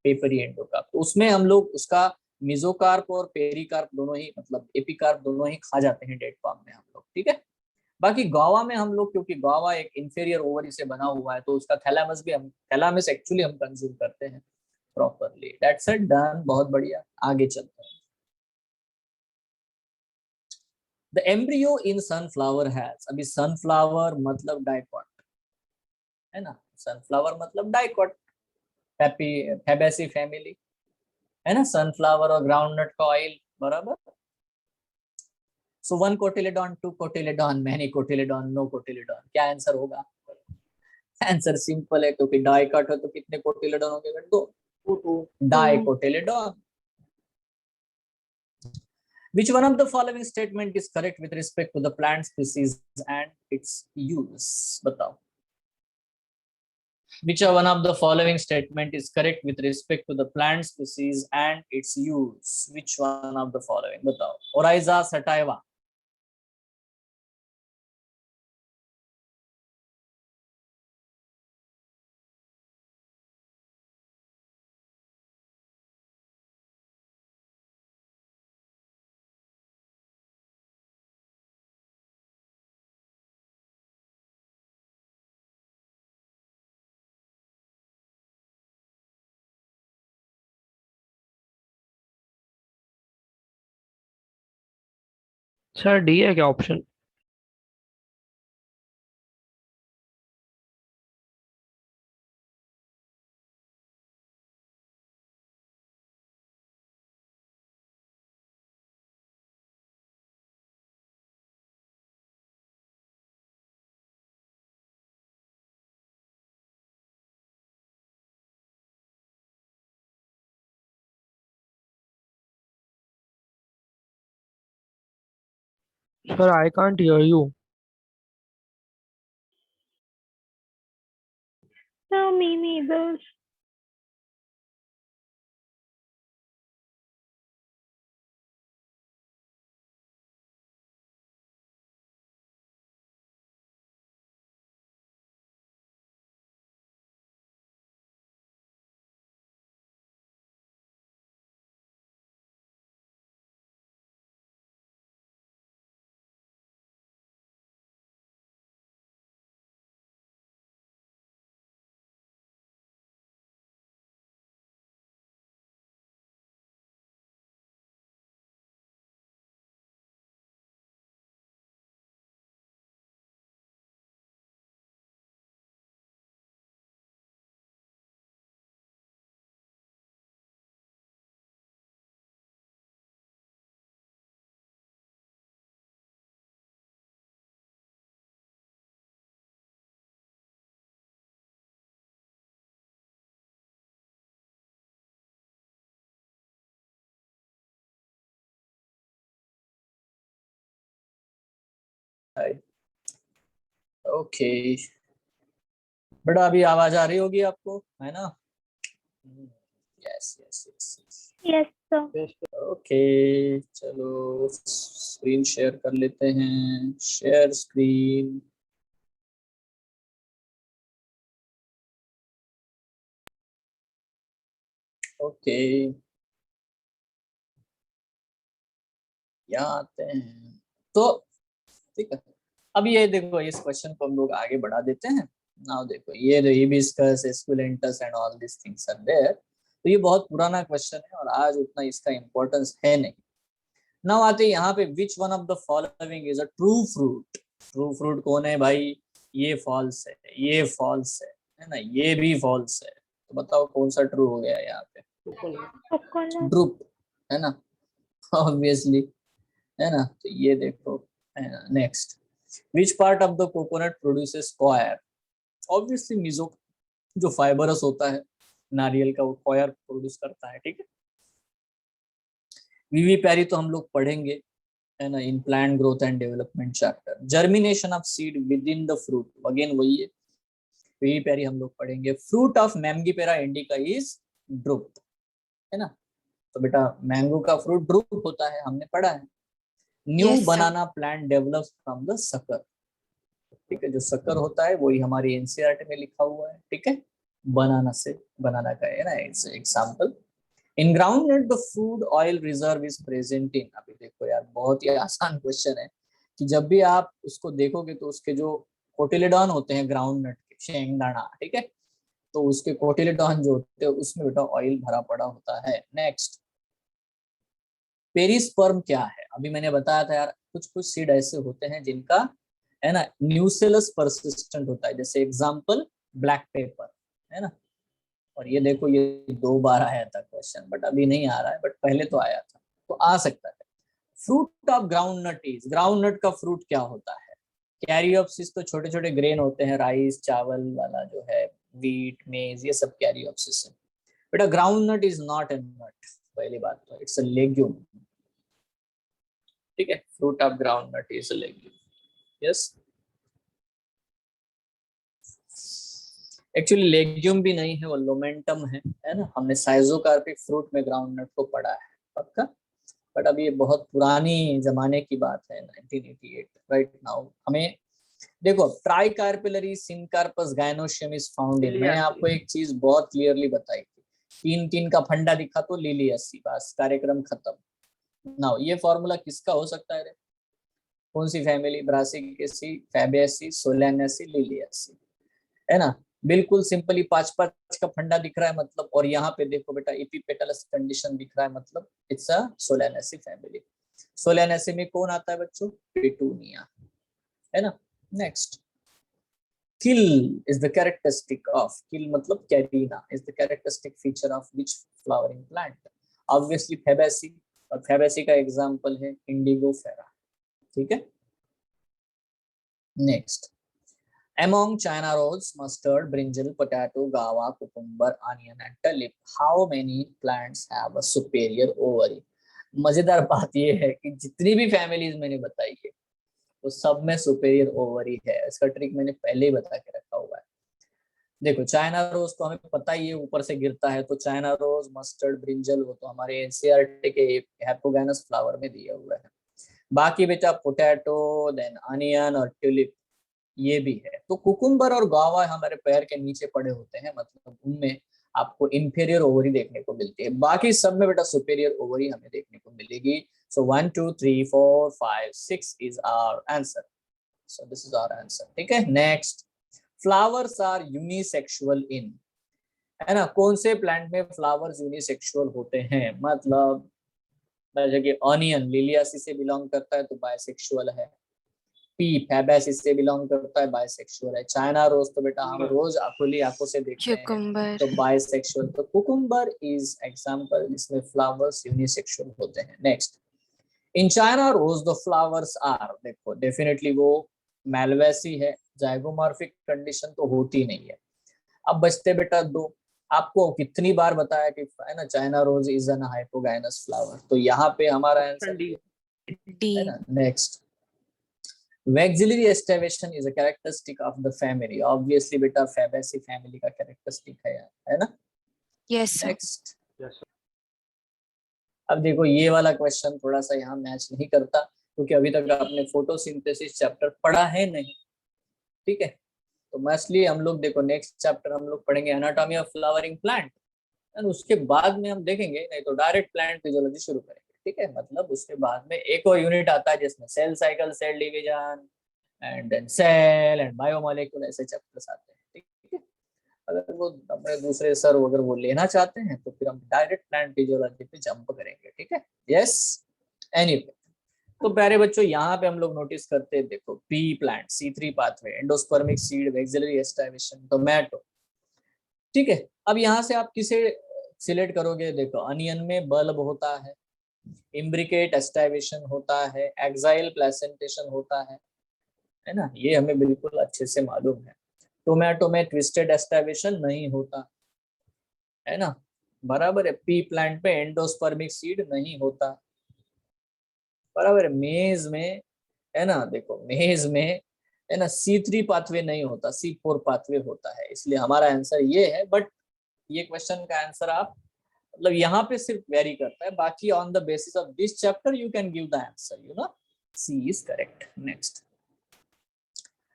पेपरी एंडोकार्प, तो उसमें हम लोग उसका मिजोकार्प और पेरिकार्प दोनों ही, मतलब एपिकार्प दोनों ही खा जाते हैं डेट पाम में हम लोग। ठीक है, बाकी गावा में हम लोग, क्योंकि गावा एक इंफीरियर ओवरी से बना हुआ है, तो उसका थैलामस भी हम, थैलामस एक्चुअली हम कंज्यूम करते हैं प्रॉपरली। दैट्स इट, डन, बहुत बढ़िया, आगे चलते हैं। The embryo in sunflower has, अभी सनफ्लावर मतलब डाइकॉट है ना, सनफ्लावर मतलब डाइकॉट, फैबेसी फैमिली है ना, सनफ्लावर और ग्राउंडनट का ऑयल बराबर। सो 1 कोटिलेडॉन, 2 कोटिलेडॉन, मैनी कोटिलेडॉन, नो कोटिलेडॉन, क्या आंसर होगा? आंसर सिंपल है, क्योंकि डाइकॉट है तो कितने कोटिलेडॉन होंगे? 2 2 डाइकोटिलेडॉन। Which one of the following statement is correct with respect to the plant species and its use? बताओ, which one of the following statement is correct with respect to the plant species and its use? Which one of the following? बताओ, Oryza sativa, सर डी है क्या option? Sir I can't hear you. No, me neither. Okay बेटा, अभी आवाज आ रही होगी आपको, है ना? Yes yes yes. Yes, sir. Okay चलो स्क्रीन शेयर कर लेते हैं। Share screen. ओके यहाँ आते हैं तो ठीक है। अब ये देखो, इस क्वेश्चन को हम लोग आगे बढ़ा देते हैं। नाउ देखो, ये जो hibiscus, esculentus and all this things are there, तो ये बहुत पुराना क्वेश्चन है और आज उतना इसका इंपॉर्टेंस है नहीं। नाउ आते हैं यहाँ पे, which one of the following is a true fruit. True fruit कौन है भाई? ये फॉल्स है, ये फॉल्स है ना, ये भी फॉल्स है। तो बताओ कौन सा ट्रू हो गया यहाँ पे? Coconut. ड्रूप, है ना, ऑब्वियसली, है ना। तो ये देखो, है ना। Next, which part of the coconut produces coir? Obviously Mizo, जो फाइबरस होता है नारियल का, वो कॉयर प्रोड्यूस करता है, ठीक है। वीवी पैरी तो हम लोग पढ़ेंगे, है ना, in plant growth and development chapter. Germination of seed within the fruit, again वही है, वीवी पैरी हम लोग पढ़ेंगे। Fruit of Mangifera indica is drupe, है ना। तो बेटा मैंगो का फ्रूट ड्रूप होता है, हमने पढ़ा है। New Yes, sir. Banana plant develops from the sucker, ठीक है। जो सकर होता है वही हमारी एनसीईआरटी में लिखा हुआ है, ठीक है। बनाना से, बनाना का है ना example. In groundnut the food oil reserve is present in. अभी देखो यार, बहुत ही आसान क्वेश्चन है कि जब भी आप उसको देखोगे तो उसके जो कोटिलेडॉन होते हैं ग्राउंडनट के, शेंगदाना, ठीक है, तो उसके कोटिलेडॉन जो होते हैं उसमें बेटा ऑयल भरा पड़ा होता है। नेक्स्ट, पेरिस्पर्म क्या है? अभी मैंने बताया था यार, कुछ कुछ सीड ऐसे होते हैं जिनका, है ना, न्यूसेलस परसिस्टेंट होता है, जैसे एग्जांपल ब्लैक पेपर, है ना। और ये देखो, ये 2 बार आया था क्वेश्चन, बट अभी नहीं आ रहा है, बट पहले तो आया था, तो आ सकता है। Fruit of groundnut is, groundnut का फ्रूट क्या होता है? कैरियोप्सिस तो छोटे छोटे ग्रेन होते हैं, राइस चावल वाला जो है, व्हीट मेज, ये सब कैरियोप्सिस है। बेटा ग्राउंडनट इज नॉट ए नट, पहली बात तो इट्स अ लेग्यूम, ठीक है। Fruit of groundnut is a legume, yes. Actually legume भी नहीं है, वो लोमेंटम है ना। हमने साइजोकार्पिक फ्रूट में ग्राउंडनट को पढ़ा है पक्का, बट अब ये बहुत पुरानी जमाने की बात है, 1988। राइट नाउ हमें देखो, tricarpellary syncarpous gynoecium is found in. मैंने आपको एक चीज बहुत क्लियरली बताई थी, 3 का फंडा दिखा तो लिलियसी, बस कार्यक्रम खत्म। नाउ ये फॉर्मूला किसका हो सकता है रे? कौन सी family? Brassicaceae, Fabaceae, Solanaceae, Liliaceae, है ना। बिल्कुल सिंपली 5 का फंडा दिख रहा है मतलब, और यहाँ पे देखो बेटा एपिपेटलस कंडीशन दिख रहा है मतलब it's a Solanaceae family. Solanaceae में कौन आता है बच्चों? पेटूनिया, है ना। Next, keel is the characteristic of, keel मतलब carina, is the characteristic feature of which flowering plant? Obviously Fabaceae, और फैबेसी का एग्जांपल है इंडिगो फेरा, ठीक है। Next, among China rose, mustard, brinjal, potato, guava, cucumber, onion and tulip, how many plants have a superior ovary? मजेदार बात ये है कि जितनी भी फैमिलीज मैंने बताई है वो सब में सुपेरियर ओवरी है। इसका ट्रिक मैंने पहले ही बता के रखा हुआ है। देखो चाइना रोज तो हमें पता ही है ऊपर से गिरता है, तो चाइना रोज, मस्टर्ड, ब्रिंजल वो तो हमारे एनसीईआरटी के हैपोगैनस फ्लावर में दिया हुआ है। बाकी बेटा पोटैटो, देन अनियन और ट्यूलिप ये भी है। तो कुकुम्बर और गावा हमारे पैर के नीचे पड़े होते हैं, मतलब उनमें आपको इंफीरियर ओवरी देखने को मिलती है। बाकी सब में बेटा सुपेरियर ओवरी हमें देखने को मिलेगी। So 1 2 3 4 5 6 is our answer. So this is our answer, ठीक है। Next, flowers are unisexual in, है ना। कौन से प्लांट में फ्लावर्स यूनिसेक्सुअल होते हैं? मतलब जैसे कि ऑनियन लिलियासी से बिलोंग करता है तो बायसेक्सुअल है। पी फैबेसी से बिलोंग करता है, बायसेक्सुअल है। चाइना रोज तो बेटा हम रोज खुली आंखों से देखते हैं Cucumber. तो बायसेक्सुअल। तो कुकुम्बर इज एग्जांपल, इसमें फ्लावर्स यूनिसेक्सुअल होते हैं। Next, in China rose the flowers are, देखो डेफिनेटली वो मेलवेसी है, जाइगोमॉर्फिक कंडीशन तो होती नहीं है। अब बचते बेटा 2, आपको कितनी बार बताया कि है ना China rose is an hypogynous flower, तो यहाँ पे हमारा आंसर D. है ना। Next, Vexillary estivation is a characteristic of the family. Obviously बेटा Fabaceae family का characteristic है यार, है ना? Yes, sir. Next. अब देखो ये वाला क्वेश्चन थोड़ा सा यहाँ मैच नहीं करता क्योंकि अभी तक आपने फोटोसिंथेसिस चैप्टर पढ़ा है नहीं, ठीक है? तो मस्टली हम लोग देखो नेक्स्ट चैप्टर हम लोग पढ़ेंगे एनाटॉमी ऑफ फ्लावरिंग प्लांट, और उसके बाद में हम देखेंगे, नहीं तो डायरेक्ट प्लांट फिजियोलॉजी शुरू करेंगे, ठीक है? मतलब उसके बाद में एक और यूनिट आता है जिसमें cell cycle, cell division and then cell and biomolecule, ऐसे चैप्टर्स आते हैं, ठीक है? अगर वो हमारे दूसरे सर अगर वो लेना चाहते हैं तो फिर हम डायरेक्ट प्लांट फिजियोलॉजी पे जंप करेंगे, ठीक है? यस, एनीवे तो प्यारे बच्चों यहाँ पे हम लोग नोटिस करते हैं, देखो pea plant, C3 pathway, endospermic seed, vexillary aestivation, tomato, ठीक है? अब यहाँ से आप किसे सिलेक्ट करोगे? देखो अनियन में बल्ब होता है, इम्ब्रिकेट एस्टाइवेशन होता है, एक्साइल प्लेसेंटेशन होता है ना? ये हमें बिल्कुल अच्छे से मालूम है। टोमेटो में ट्विस्टेड एस्टाइवेशन नहीं होता, है ना? बराबर है। पी प्लांट में एंडोस्पर्मिक सीड नहीं होता, बराबर है। मेज में, है ना, देखो मेज में, है ना, C3 पाथवे नहीं होता, C4 पाथवे होता है, इसलिए हमारा आंसर ये है। बट ये क्वेश्चन का आंसर आप मतलब यहाँ पे सिर्फ वेरी करता है, बाकी on the basis of this chapter you can give the answer, you know, C is correct. Next.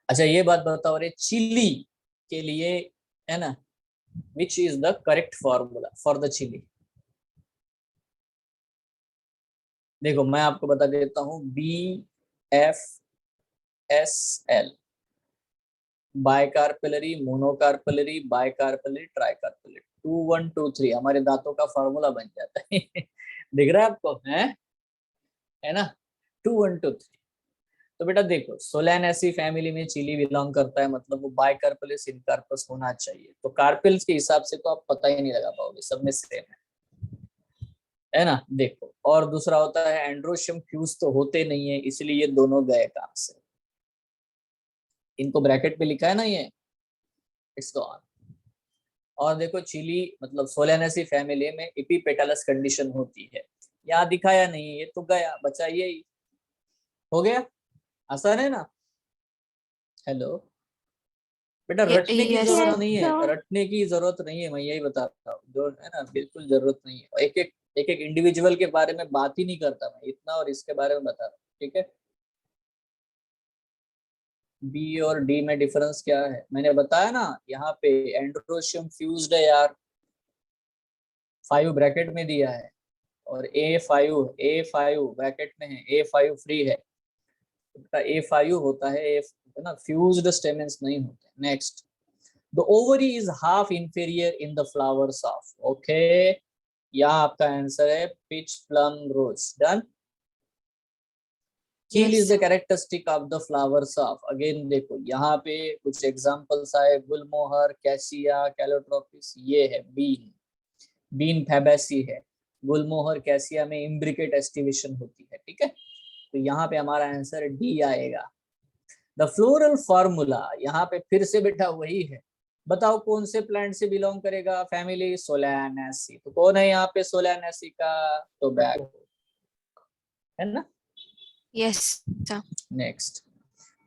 अच्छा ये बात बताओ रे, चिली के लिए, है ना, which is the correct formula for the chilli? देखो मैं आपको बता देता हूँ, BFSL, बाइकार्पेलरी, मोनोकार्पेलरी, बाइकार्पेलरी, ट्राइकार्पेलरी, 2 1 2 3 हमारे दांतों का फॉर्मूला बन जाता है। दिख रहा है आपको? है ना, 2 1 2 3। तो बेटा देखो सोलैनेसी फैमिली में चिली बिलोंग करता है, मतलब वो बाइकार्पेलस इनकार्पस होना चाहिए। तो कार्पेल्स के हिसाब से तो आप पता ही नहीं लगा पाओगे, सब में सेम है ना? देखो, और दूसरा होता है एंड्रोशियम फ्यूज, तो होते नहीं है, इसलिए ये दोनों गए काम से। इनको ब्रैकेट पे लिखा है ना ये, इट्स गॉन। और देखो चिली मतलब सोलैनेसी फैमिली में एपिपेटालस कंडीशन होती है, यहाँ दिखाया नहीं, ये तो गया, बचा यही, हो गया, आसान है ना? हेलो बेटा, रटने की Yes, जरूरत sir. नहीं है, रटने की जरूरत नहीं है, मैं यही बताता हूँ, जो है ना, बिल्कुल जरूरत नहीं है। एक एक इंडिविजुअल के बारे में बात ही नहीं करता मैं, इतना और इसके बारे में बता रहा हूँ, ठीक है? बी और डी में डिफरेंस क्या है मैंने बताया ना, यहाँ पे एंड्रोशियम फ्यूज्ड है यार, 5 ब्रैकेट में दिया है, और A5 ब्रैकेट में है, A5 फ्री है, A5 होता है, है ना, फ्यूज्ड स्टेमेंस नहीं होते। Next, the ovary is half inferior in the flowers of, okay, यहाँ आपका आंसर है पिच प्लम रोज, डन। कील Yes, is the sir. Characteristic of the flowers of, again देखो यहाँ पे कुछ एग्जांपल्स आए, गुलमोहर, कैसिया, कैलोट्रोपिस, ये है बीन, बीन फैबेसी है, गुलमोहर कैसिया में इम्ब्रिकेट एस्टिवेशन होती है, ठीक है? तो यहाँ पे हमारा आंसर डी आएगा। द फ्लोरल फॉर्मूला यहाँ पे फिर से बेटा वही है, बताओ कौन से प्लांट से बिलोंग करेगा? फैमिली सोलैनेसी, तो कौन है यहाँ पे सोलैनेसी का? टोबैको, है ना? Yes, sir. Next,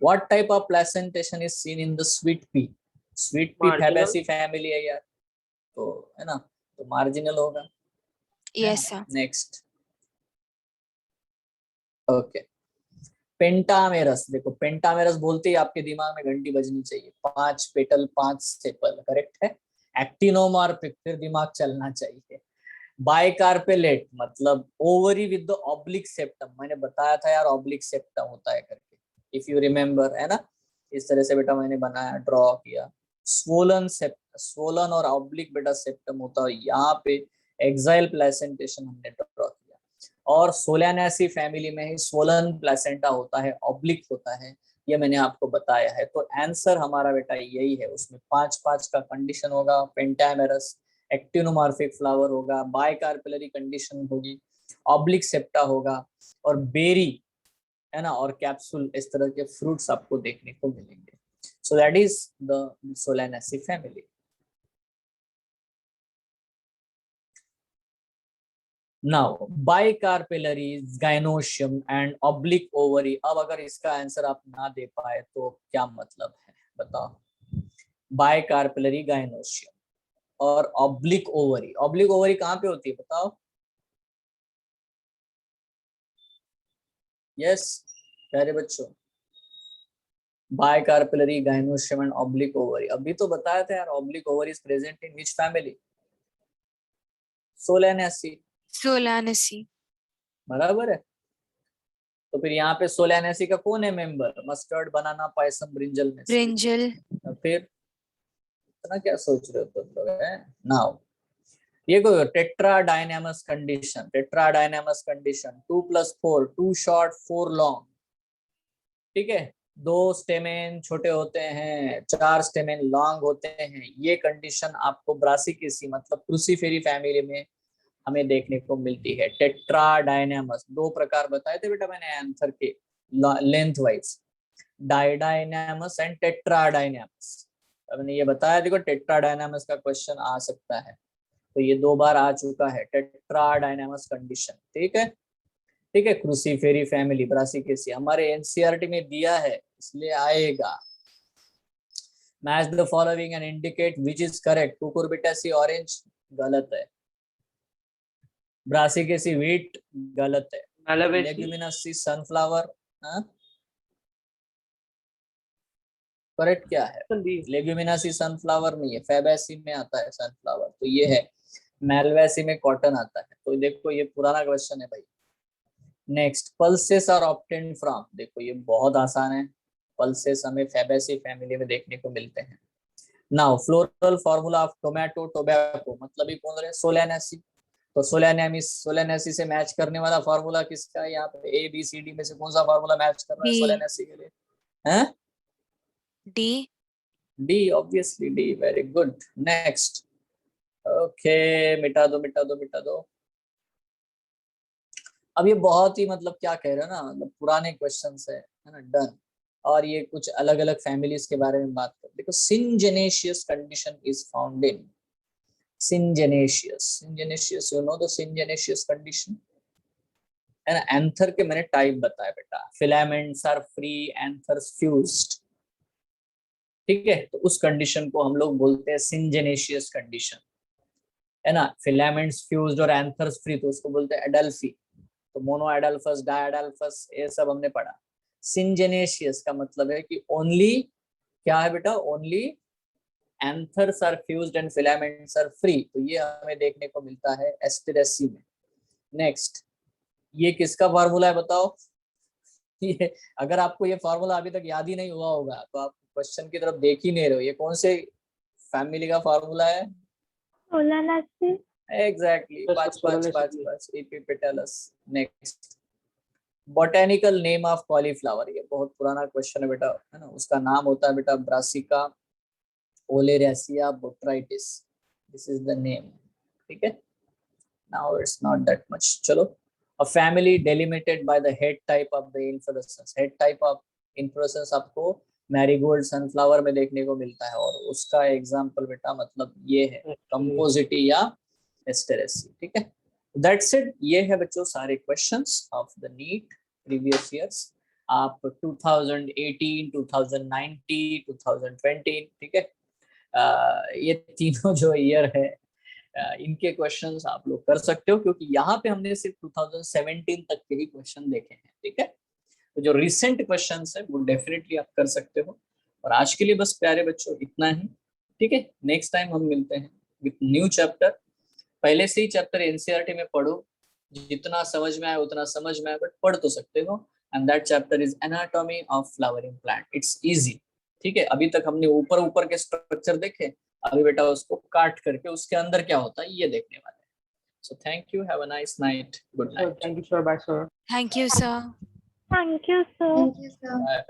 what type of placentation is seen in the sweet pea? Sweet pea Marginal. Fabaceae family है यार, तो है ना, तो मार्जिनल होगा, है Yes, ना? sir. नेक्स्ट, ओके, पेंटामेरस, देखो पेंटामेरस बोलते ही आपके दिमाग में घंटी बजनी चाहिए, 5 पेटल 5 सेपल, करेक्ट है। एक्टिनोमार्फिक, फिर दिमाग चलना चाहिए। बाइकार्पेलेट मतलब ovary with the oblique septum, मैंने बताया था यार ऑब्लिक सेप्टम होता है करके, इफ यू रिमेम्बर, है ना? इस तरह से बेटा मैंने बनाया, ड्रॉ किया। स्वोलन स्वोलन और ऑब्लिक बेटा सेप्टम होता है, यहाँ पे एक्साइल प्लेसेंटेशन हमने ड्रॉ किया। और सोलैनेसी फैमिली में ही स्वोलन प्लेसेंटा होता है, ऑब्लिक होता है, ये मैंने आपको बताया है। तो आंसर हमारा बेटा यही है, उसमें 5 का कंडीशन होगा, पेंटामेरस, एक्टिनोमॉर्फिक फ्लावर होगा, बाइकार्पेलरी कंडीशन होगी, ऑब्लिक सेप्टा होगा, और बेरी, है ना, और कैप्सूल, इस तरह के फ्रूट्स आपको देखने को मिलेंगे। So that is the Solanaceae family. Now bicarpellaries, gynoecium and oblique ovary. अब अगर इसका आंसर आप ना दे पाए तो क्या मतलब है बताओ? बाइकार्पेलरी, गाइनोशियम और ऑब्लिक ओवरी। ऑब्लिक ओवरी कहाँ पे होती है बताओ? यस प्यारे बच्चों, बाइकार्पेलरी, गाइनोशियम एंड ऑब्लिक ओवरी। अभी तो बताया था यार, oblique ovary is present in which family? Solanaceae. Solanaceae. बराबर है। तो फिर यहाँ पे सोलेनेसी का कौन है मेंबर? मस्टर्ड, बनाना, पायसम, ब्रिंजल में से। Brinjal. फिर इतना क्या सोच रहे हो तुम लोग? नाउ ये को tetradynamous condition. Tetradynamous condition 2+4, 2 short 4 long. ठीक है, 2 स्टेमेन छोटे होते हैं, 4 स्टेमेन लॉन्ग होते हैं। ये कंडीशन आपको ब्रासिकेसी मतलब क्रूसीफेरी फैमिली में हमें देखने को मिलती है। टेट्रा डायनामस 2 प्रकार बताए थे बेटा मैंने आंसर के लेंथ वाइज, डायडायनामस एंड टेट्रा डायनामस। मैंने ये बताया, देखो टेट्रा डायनामस का क्वेश्चन आ सकता है, तो ये 2 बार आ चुका है टेट्रा डायनामस कंडीशन। ठीक है, ठीक है, क्रूसीफेरी फैमिली ब्रासिकेसी हमारे एनसीईआरटी में दिया है, इसलिए आएगा। Match the following and indicate which is correct. Cucurbitaceae orange गलत है, ब्रासिकेसी व्हीट गलत है, लेग्यूमिनसी सनफ्लावर करेक्ट क्या है? लेग्यूमिनासी सनफ्लावर नहीं है, फैबेसी में आता है सनफ्लावर, तो ये है। मेलवेसी में कॉटन आता है। तो देखो ये पुराना क्वेश्चन है भाई। Next, pulses are obtained from. देखो ये बहुत आसान है, पल्सेस हमें फैबेसी फैमिली में देखने को मिलते हैं। Now floral formula of tomato tobacco, मतलब ये कौन है? सोलेनेसी। तो सोलेनेसी से मैच करने वाला फार्मूला किसका है यहाँ पे? ए बी सी डी में से कौन सा फार्मूला मैच कर रहा है D. सोलेनेसी के लिए? हैं? D. D, obviously D. Very good. Next, okay, मिटा दो मिटा दो मिटा दो। अब ये बहुत ही मतलब क्या कह रहे हो ना, मतलब पुराने क्वेश्चंस है ना, डन। और ये कुछ अलग अलग फैमिलीज के बारे में बात कर। देखो syngenesious condition is found in syngenesious you know the syngenesious condition है ना। एंथर के मैंने टाइप बताया बेटा, filaments are free, anthers fused. ठीक है, तो उस कंडीशन को हम लोग बोलते हैं सिंजेनेशियस कंडीशन है ना। फिलामेंट्स फ्यूज्ड और एंथर्स फ्री, तो उसको बोलते हैं एडल्फी। तो मोनो एडल्फस, डायडल्फस, ये सब हमने पढ़ा। सिंजेनेशियस का मतलब है कि ओनली क्या है बेटा? Only anthers are fused and filaments are free. तो ये हमें देखने को मिलता है एस्टेरेसी में। नेक्स्ट, ये किसका फार्मूला है बताओ? ये अगर आपको ये फार्मूला अभी तक याद ही नहीं हुआ होगा तो आप क्वेश्चन की तरफ देख ही नहीं रहे हो। ये कौन से फैमिली का फार्मूला है? Solanaceae. Exactly, 5 epipetalous. Next, botanical name of cauliflower. ये बहुत पुराना क्वेश्चन है बेटा है ना। उसका नाम होता है बेटा brassica oleracea botrytis. This is the name. ठीक है, now it's not that much. चलो, a family delimited by the head type of the inflorescence। head type of inflorescence आपको मैरीगोल्ड सनफ्लावर में देखने को मिलता है, और उसका एग्जांपल बेटा मतलब ये है कंपोजिटी या एस्टेरेसी। ठीक है, दैट्स इट। ये है बच्चों सारे questions of the NEET previous years. आप 2018, 2019, 2020, ठीक है, ये तीनों जो ईयर है इनके क्वेश्चंस आप लोग कर सकते हो, क्योंकि यहाँ पे हमने सिर्फ 2017 तक के ही क्वेश्चन देखे हैं। ठीक है, तो जो रिसेंट क्वेश्चंस है वो डेफिनेटली आप कर सकते हो। और आज के लिए बस प्यारे बच्चों इतना ही। ठीक है, नेक्स्ट टाइम हम मिलते हैं विद न्यू चैप्टर। पहले से ही चैप्टर एनसीईआरटी में पढ़ो, जितना समझ में आए उतना समझ में आए, बट पढ़ तो सकते हो। And that chapter is anatomy of flowering plant. It's easy. ठीक है, अभी तक हमने ऊपर ऊपर के स्ट्रक्चर देखे, अभी बेटा उसको काट करके उसके अंदर क्या होता है ये देखने वाले हैं। So thank you, have a nice night, good night. Thank you, sir. Bye, sir. Thank you, sir. Thank you, sir. Thank you, sir. Bye.